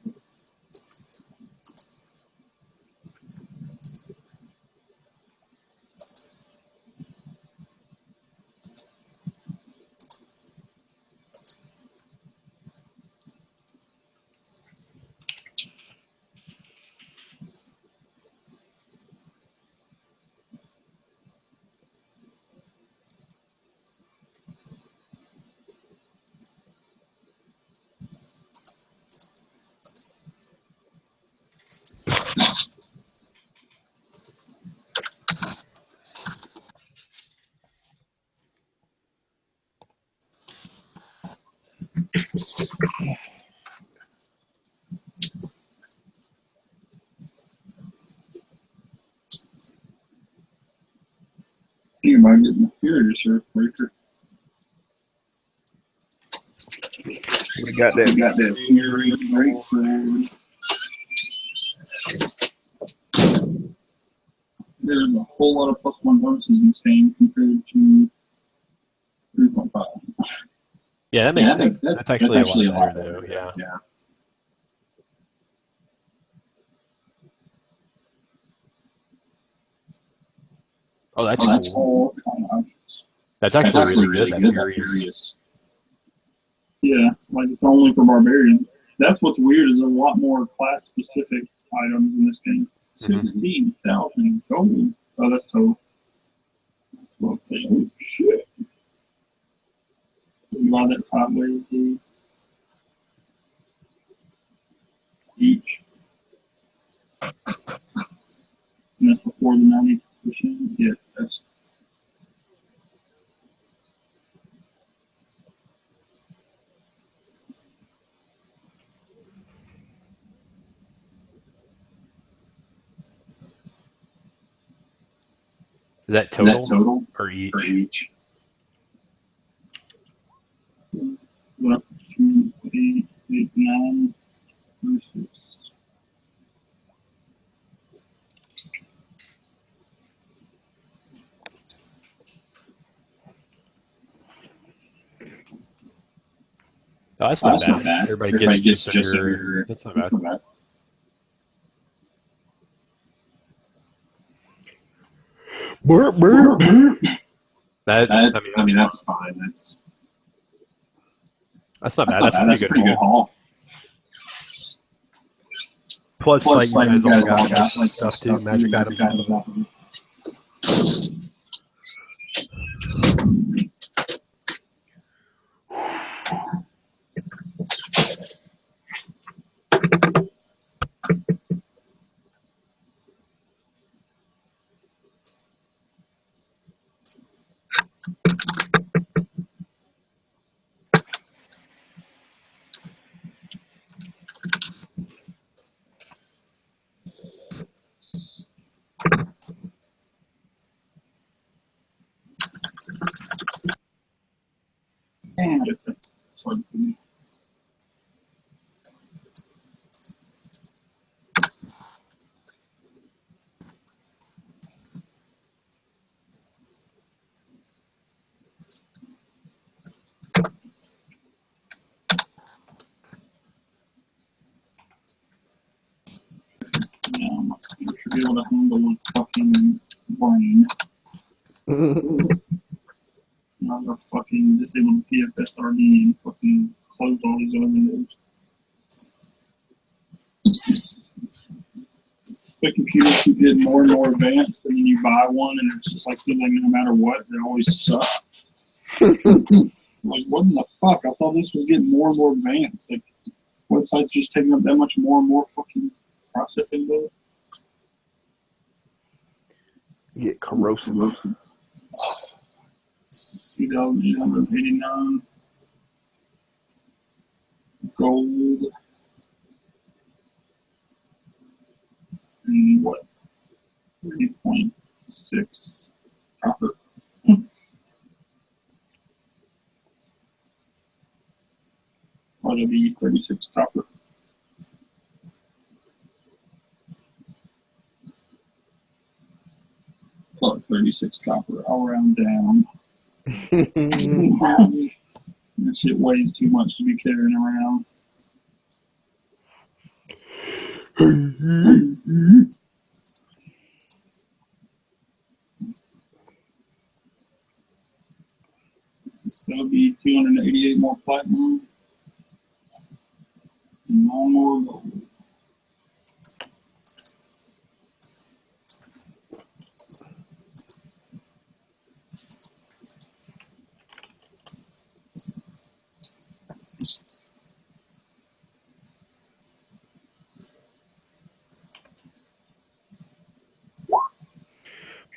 Think about getting a Fury Surf Breaker. We got that. Fury Breaker. There's a whole lot of +1 bonuses in this game compared to 3.5. Yeah, that's actually a lot better, though. Yeah. Oh, that's cool. That's actually really good. That Furious. Yeah, like it's only for Barbarian. That's what's weird is a lot more class-specific items in this game. 16,000 gold. Oh, that's total. Let's see. Oh, shit. We buy that 5 ways, dudes. Each. And that's before the 90%. Yeah, that's. Is that total or each? What? 2, 8, 8, 9, 36. Oh, that's not bad. Everybody gets just under. That's not bad. Burp, burp. I mean, that's fine. That's not bad. That's pretty good haul. Plus, like you guys all got like stuff too, magic items. You should be able to handle its fucking brain. Not a fucking disabled PFSRD and fucking close all these other windows. So computers keep getting more and more advanced, and then you buy one, and it's just like something no matter what, they always suck. Like, what in the fuck? I thought this was getting more and more advanced. Like, websites just taking up that much more and more fucking processing bill. You get corrosive. 2,889 gold. And what? 3.6 copper. Or it'll be 36 copper. Call it 36 copper. I'll round down. And That shit weighs too much to be carrying around. So that'll be 288 more platinum. No more gold.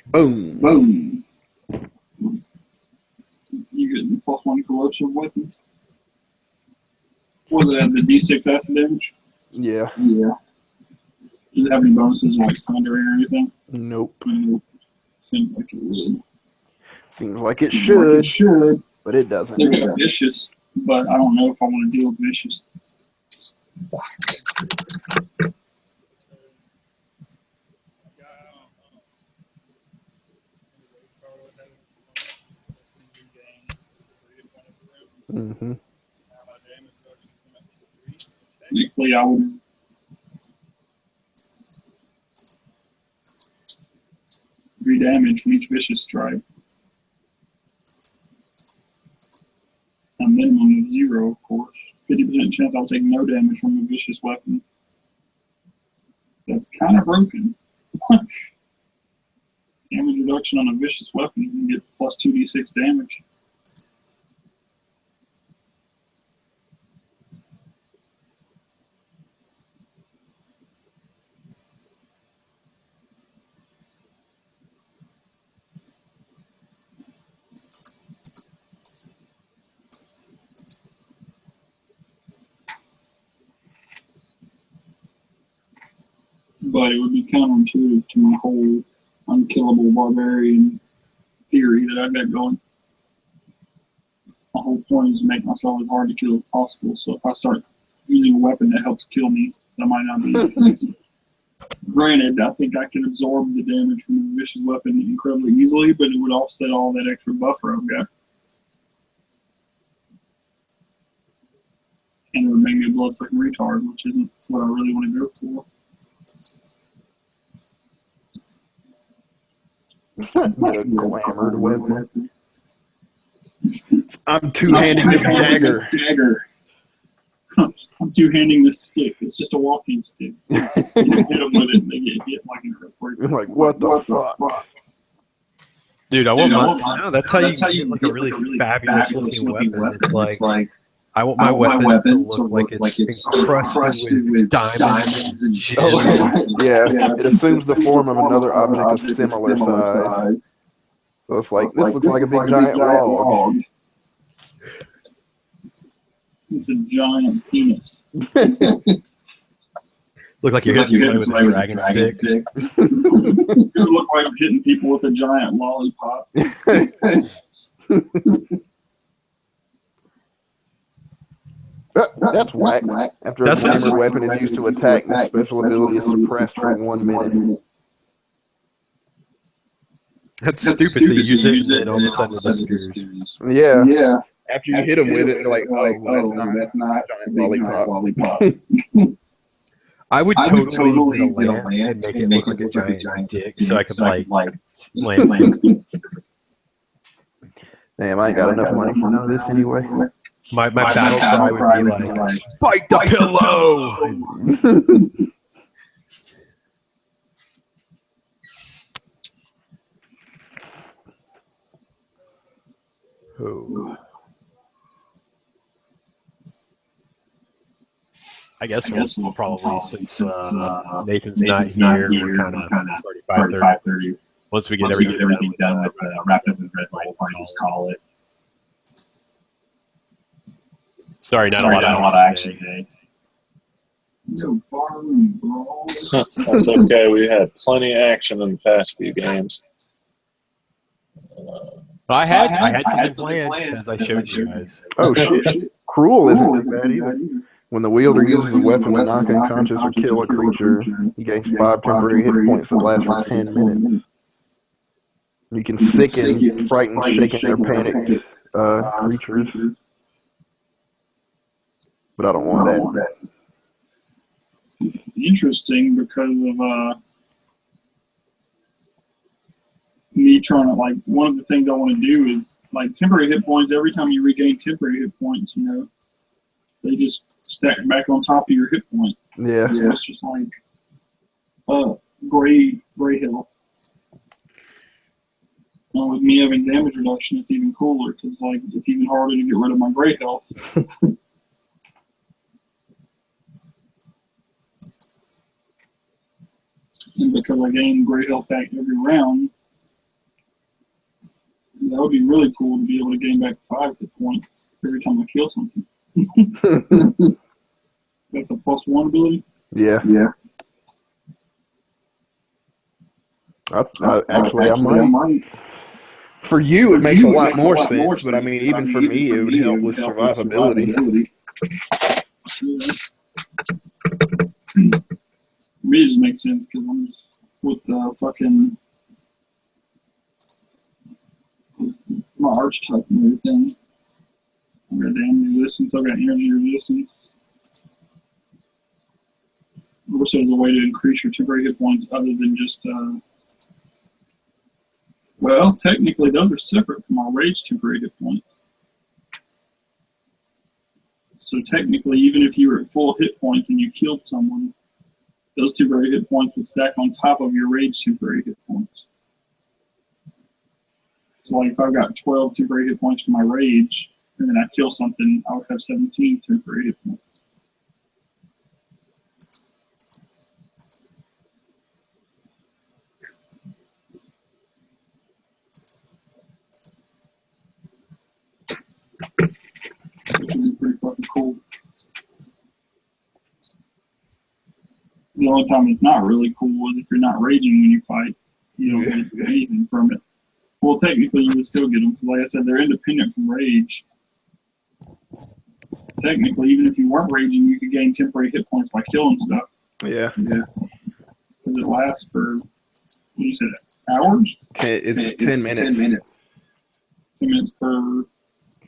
Boom. Boom. You get the +1 corruption weapon. What does it have? The D6 acid damage? Yeah. Yeah. Does it have any bonuses like sundering or anything? Nope. Seems like it would. Seems like it should, but it doesn't. They got vicious, but I don't know if I want to deal with vicious. Mm-hmm. Technically, I would. Damage from each vicious strike. A minimum of 0, of course. 50% chance I'll take no damage from a vicious weapon. That's kind of broken. Damage reduction on a vicious weapon, you can get plus 2d6 damage. But it would be counterintuitive to my whole unkillable barbarian theory that I've got going. My whole point is to make myself as hard to kill as possible. So if I start using a weapon that helps kill me, that might not be effective. Granted, I think I can absorb the damage from a vicious weapon incredibly easily, but it would offset all that extra buffer I've got. And it would make me a bloodsucking retard, which isn't what I really want to go for. Get a glamored weapon. I'm two-handing this dagger. I'm two-handing this stick. It's just a walking stick. You hit them with it and they get hit like an earthquake. Like, what the fuck? Dude, I want my... No, that's how you get like a really fabulous looking weapon. It's like I want my weapon to look like it's encrusted with diamonds and shit. Yeah, it assumes the form of another object of similar size. So it's like, this looks like a big giant log. It's a giant penis. Look like you're hitting somebody with a dragon stick. It would look like I'm hitting people with a giant lollipop. That's whack. After a glamour weapon is used to attack, the special ability is suppressed for 1 minute. That's stupid. So you use it and all of a sudden it disappears. Yeah. After you hit them with it, they're like, oh, that's not a giant lollipop. I would totally get a lance and make it look like a giant dick so I could like land. Damn, I ain't got enough money for none of this anyway. My battle cry would be like, bite the pillow! Oh. I guess we'll probably, since Nathan's not here, we're kind of 35:30. Once we get everything done with wrapped up in red light, just call it. Sorry, not a lot of action today. That's okay. We had plenty of action in the past few games. I had something planned, as I showed you guys. Oh, shit. Cruel isn't bad either. When the wielder uses a weapon to knock unconscious or kill a creature, he gains 5 temporary hit points that last for 10 minutes. You can sicken, frighten, shaken, or panicked creatures. but I don't want that. It's interesting because of me trying to, like, one of the things I want to do is, like, temporary hit points. Every time you regain temporary hit points, you know, they just stack back on top of your hit points. Yeah. So it's just like gray health. And with me having damage reduction, it's even cooler because, like, it's even harder to get rid of my gray health. And because I gain gray health back every round, that would be really cool to be able to gain back 5 hit points every time I kill something. That's a +1 ability? Yeah. I might. For you, it makes a lot more sense, but I mean, even for me, it would help with survivability. Yeah. For me, it just makes sense because I'm just with fucking my archetype and everything. I've got damage resistance, I've got energy resistance. I wish there was a way to increase your temporary hit points other than just, well, technically those are separate from our rage temporary hit points. So technically, even if you were at full hit points and you killed someone, those temporary hit points would stack on top of your rage temporary hit points. So, like, if I've got 12 temporary hit points for my rage, and then I kill something, I would have 17 temporary hit points. Which would be pretty fucking cool. The only time it's not really cool is if you're not raging when you fight. You don't get anything from it. Well, technically, you would still get them, because like I said, they're independent from rage. Technically, even if you weren't raging, you could gain temporary hit points by killing stuff. Yeah. Because it lasts for, what do you say, hours? It's 10 minutes. 10 minutes. 10 minutes per...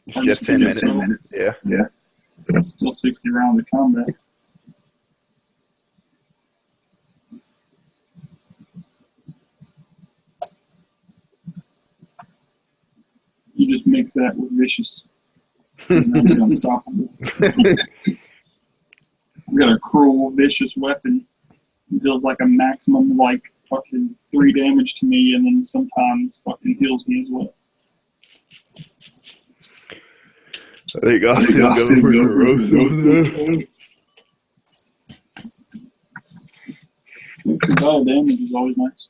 It's just 10 minutes. Yeah. That's still 60 rounds of combat. You just mix that with vicious. And that'll be unstoppable. I've got a cruel, vicious weapon. It deals like a maximum of like fucking 3 damage to me, and then sometimes fucking heals me as well. I think I'll still go for the roast over there. Extra damage is always nice.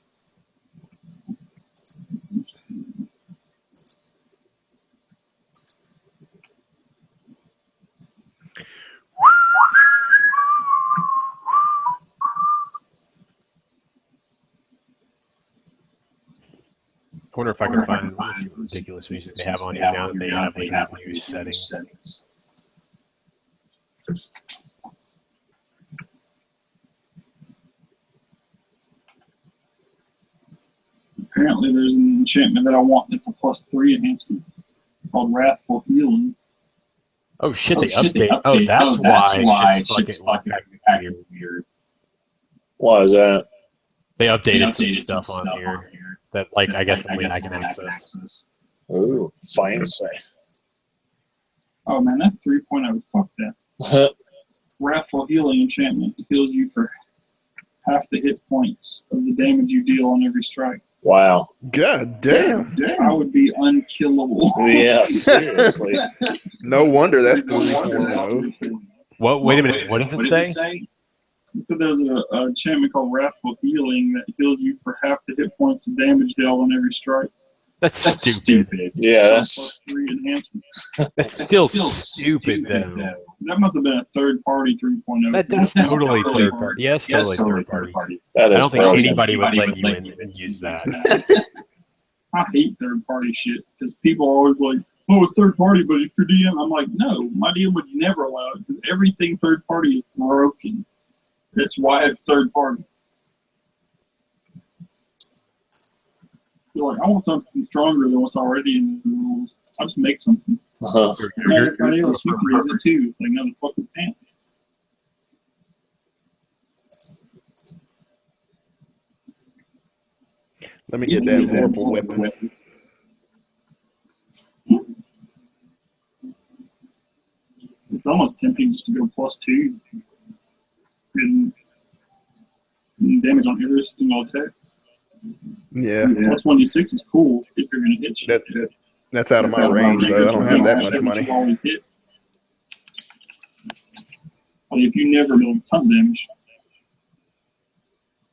I wonder if I can find ridiculous music they have on here now that they have these new settings. Apparently there's an enchantment that I want that's a +3 enhancement called Wrathful Healing. Oh shit, they update. Oh, that's why it's fucking weird. Why is that? They updated some stuff on here that, like, I guess only I can access. Ooh, fancy. Oh man, that's 3.0. Fuck that. Wrathful Healing enchantment heals you for half the hit points of the damage you deal on every strike. Wow. God damn. I would be unkillable. Yeah, seriously. No wonder that's 3.0. What? Wait a minute. What does it say? So there's a enchantment called Wrathful Healing that heals you for half the hit points of damage dealt on every strike. That's stupid. Yeah, that's +3 enhancement. That's still stupid, though. That must have been a third-party 3.0. That's totally third party. Yes, totally third party. that I is don't think brilliant. anybody would let you in and use that. I hate third-party shit because people are always like, "Oh, it's third-party, but it's your DM." I'm like, no, my DM would never allow it because everything third-party is broken. That's why it's third-party. The You're like, I want something stronger than what's already in the rules. I'll just make something. Everybody else you create it too. It's like another fucking pant. Let me get that purple weapon. It's almost tempting just to go +2 and damage on every single attack. Yeah. +1d6 is cool if you're going to hit you. That's out of my range, so I don't have that much money. If you never do ton damage,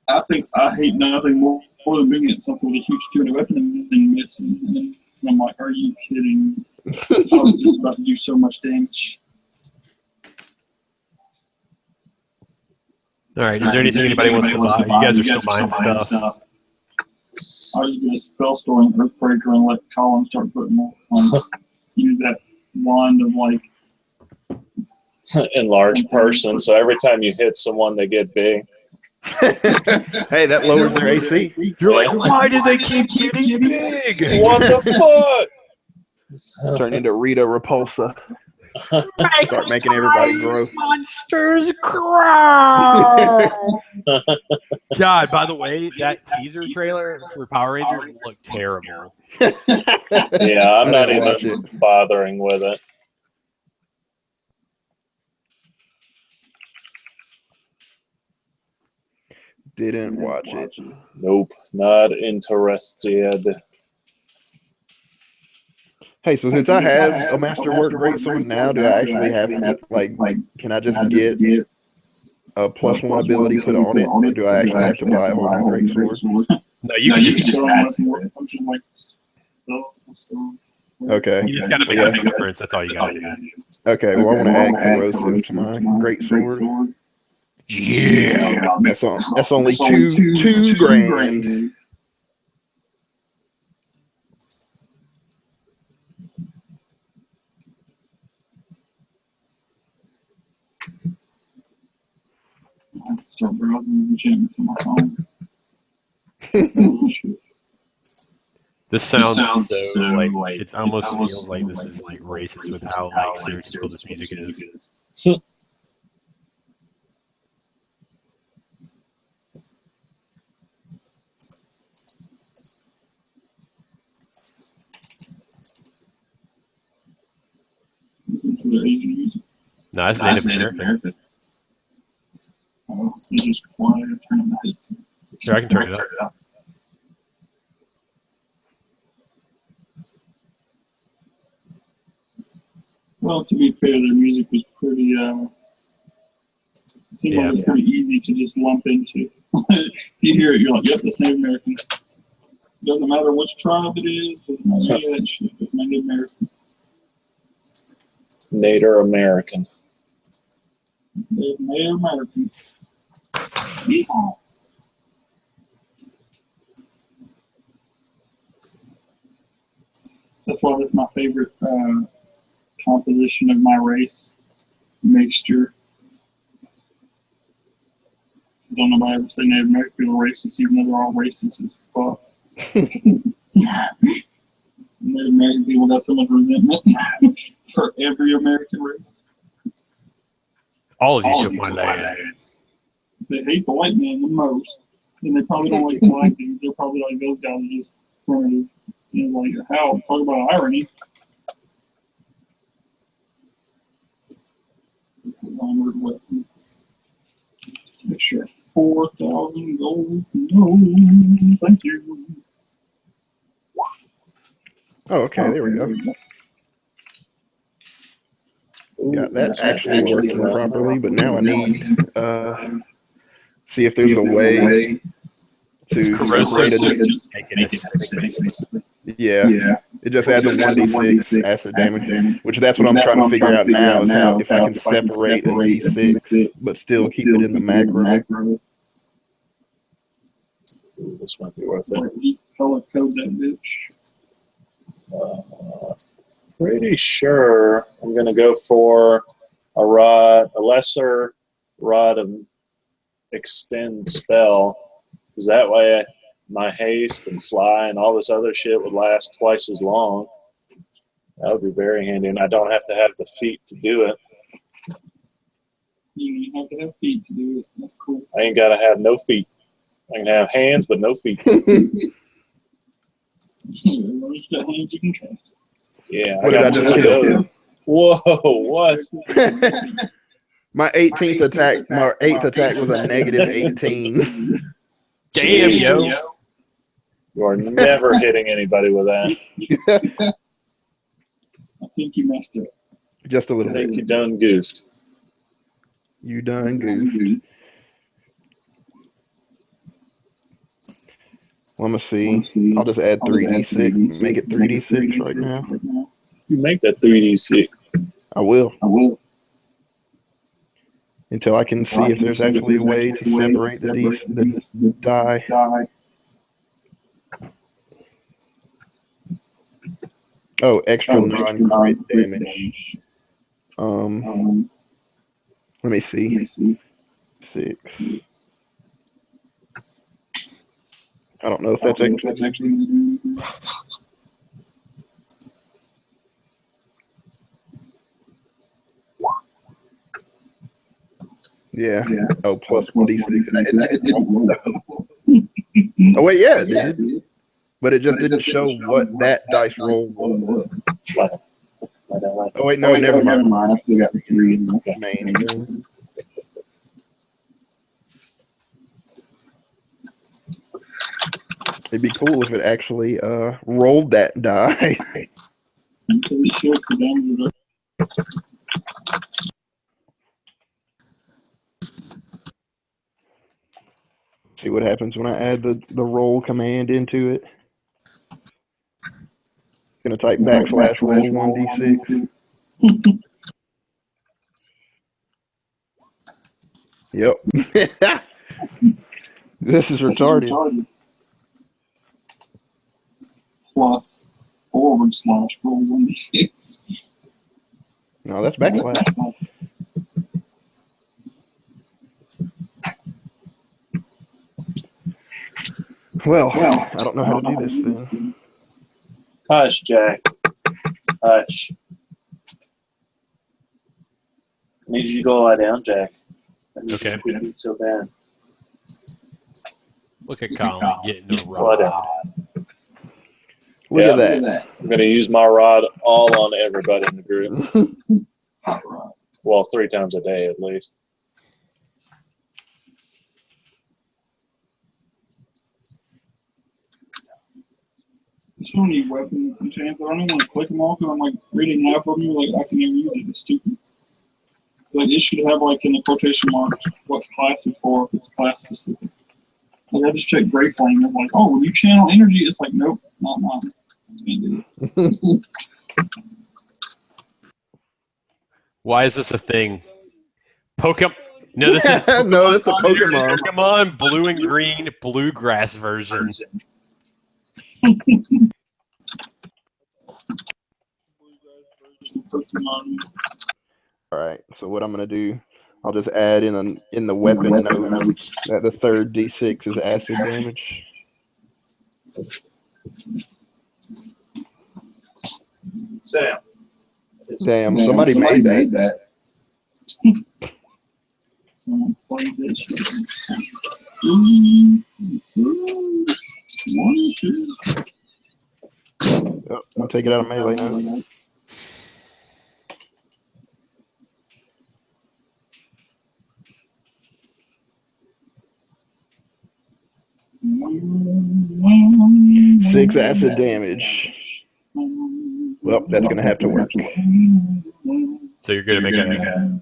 I think I hate nothing more than being at something with a huge 200 weapon and then missing. And I'm like, are you kidding? I was just about to do so much damage. All right. Is there anything anybody wants to buy? You guys are still buying stuff. I was just going to spell store an Earthbreaker and let Colin start putting on. Use that wand of like enlarged person. So every time you hit someone, they get big. Hey, that lowers their AC. You're like, why did they keep getting big? What the fuck? Turn into Rita Repulsa. Start making everybody grow. Monsters grow. God, by the way, that teaser trailer for Power Rangers looked terrible. Yeah, I'm not even bothering with it. Didn't watch it. Nope, not interested. Hey, so since I have a Masterwork Greatsword now, do I actually have to, like, can I just get a +1 ability put on it, or do I actually have to buy a whole Greatsword? No, you can just add some Okay. You just gotta make a difference. That's all you gotta do. Okay, well, I want to add corrosive to my Greatsword. Yeah. That's only two grand. I have to start browsing the enchantments on my phone. This sounds so like it almost feels like this is like racist with how like stereotypical this music is. No, it's Native American. It's just quiet. Turn the heads. Sure, I can turn it up. Well, to be fair, their music was pretty. It seemed like it was pretty easy to just lump into. If you hear it, you're like, "Yep, that's Native American." Doesn't matter which tribe it is. Doesn't matter any of that shit. It's Native American. Native American. Native American. Yeehaw. That's why that's my favorite composition of my race mixture. Don't nobody ever say Native American people are racist, even though they're all racist as fuck. Native American people got so much resentment for every American race. All of you took my land. They hate the white man the most, and they probably don't like the black dudes. They're probably like, those guys are just primitive. And it's like, how? Talk about irony. Armored weapon. Make sure 4,000 gold. No, thank you. Oh, okay, there we go. Yeah, that's actually working properly, but now I need see if there's a way to separate it. Yeah, it just adds a 1d6 acid damage, which that's what I'm trying to figure out now, is how if I can separate a d6 but still keep it in the macro. Ooh, this might be worth it. Just color code that bitch. Pretty sure I'm going to go for a lesser rod of extend spell, because that way my haste and fly and all this other shit would last twice as long. That would be very handy, and I don't have to have the feet to do it. You have to have feet to do it. That's cool. I ain't gotta have no feet. I can have hands, but no feet. You got hands you can trust. Yeah, What did I just kill? Whoa, what? My 18th attack, my 8th attack was a negative 18. Damn, yo. You are never hitting anybody with that. I think you messed up. Just a I little think bit. you done goofed. You done goofed. Well, I'm going to see. I'll just add 3d6. Make it 3d6 right now. You make that 3d6. I will. Until I can see if there's actually a way to separate the die. Oh, extra non-crit damage. Let me see. 6. I don't know if that's actually. Yeah. Oh, plus 1d6. Oh, wait, yeah, it did. But it just didn't show what that dice roll was. Oh, wait, no, never mind. I still got the 3 in the Main. It'd be cool if it actually rolled that die. See what happens when I add the roll command into it. Gonna type /roll 1d6. Yep. This is retarded. Plus /roll 1d6. No, that's /. Well, I don't know how to do this then. Hush, Jack. Hush. I need you to go lie down, Jack. Okay. So bad. Look at Colin getting a Lie down. rod. Look at that. I'm going to use my rod all on everybody in the group. Hot rod. Well, 3 times a day at least. There's so many weapon enchants. I don't even want to click them all because I'm like reading half of them. Like I can never use it. It's stupid. Like it should have like in the quotation marks what class it's for if it's class specific. Like I just checked Grey Flame. It's like, oh, when you channel energy, it's like, nope, not mine. Can't do it. Why is this a thing? Pokemon. No, this is No, that's the Pokemon. Pokemon Blue and Green Bluegrass version. All right. So what I'm gonna do, I'll just add in the weapon note that the third d6 is acid damage. Sam. Damn, somebody made that. Someone played this. One, 2. Oh, I'll take it out of melee now. Six acid damage. Well, that's gonna have to work. So you're gonna make a.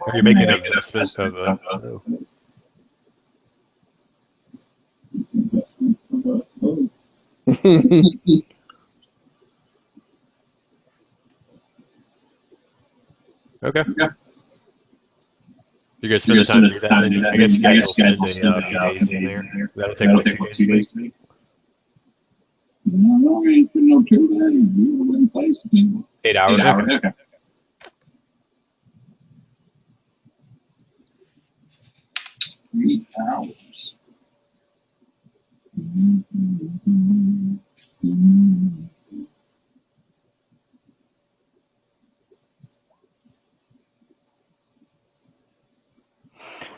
Are you making an investment of the? Okay. You're gonna spend the time to do that. And I guess you guys will spend a few days in there. That'll take like 2 days to make. No, we ain't putting no two there. 8 hours. Okay. Okay. 3 hours.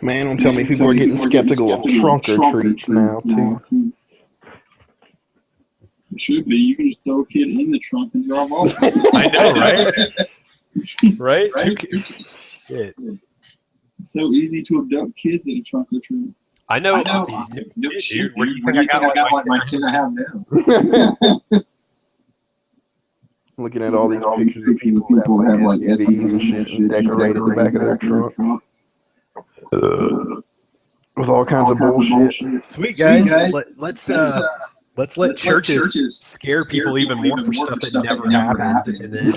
Man, don't tell me people are getting skeptical of trunk or treats now, too. It should be. You can just throw a kid in the trunk and drive off. I know, right? Right? Shit. It's so easy to abduct kids at a trunk or treat. I know. No Dude, shit. where do you think I got like my 10 I have now? Looking at all these pictures of people that have like SUVs and shit decorated in the back of their trunk. With all kinds of bullshit. Sweet guys. Let's let churches scare people even more for stuff that never happened, and then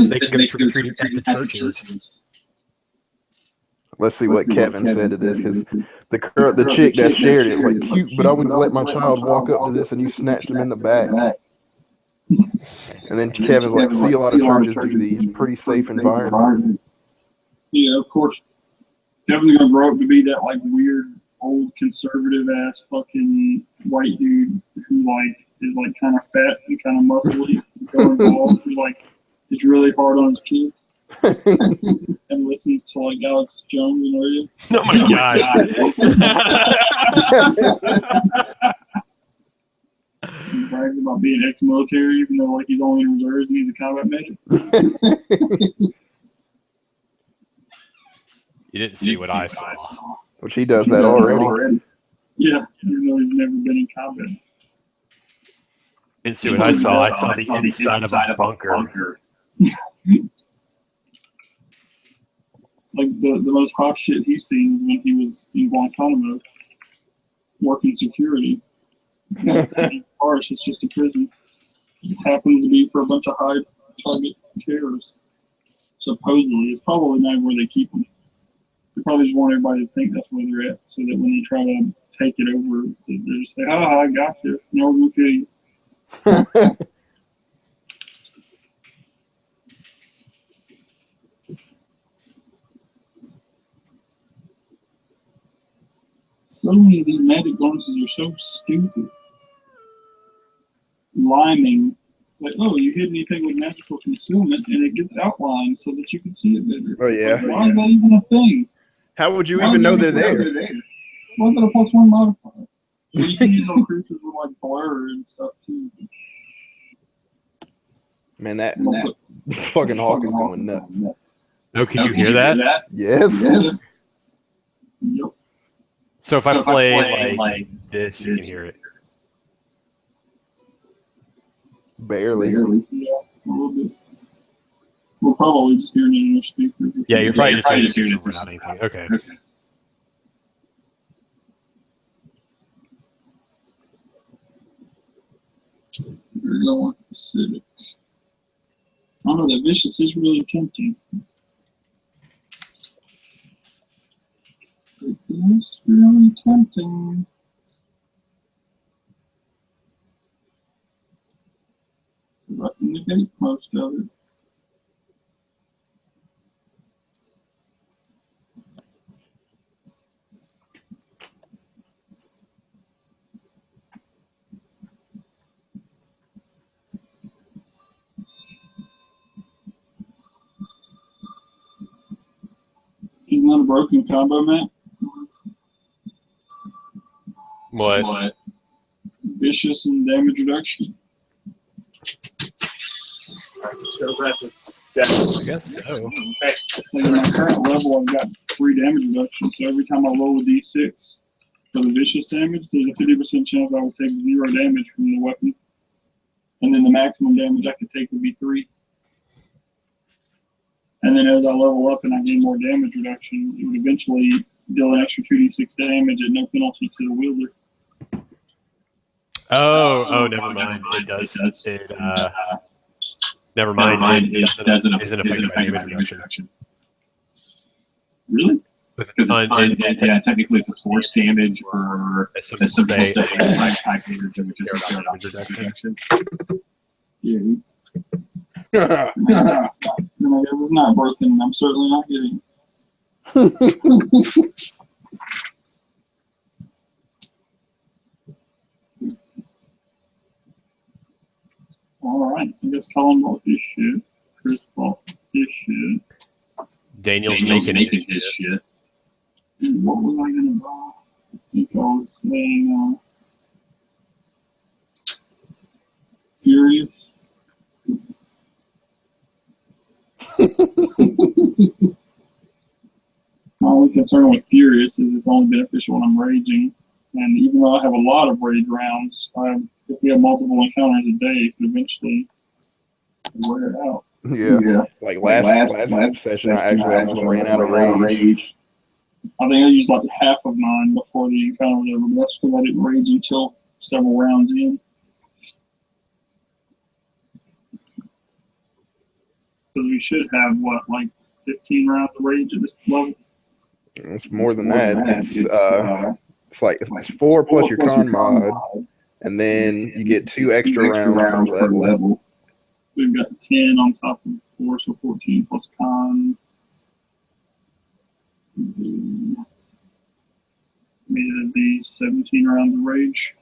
they can go trick or treating at the churches. Let's see what Kevin said to this, because the chick that shared it was like, cute, but I wouldn't let my child walk up to this, and you snatched him in the back. And then Kevin's like, see, a lot of churches do these. Pretty safe environment. Yeah, of course. Kevin's gonna grow up to be that like weird old conservative ass fucking white dude who like is like kind of fat and kind of muscly, who like is really hard on his kids. And listens to like Alex Jones and radio. Oh my god! He brags about being ex-military, even though like he's only in reserves and he's a combat medic. You didn't see what I saw. Which he does that already. Yeah, even though he's never been in combat. Didn't see what I saw. I saw the inside of a bunker. It's like the most hot shit he's seen is when he was in Guantanamo working security. It's not harsh, it's just a prison. It just happens to be for a bunch of high target terrorists. Supposedly. It's probably not where they keep them. They probably just want everybody to think that's where they're at, so that when they try to take it over, they just say, I got you. No, we'll kill you. So many of these magic bonuses are so stupid. Liming. It's like, oh, you hit anything with magical concealment and it gets outlined so that you can see it better. Oh, yeah. Like, why is that even a thing? How would you even know they're there? Why is that a +1 modifier? Well, you can use on creatures with like blur and stuff too. Man, that fucking hawk is going nuts. Oh, could you hear that? Yes. Yep. So if I play like this, you can hear it. Barely. Yeah, a little bit. We'll probably just hear it in your speaker. Yeah, you're probably just hearing it without anything. Okay. We're going specific. I don't know, that vicious is really tempting. It is really tempting. I can negate most of it. Isn't that a broken combo, Matt? What? Vicious and damage reduction. I guess so. Like in my current level, I've got 3 damage reductions, so every time I roll a d6 for the vicious damage, there's a 50% chance I will take 0 damage from the weapon. And then the maximum damage I could take would be 3. And then as I level up and I gain more damage reduction, it would eventually deal an extra 2d6 damage at no penalty to the wielder. Oh, never mind. It does. Never mind. It doesn't affect my damage reduction. Really? Yeah, technically it's a force damage or a simple say type damage, which is damage reduction. Yeah. Then I guess it's not broken, and I'm certainly not getting. All right. I guess Colin bought this shit. Chris bought this shit. Daniel's making his shit. What was I gonna buy? I think I was saying Furious. My only concern with Furious is it's only beneficial when I'm raging. And even though I have a lot of rage rounds, if we have multiple encounters a day, it could eventually wear it out. Yeah. Like last session, I actually almost ran out of rage. I think I used like half of mine before the encounter was over, but that's because I didn't rage until several rounds in. Because we should have, what, like 15 rounds of rage at this level? It's more than that. It's 4 plus your con mod, and then you get 2 extra rounds per level. We've got 10 on top of 4, so 14 plus con. Maybe it'd be 17 rounds of rage.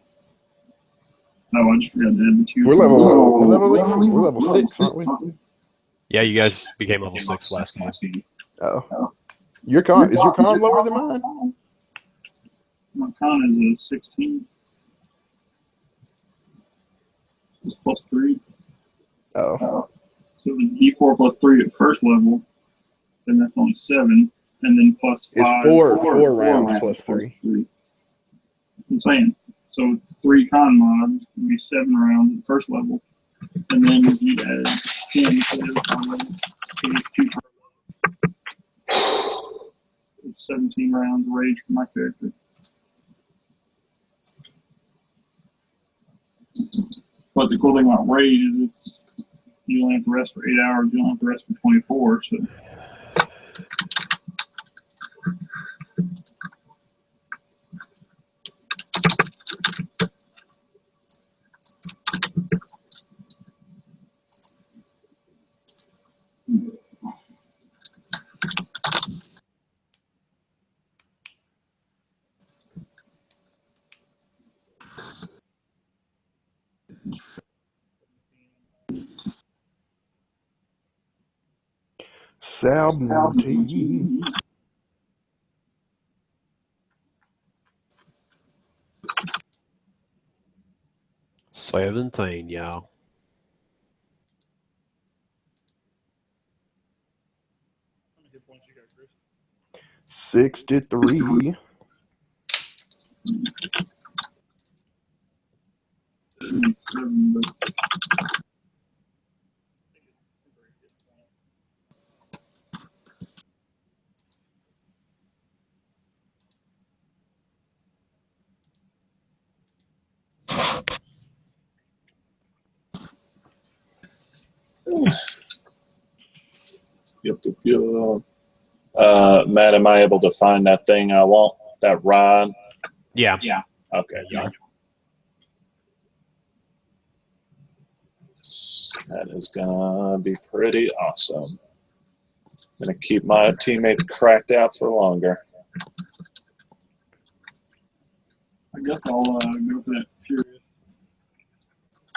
Oh, I just forgot to add the 2. We're level 6, aren't we? Yeah, you guys became level 6 last game. Oh. Is your con lower than mine? My con is a 16. It's plus 3. Oh. So if it's D4 plus 3 at first level, then that's only 7. And then plus 5. It's four rounds plus 3. I'm saying. So 3 con mods would be 7 rounds at first level. And then you add 10 to the con level. So it's 2 per level. It's 17 rounds of rage for my character. But the cool thing about rage is you only have to rest for 8 hours, you don't have to rest for 24. So. Salty. 17, y'all. $63. Yep. Matt, am I able to find that thing I want? That rod? Yeah. Okay. Yeah. That is gonna be pretty awesome. Gonna keep my teammates cracked out for longer. I guess I'll go for that Furious.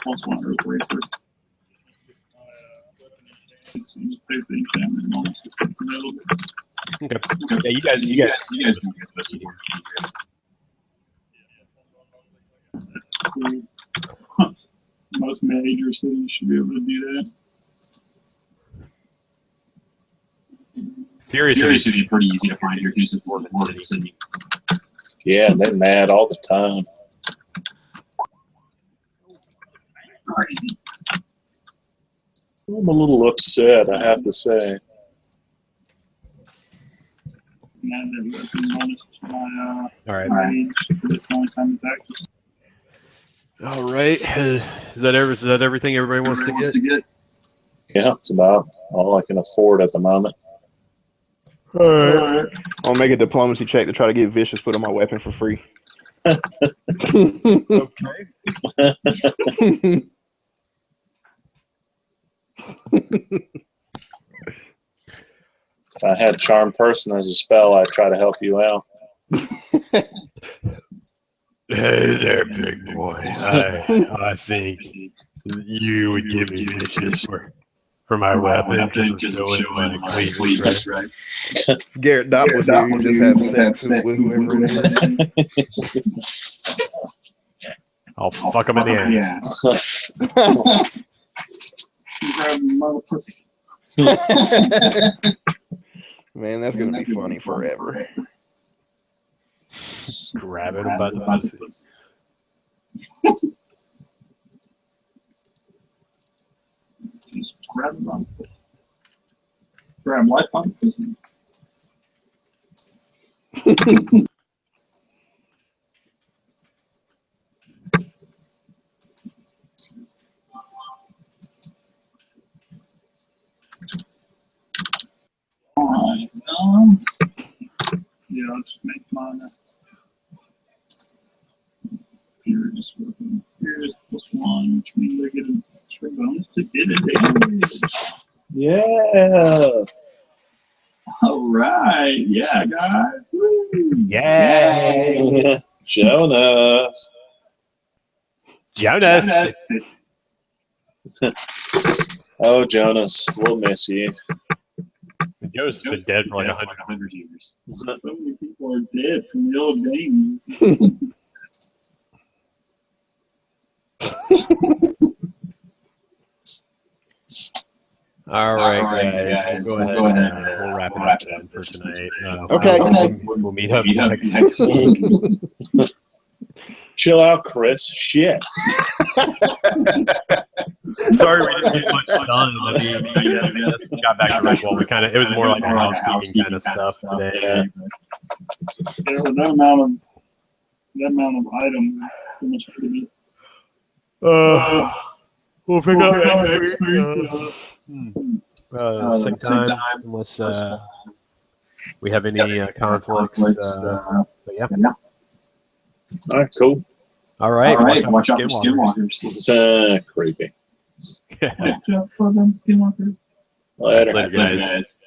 Also on Earth Racer. Just pay for the enchantment bonus if it's available. Okay. Yeah, you guys can get this here. Most major cities should be able to do that. Furious would be pretty easy to find here because it's more than city. Yeah, they're mad all the time. I'm a little upset, I have to say. All right. This only time it's active. All right. Is that everything everybody wants to get? Yeah, it's about all I can afford at the moment. All right. I'll make a diplomacy check to try to get Vicious put on my weapon for free. Okay. If I had Charm Person as a spell, I'd try to help you out. Hey there, big boy. I think You would give me wishes for my weapon, just showing my cleavage, right? Garrett Dot was here. You just have sex with whoever it is. I'll fuck him in the ass. Grab my pussy. Man, that's gonna be funny forever. Grabbing him by the pussy. Just grab him by the pussy. Grab life by the pussy. Alright, yeah, let's make mine Furious weapon. Furious +1, which means I get an extra bonus to hit damage. Yeah. Alright, yeah, guys. Woo. Yay! Jonas. Jonas! Oh, Jonas, we'll miss you. Jonas has been dead for like 100 years. So many people are dead from the old games. All right, guys. We'll go ahead and we'll wrap it up then for tonight. Okay. We'll meet up next week. Chill out, Chris. Shit. Sorry we didn't get much done. I mean, we got back to ritual. It was more like housekeeping kind of stuff today. Yeah, that amount of items. Too much to do. We'll pick up next week. Same time, unless we have any conflicts. But yeah. All right, cool. All right. Watch out for skinwalkers. It's creepy. Watch out for them skinwalkers. Later. Later, guys.